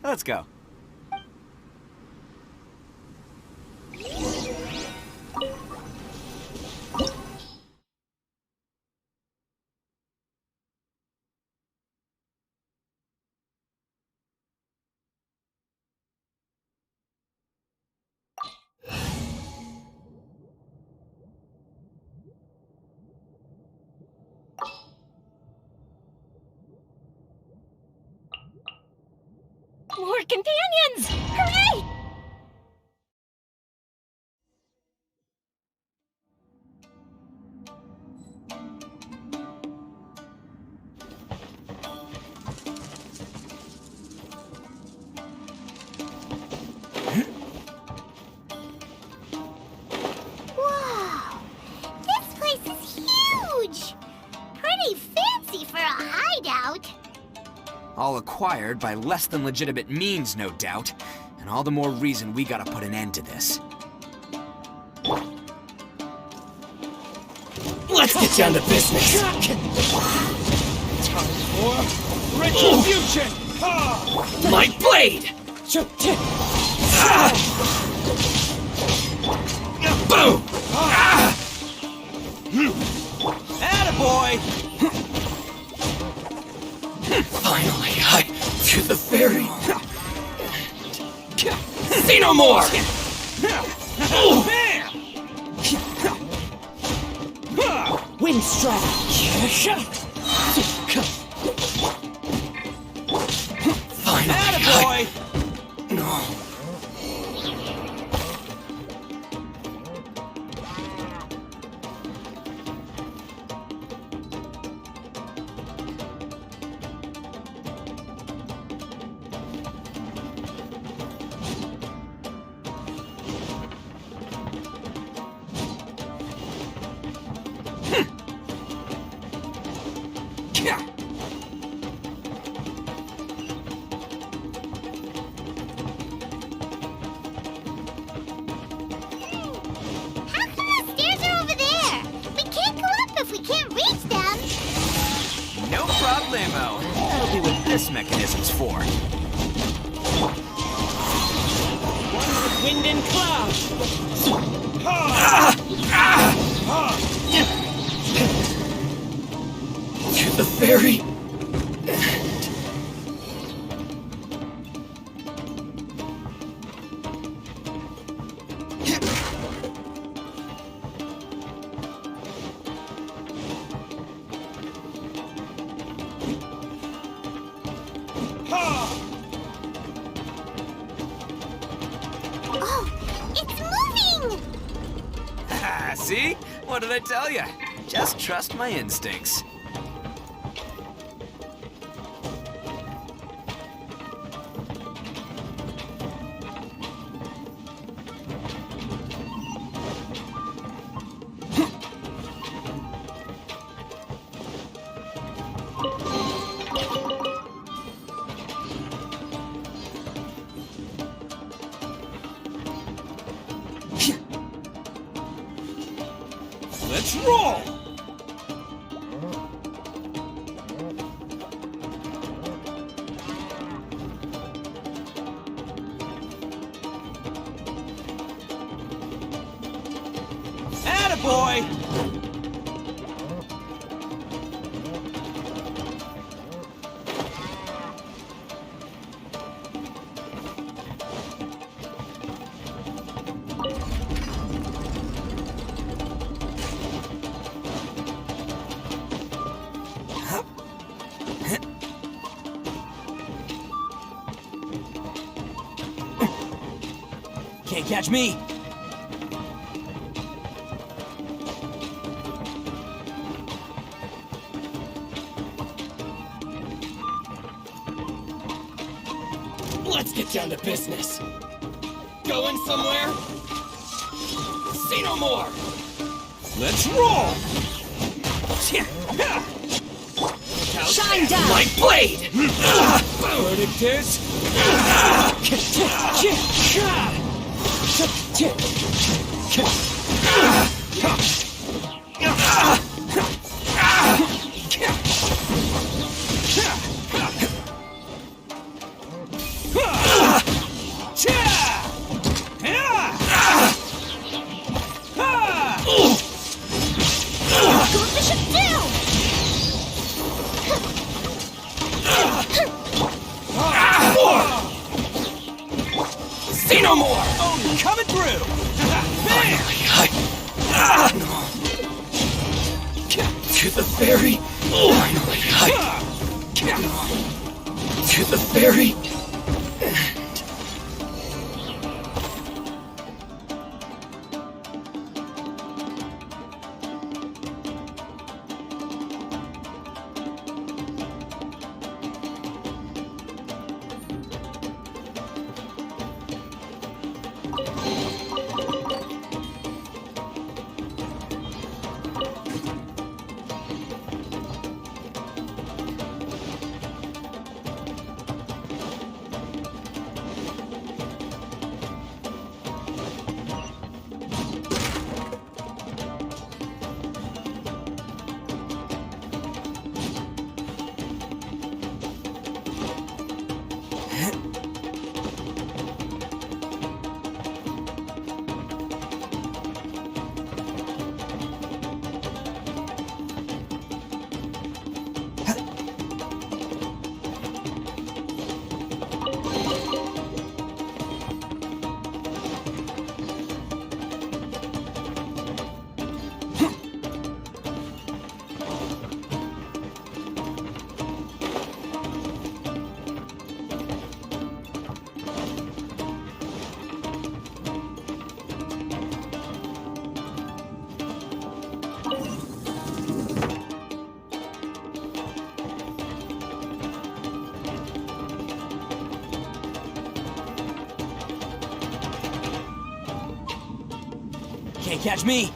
Let's go. More companions! Hooray! Wow! This place is huge! Pretty fancy for a hideout. All acquired by less than legitimate means, no doubt. And all the more reason we gotta put an end to this. Let's get down to business. Time for retribution! My blade! Boom! Attaboy! Finally, to the ferry. See no more! Wind strike! Finally, Attaboy! No. How come the stairs are over there? We can't go up if we can't reach them. No problemo. That'll be what this mechanism's for. One with wind and cloud! To the ferry. Oh, it's moving! See? What did I tell you? Just trust my instincts. Let's roll! Attaboy! Can't catch me! Let's get down to business. Going somewhere? See no more! Let's roll! Shine down! My blade! Verdict is... See no more! Oh, coming through! To the ferry! Finally, to the ferry! Can't catch me!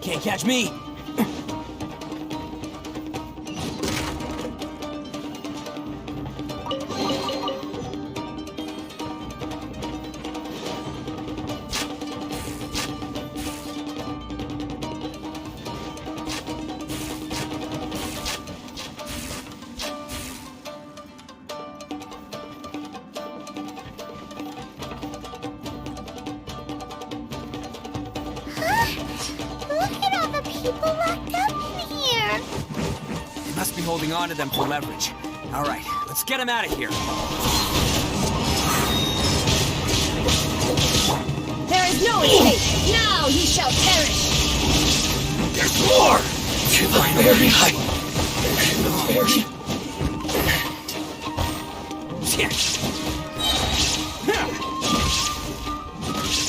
Can't catch me! Look at all the people locked up in here. They must be holding on to them for leverage. All right, let's get them out of here. There is no escape! Now he shall perish! There's more! To the very height. To the very...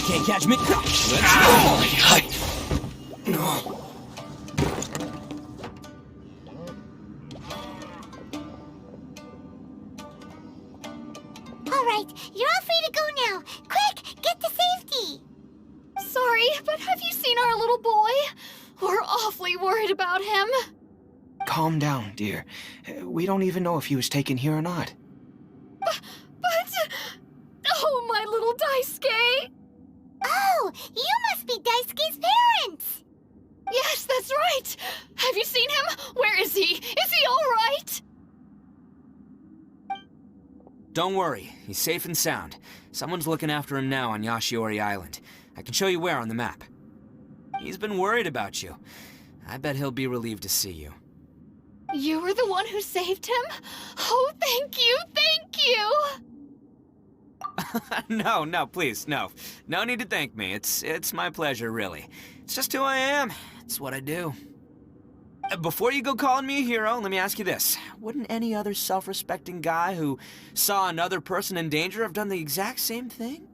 Can't catch me. Let's go. No. All right, you're all free to go now. Quick, get to safety. Sorry, but have you seen our little boy? We're awfully worried about him. Calm down, dear. We don't even know if he was taken here or not. But... Oh, my little Daisuke! Oh, you must be Daisuke's parents! Yes, that's right! Have you seen him? Where is he? Is he all right? Don't worry, he's safe and sound. Someone's looking after him now on Yashiori Island. I can show you where on the map. He's been worried about you. I bet he'll be relieved to see you. You were the one who saved him? Oh, thank you, thank you! No, please, no. No need to thank me. It's my pleasure, really. It's just who I am. It's what I do. Before you go calling me a hero, let me ask you this. Wouldn't any other self-respecting guy who saw another person in danger have done the exact same thing?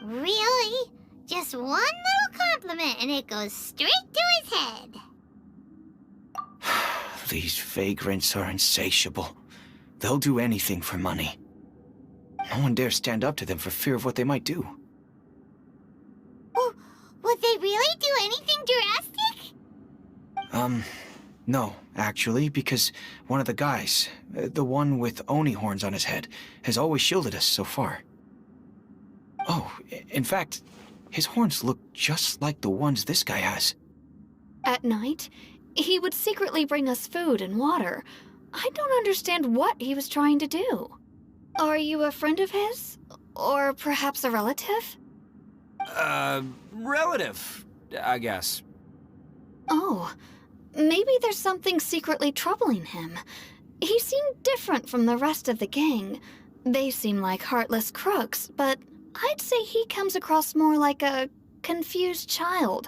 Really? Just one little compliment and it goes straight to his head. These vagrants are insatiable. They'll do anything for money. No one dares stand up to them for fear of what they might do. Oh, would they really do anything drastic? No, actually, because one of the guys, the one with Oni horns on his head, has always shielded us so far. Oh, in fact, his horns look just like the ones this guy has. At night, he would secretly bring us food and water. I don't understand what he was trying to do. Are you a friend of his? Or perhaps a relative? Relative, I guess. Oh, maybe there's something secretly troubling him. He seemed different from the rest of the gang. They seem like heartless crooks, but I'd say he comes across more like a confused child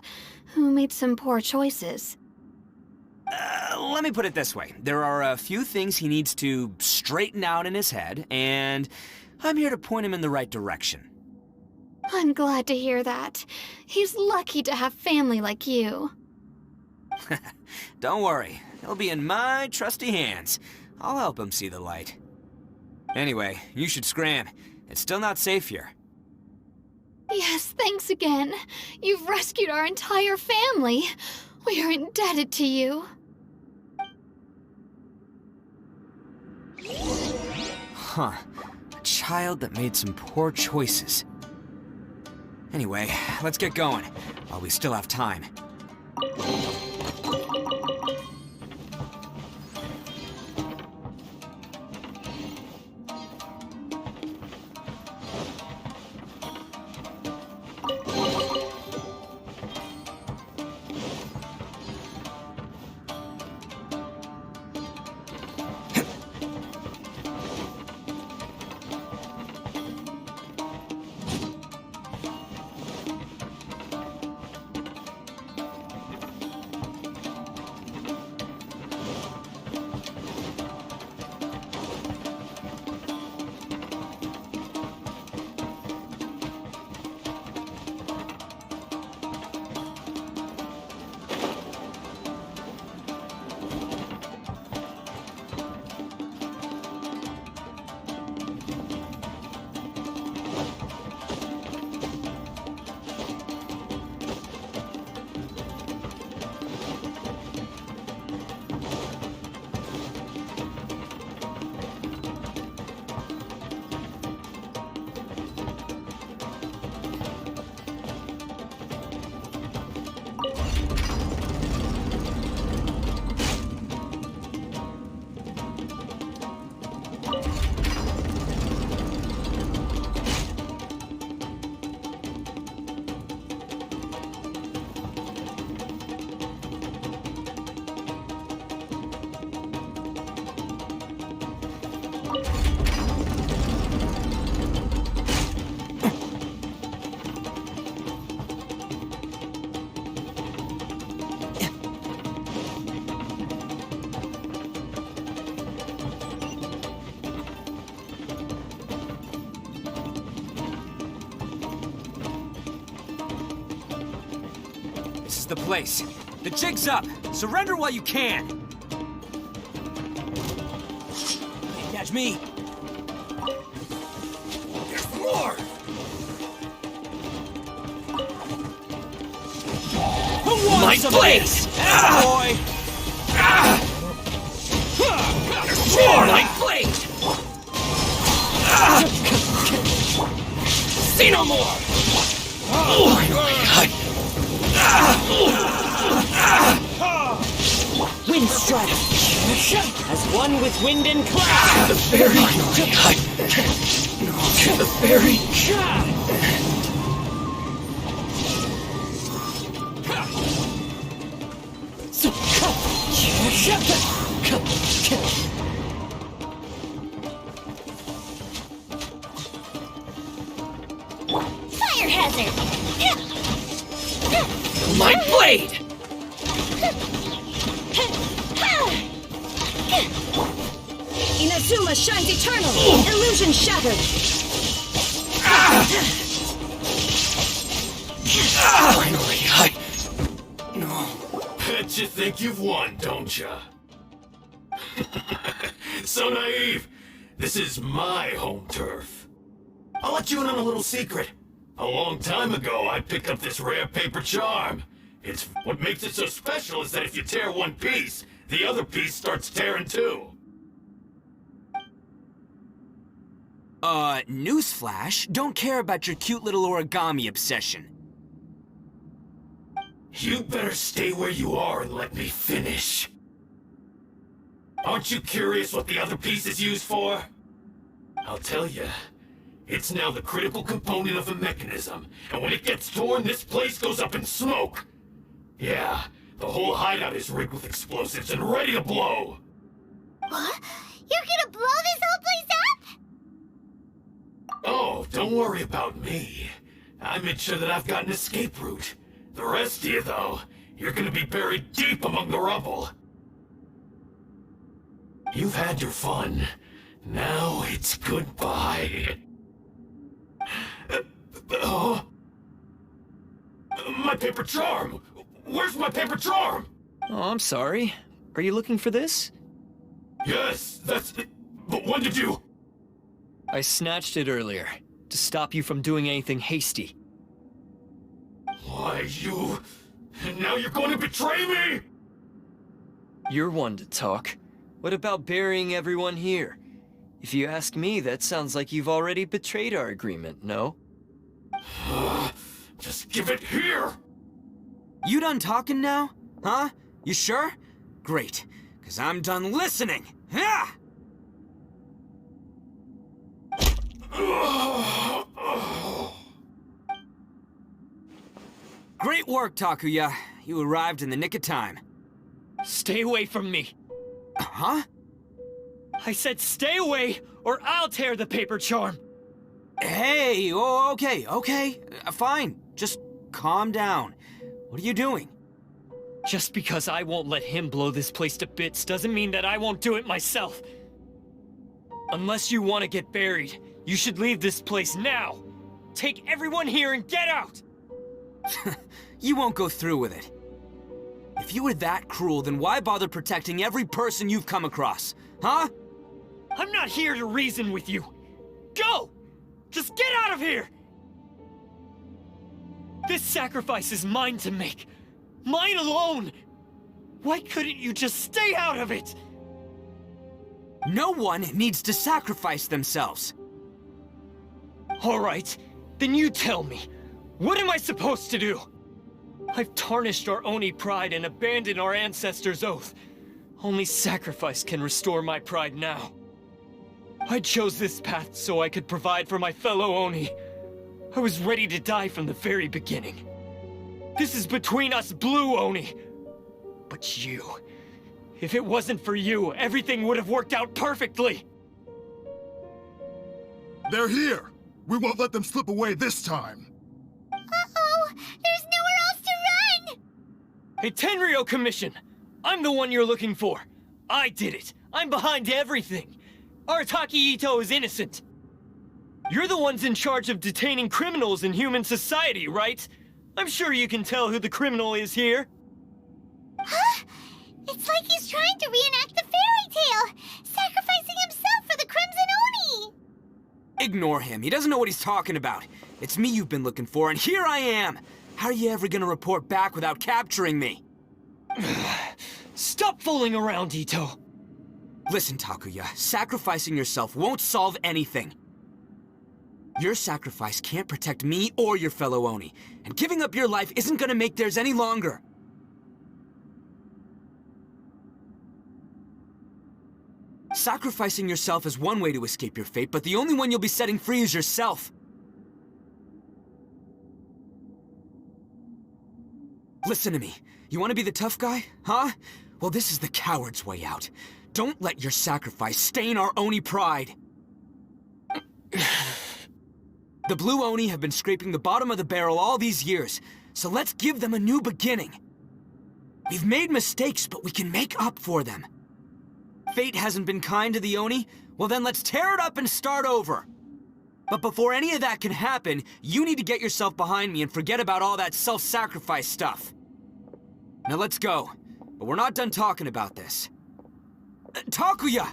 who made some poor choices. Let me put it this way. There are a few things he needs to straighten out in his head, and I'm here to point him in the right direction. I'm glad to hear that. He's lucky to have family like you. Don't worry. He'll be in my trusty hands. I'll help him see the light. Anyway, you should scram. It's still not safe here. Yes, thanks again. You've rescued our entire family. We are indebted to you. Huh. A child that made some poor choices. Anyway, let's get going, while we still have time. the place. The jig's up. Surrender while you can. Can't catch me. There's more! Who wants My some place! of this? Boy! There's more! My blade! See no more! Wind strike! As one with wind and cloud! The fairy! The fairy! Fire hazard! My blade! Inazuma shines eternal! Illusion shattered! Finally, Bet you think you've won, don't ya? So naive. This is my home turf. I'll let you in on a little secret. A long time ago, I picked up this rare paper charm. It's what makes it so special is that if you tear one piece, the other piece starts tearing too. Newsflash, don't care about your cute little origami obsession. You better stay where you are and let me finish. Aren't you curious what the other piece is used for? I'll tell you. It's now the critical component of a mechanism, and when it gets torn, this place goes up in smoke. Yeah, the whole hideout is rigged with explosives and ready to blow. What? You're gonna blow this whole place up? Oh, don't worry about me. I made sure that I've got an escape route. The rest of you, though, you're gonna be buried deep among the rubble. You've had your fun. Now it's goodbye. Oh. My paper charm! Where's my paper charm? Oh, I'm sorry. Are you looking for this? Yes, that's it. But when did you... I snatched it earlier, to stop you from doing anything hasty. Why, you... And now you're going to betray me? You're one to talk. What about burying everyone here? If you ask me, that sounds like you've already betrayed our agreement, no? Just give it here! You done talking now? Huh? You sure? Great, because I'm done listening! Ha! Great work, Takuya. You arrived in the nick of time. Stay away from me! Huh? I said stay away, or I'll tear the paper charm! Hey, oh, okay. Fine. Just calm down. What are you doing? Just because I won't let him blow this place to bits doesn't mean that I won't do it myself. Unless you want to get buried, you should leave this place now. Take everyone here and get out! You won't go through with it. If you were that cruel, then why bother protecting every person you've come across? Huh? I'm not here to reason with you. Go! Just get out of here! This sacrifice is mine to make. Mine alone! Why couldn't you just stay out of it? No one needs to sacrifice themselves. All right, then you tell me. What am I supposed to do? I've tarnished our Oni pride and abandoned our ancestors' oath. Only sacrifice can restore my pride now. I chose this path so I could provide for my fellow Oni. I was ready to die from the very beginning. This is between us blue Oni. But you... If it wasn't for you, everything would have worked out perfectly! They're here! We won't let them slip away this time! Uh-oh! There's nowhere else to run! Hey, Tenryo Commission! I'm the one you're looking for! I did it! I'm behind everything! Arataki Ito is innocent! You're the ones in charge of detaining criminals in human society, right? I'm sure you can tell who the criminal is here. Huh? It's like he's trying to reenact the fairy tale, sacrificing himself for the Crimson Oni! Ignore him. He doesn't know what he's talking about. It's me you've been looking for, and here I am! How are you ever gonna report back without capturing me? Stop fooling around, Ito. Listen, Takuya, sacrificing yourself won't solve anything. Your sacrifice can't protect me or your fellow Oni, and giving up your life isn't gonna make theirs any longer. Sacrificing yourself is one way to escape your fate, but the only one you'll be setting free is yourself. Listen to me. You want to be the tough guy, huh? Well, this is the coward's way out. Don't let your sacrifice stain our Oni pride. The Blue Oni have been scraping the bottom of the barrel all these years, so let's give them a new beginning. We've made mistakes, but we can make up for them. Fate hasn't been kind to the Oni? Well then let's tear it up and start over. But before any of that can happen, you need to get yourself behind me and forget about all that self-sacrifice stuff. Now let's go. But we're not done talking about this. Takuya!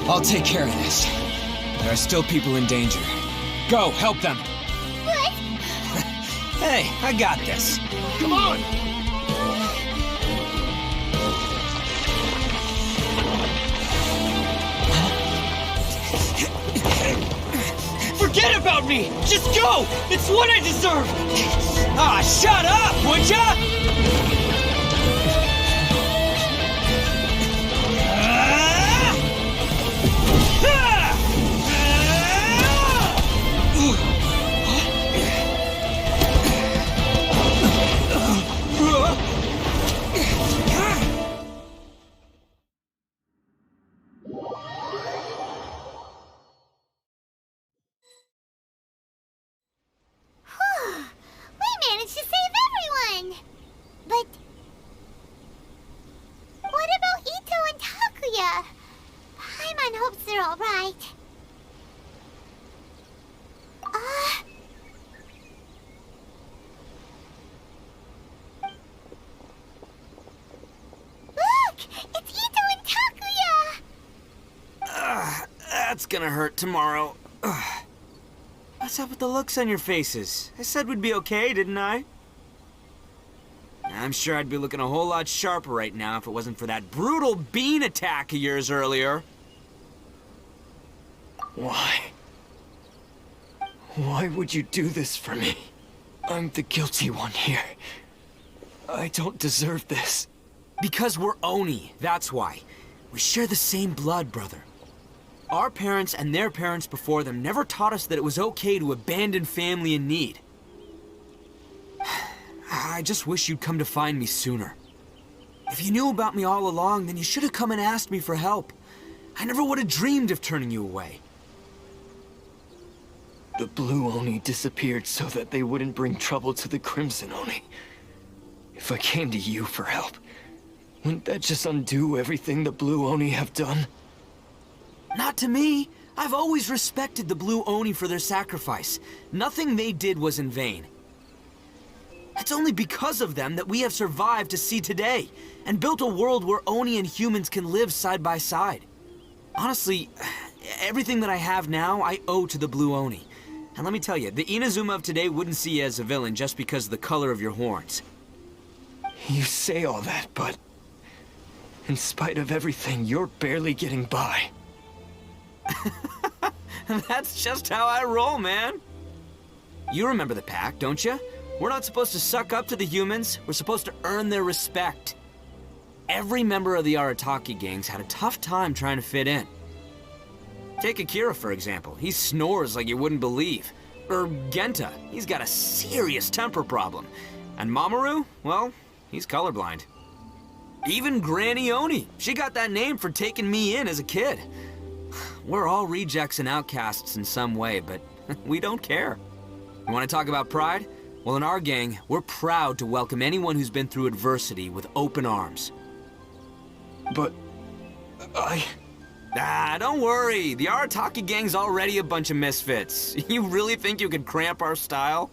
I'll take care of this. There are still people in danger. Go, help them! What? Hey, I got this. Come on! Forget about me! Just go! It's what I deserve! Ah, shut up, would ya? We managed to save everyone! But... what about Ito and Takuya? Paimon hopes they're alright. Look! It's Ito and Takuya! That's gonna hurt tomorrow. What's up with the looks on your faces? I said we'd be okay, didn't I? I'm sure I'd be looking a whole lot sharper right now if it wasn't for that brutal bean attack of yours earlier. Why? Why would you do this for me? I'm the guilty one here. I don't deserve this. Because we're Oni, that's why. We share the same blood, brother. Our parents and their parents before them never taught us that it was okay to abandon family in need. I just wish you'd come to find me sooner. If you knew about me all along, then you should have come and asked me for help. I never would have dreamed of turning you away. The Blue Oni disappeared so that they wouldn't bring trouble to the Crimson Oni. If I came to you for help, wouldn't that just undo everything the Blue Oni have done? Not to me. I've always respected the Blue Oni for their sacrifice. Nothing they did was in vain. It's only because of them that we have survived to see today, and built a world where Oni and humans can live side by side. Honestly, everything that I have now, I owe to the Blue Oni. And let me tell you, the Inazuma of today wouldn't see you as a villain just because of the color of your horns. You say all that, but... in spite of everything, you're barely getting by. That's just how I roll, man. You remember the pact, don't you? We're not supposed to suck up to the humans. We're supposed to earn their respect. every member of the Arataki gangs had a tough time trying to fit in. Take Akira, for example. He snores like you wouldn't believe. Or Genta, he's got a serious temper problem. And Mamoru, well, he's colorblind. Even Granny Oni, she got that name for taking me in as a kid. We're all rejects and outcasts in some way, but we don't care. You want to talk about pride? Well, in our gang, we're proud to welcome anyone who's been through adversity with open arms. But... don't worry. The Arataki gang's already a bunch of misfits. You really think you could cramp our style?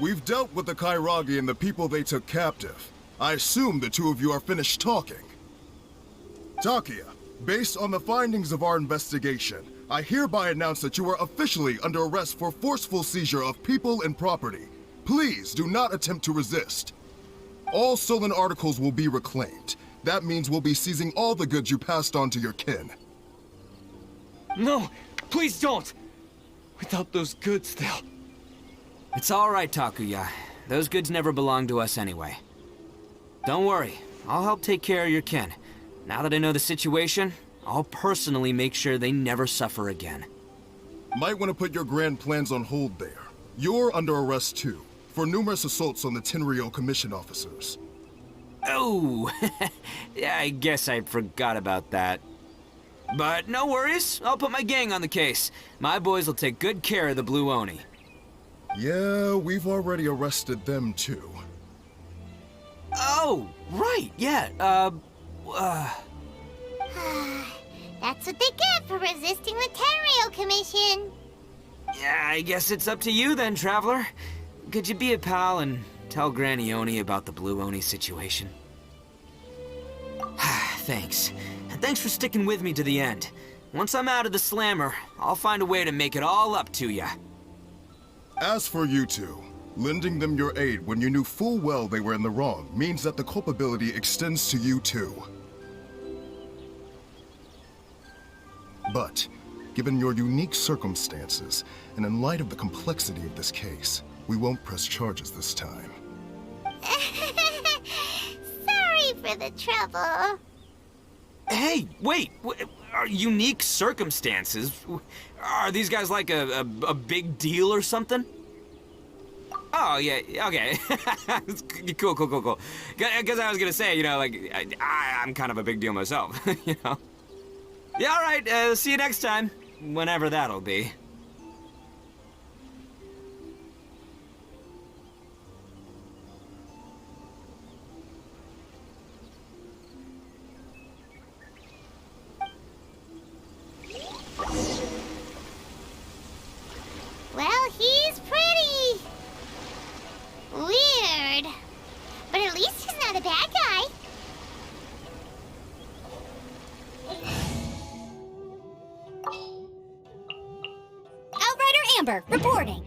We've dealt with the Kairagi and the people they took captive. I assume the two of you are finished talking. Takia, based on the findings of our investigation, I hereby announce that you are officially under arrest for forceful seizure of people and property. Please do not attempt to resist. All stolen articles will be reclaimed. That means we'll be seizing all the goods you passed on to your kin. No, please don't! Without those goods, they'll... It's all right, Takuya. Those goods never belonged to us anyway. Don't worry, I'll help take care of your kin. Now that I know the situation, I'll personally make sure they never suffer again. Might want to put your grand plans on hold there. You're under arrest too, for numerous assaults on the Tenryou Commission officers. Oh, yeah, I guess I forgot about that. But no worries, I'll put my gang on the case. My boys will take good care of the Blue Oni. Yeah, we've already arrested them too. Oh, right, yeah, That's what they get for resisting the Tenryou Commission. Yeah, I guess it's up to you then, Traveler. Could you be a pal and tell Granny Oni about the Blue Oni situation? Thanks. And thanks for sticking with me to the end. Once I'm out of the slammer, I'll find a way to make it all up to ya. As for you two, lending them your aid when you knew full well they were in the wrong means that the culpability extends to you too. But, given your unique circumstances, and in light of the complexity of this case, we won't press charges this time. Sorry for the trouble. Hey, wait! Are unique circumstances? Are these guys like a big deal or something? Oh, yeah, okay. Cool. Because I was gonna say, you know, like, I'm kind of a big deal myself, you know? Yeah, all right, see you next time. Whenever that'll be. Well, he's pretty. Weird. But at least he's not a bad guy. Outrider Amber, reporting.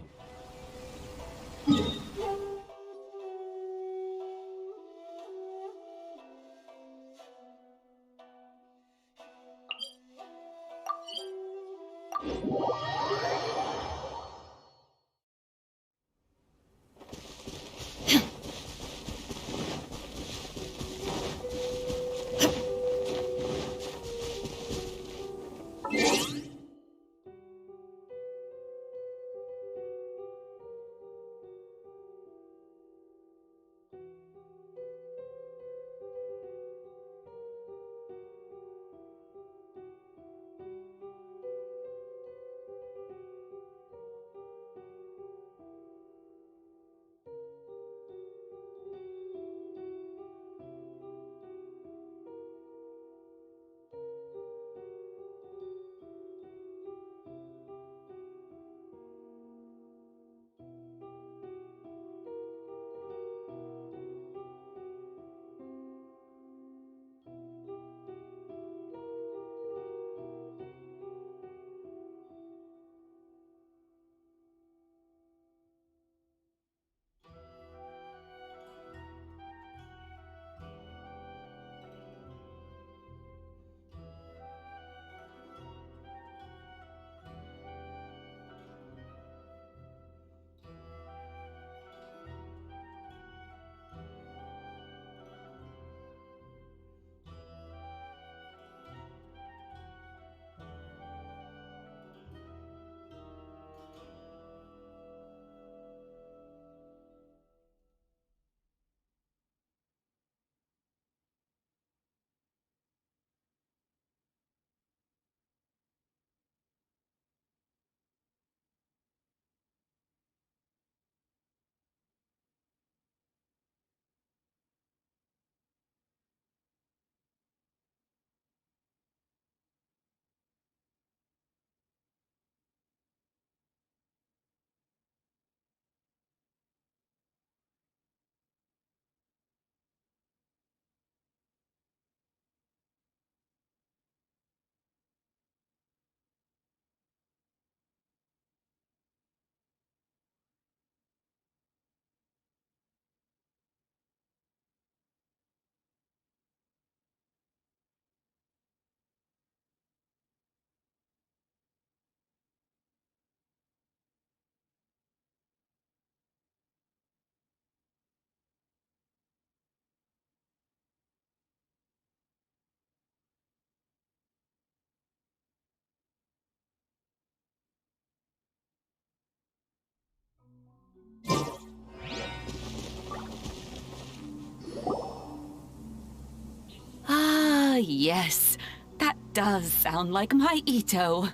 yes. That does sound like my Ito.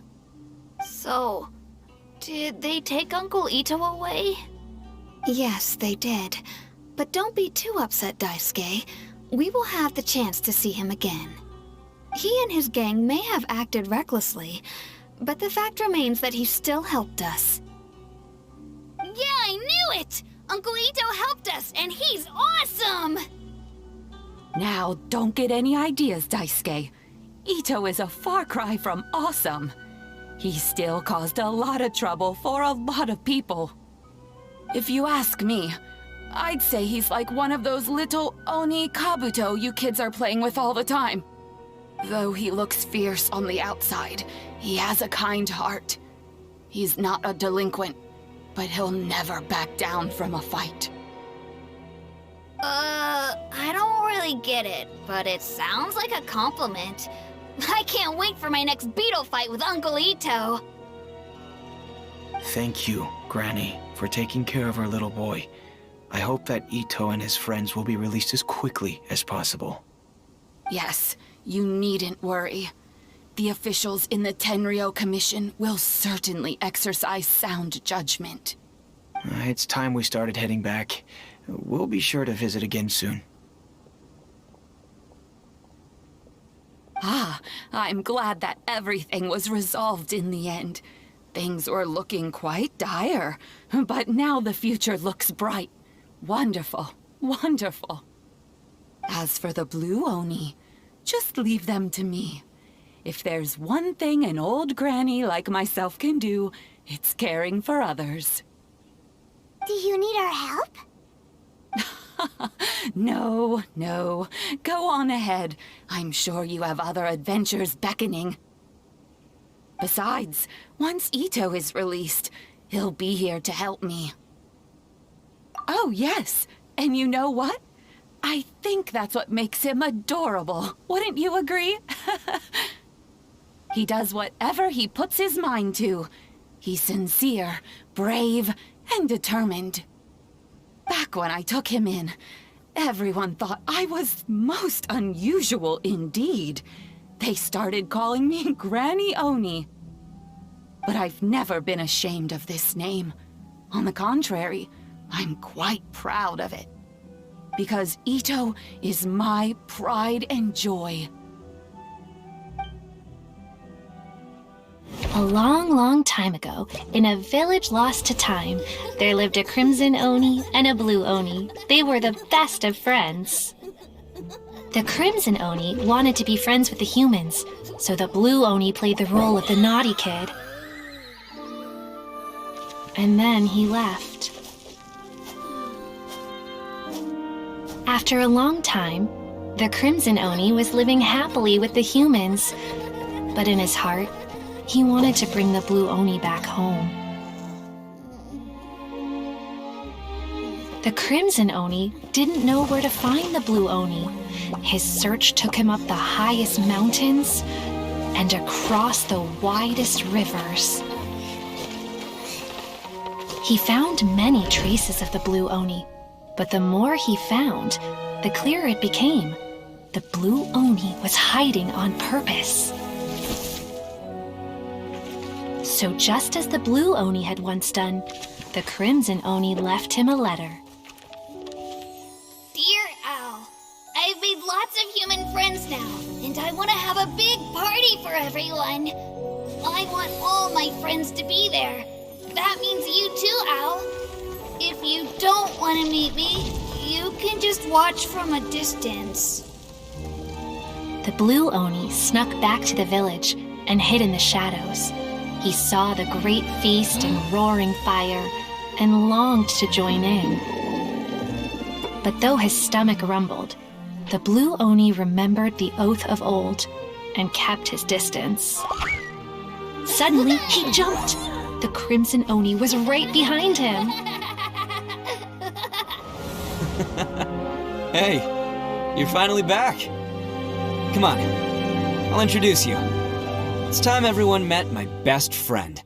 So, did they take Uncle Ito away? Yes, they did. But don't be too upset, Daisuke. We will have the chance to see him again. He and his gang may have acted recklessly, but the fact remains that he still helped us. Yeah, I knew it! Uncle Ito helped us, and he's awesome! Now, don't get any ideas, Daisuke. Ito is a far cry from awesome. He still caused a lot of trouble for a lot of people. If you ask me, I'd say he's like one of those little Oni Kabuto you kids are playing with all the time. Though he looks fierce on the outside, he has a kind heart. He's not a delinquent, but he'll never back down from a fight. I don't really get it, but it sounds like a compliment. I can't wait for my next beetle fight with Uncle Ito. Thank you, Granny, for taking care of our little boy. I hope that Ito and his friends will be released as quickly as possible. Yes, you needn't worry. The officials in the Tenryou Commission will certainly exercise sound judgment. It's time we started heading back. We'll be sure to visit again soon. Ah, I'm glad that everything was resolved in the end. Things were looking quite dire, but now the future looks bright. Wonderful, wonderful. As for the Blue Oni, just leave them to me. If there's one thing an old granny like myself can do, it's caring for others. Do you need our help? No, no. Go on ahead. I'm sure you have other adventures beckoning. Besides, once Ito is released, he'll be here to help me. Oh, yes. And you know what? I think that's what makes him adorable. Wouldn't you agree? He does whatever he puts his mind to. He's sincere, brave, and determined. Back when I took him in, everyone thought I was most unusual indeed. They started calling me Granny Oni. But I've never been ashamed of this name. On the contrary, I'm quite proud of it. Because Ito is my pride and joy. A long, long time ago, in a village lost to time, there lived a Crimson Oni and a Blue Oni. They were the best of friends. The Crimson Oni wanted to be friends with the humans, so the Blue Oni played the role of the naughty kid. And then he left. After a long time, the Crimson Oni was living happily with the humans, but in his heart, he wanted to bring the Blue Oni back home. The Crimson Oni didn't know where to find the Blue Oni. His search took him up the highest mountains and across the widest rivers. He found many traces of the Blue Oni, but the more he found, the clearer it became. The Blue Oni was hiding on purpose. So just as the Blue Oni had once done, the Crimson Oni left him a letter. Dear Al, I've made lots of human friends now, and I want to have a big party for everyone. I want all my friends to be there. That means you too, Al. If you don't want to meet me, you can just watch from a distance. The Blue Oni snuck back to the village and hid in the shadows. He saw the great feast and roaring fire and longed to join in. But though his stomach rumbled, the Blue Oni remembered the oath of old and kept his distance. Suddenly, he jumped. The Crimson Oni was right behind him. Hey, you're finally back. Come on, I'll introduce you. It's time everyone met my best friend.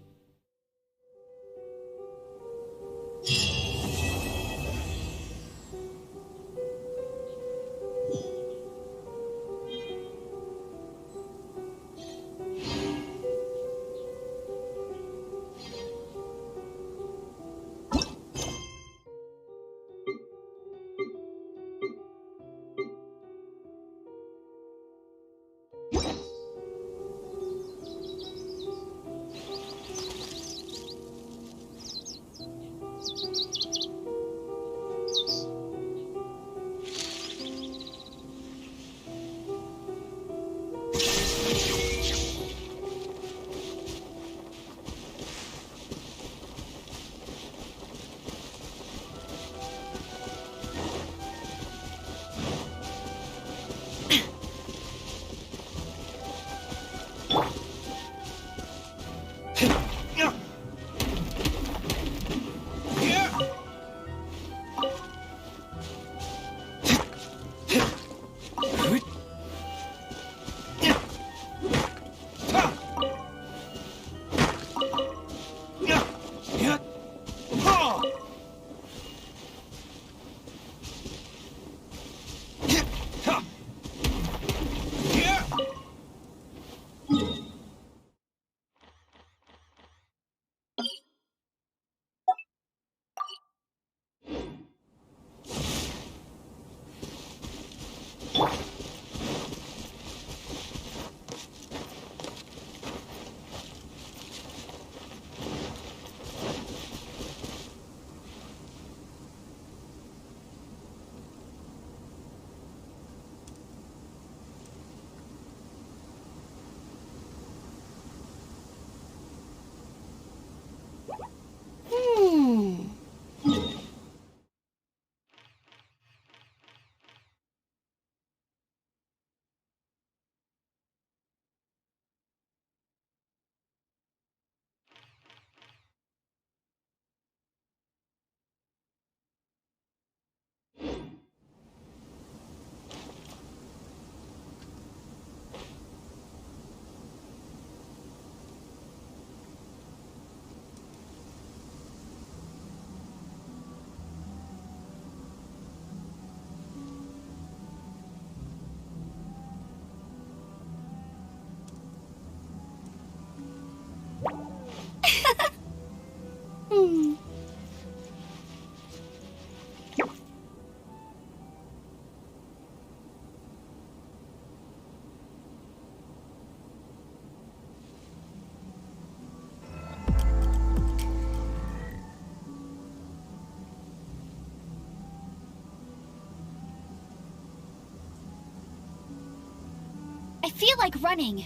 I feel like running.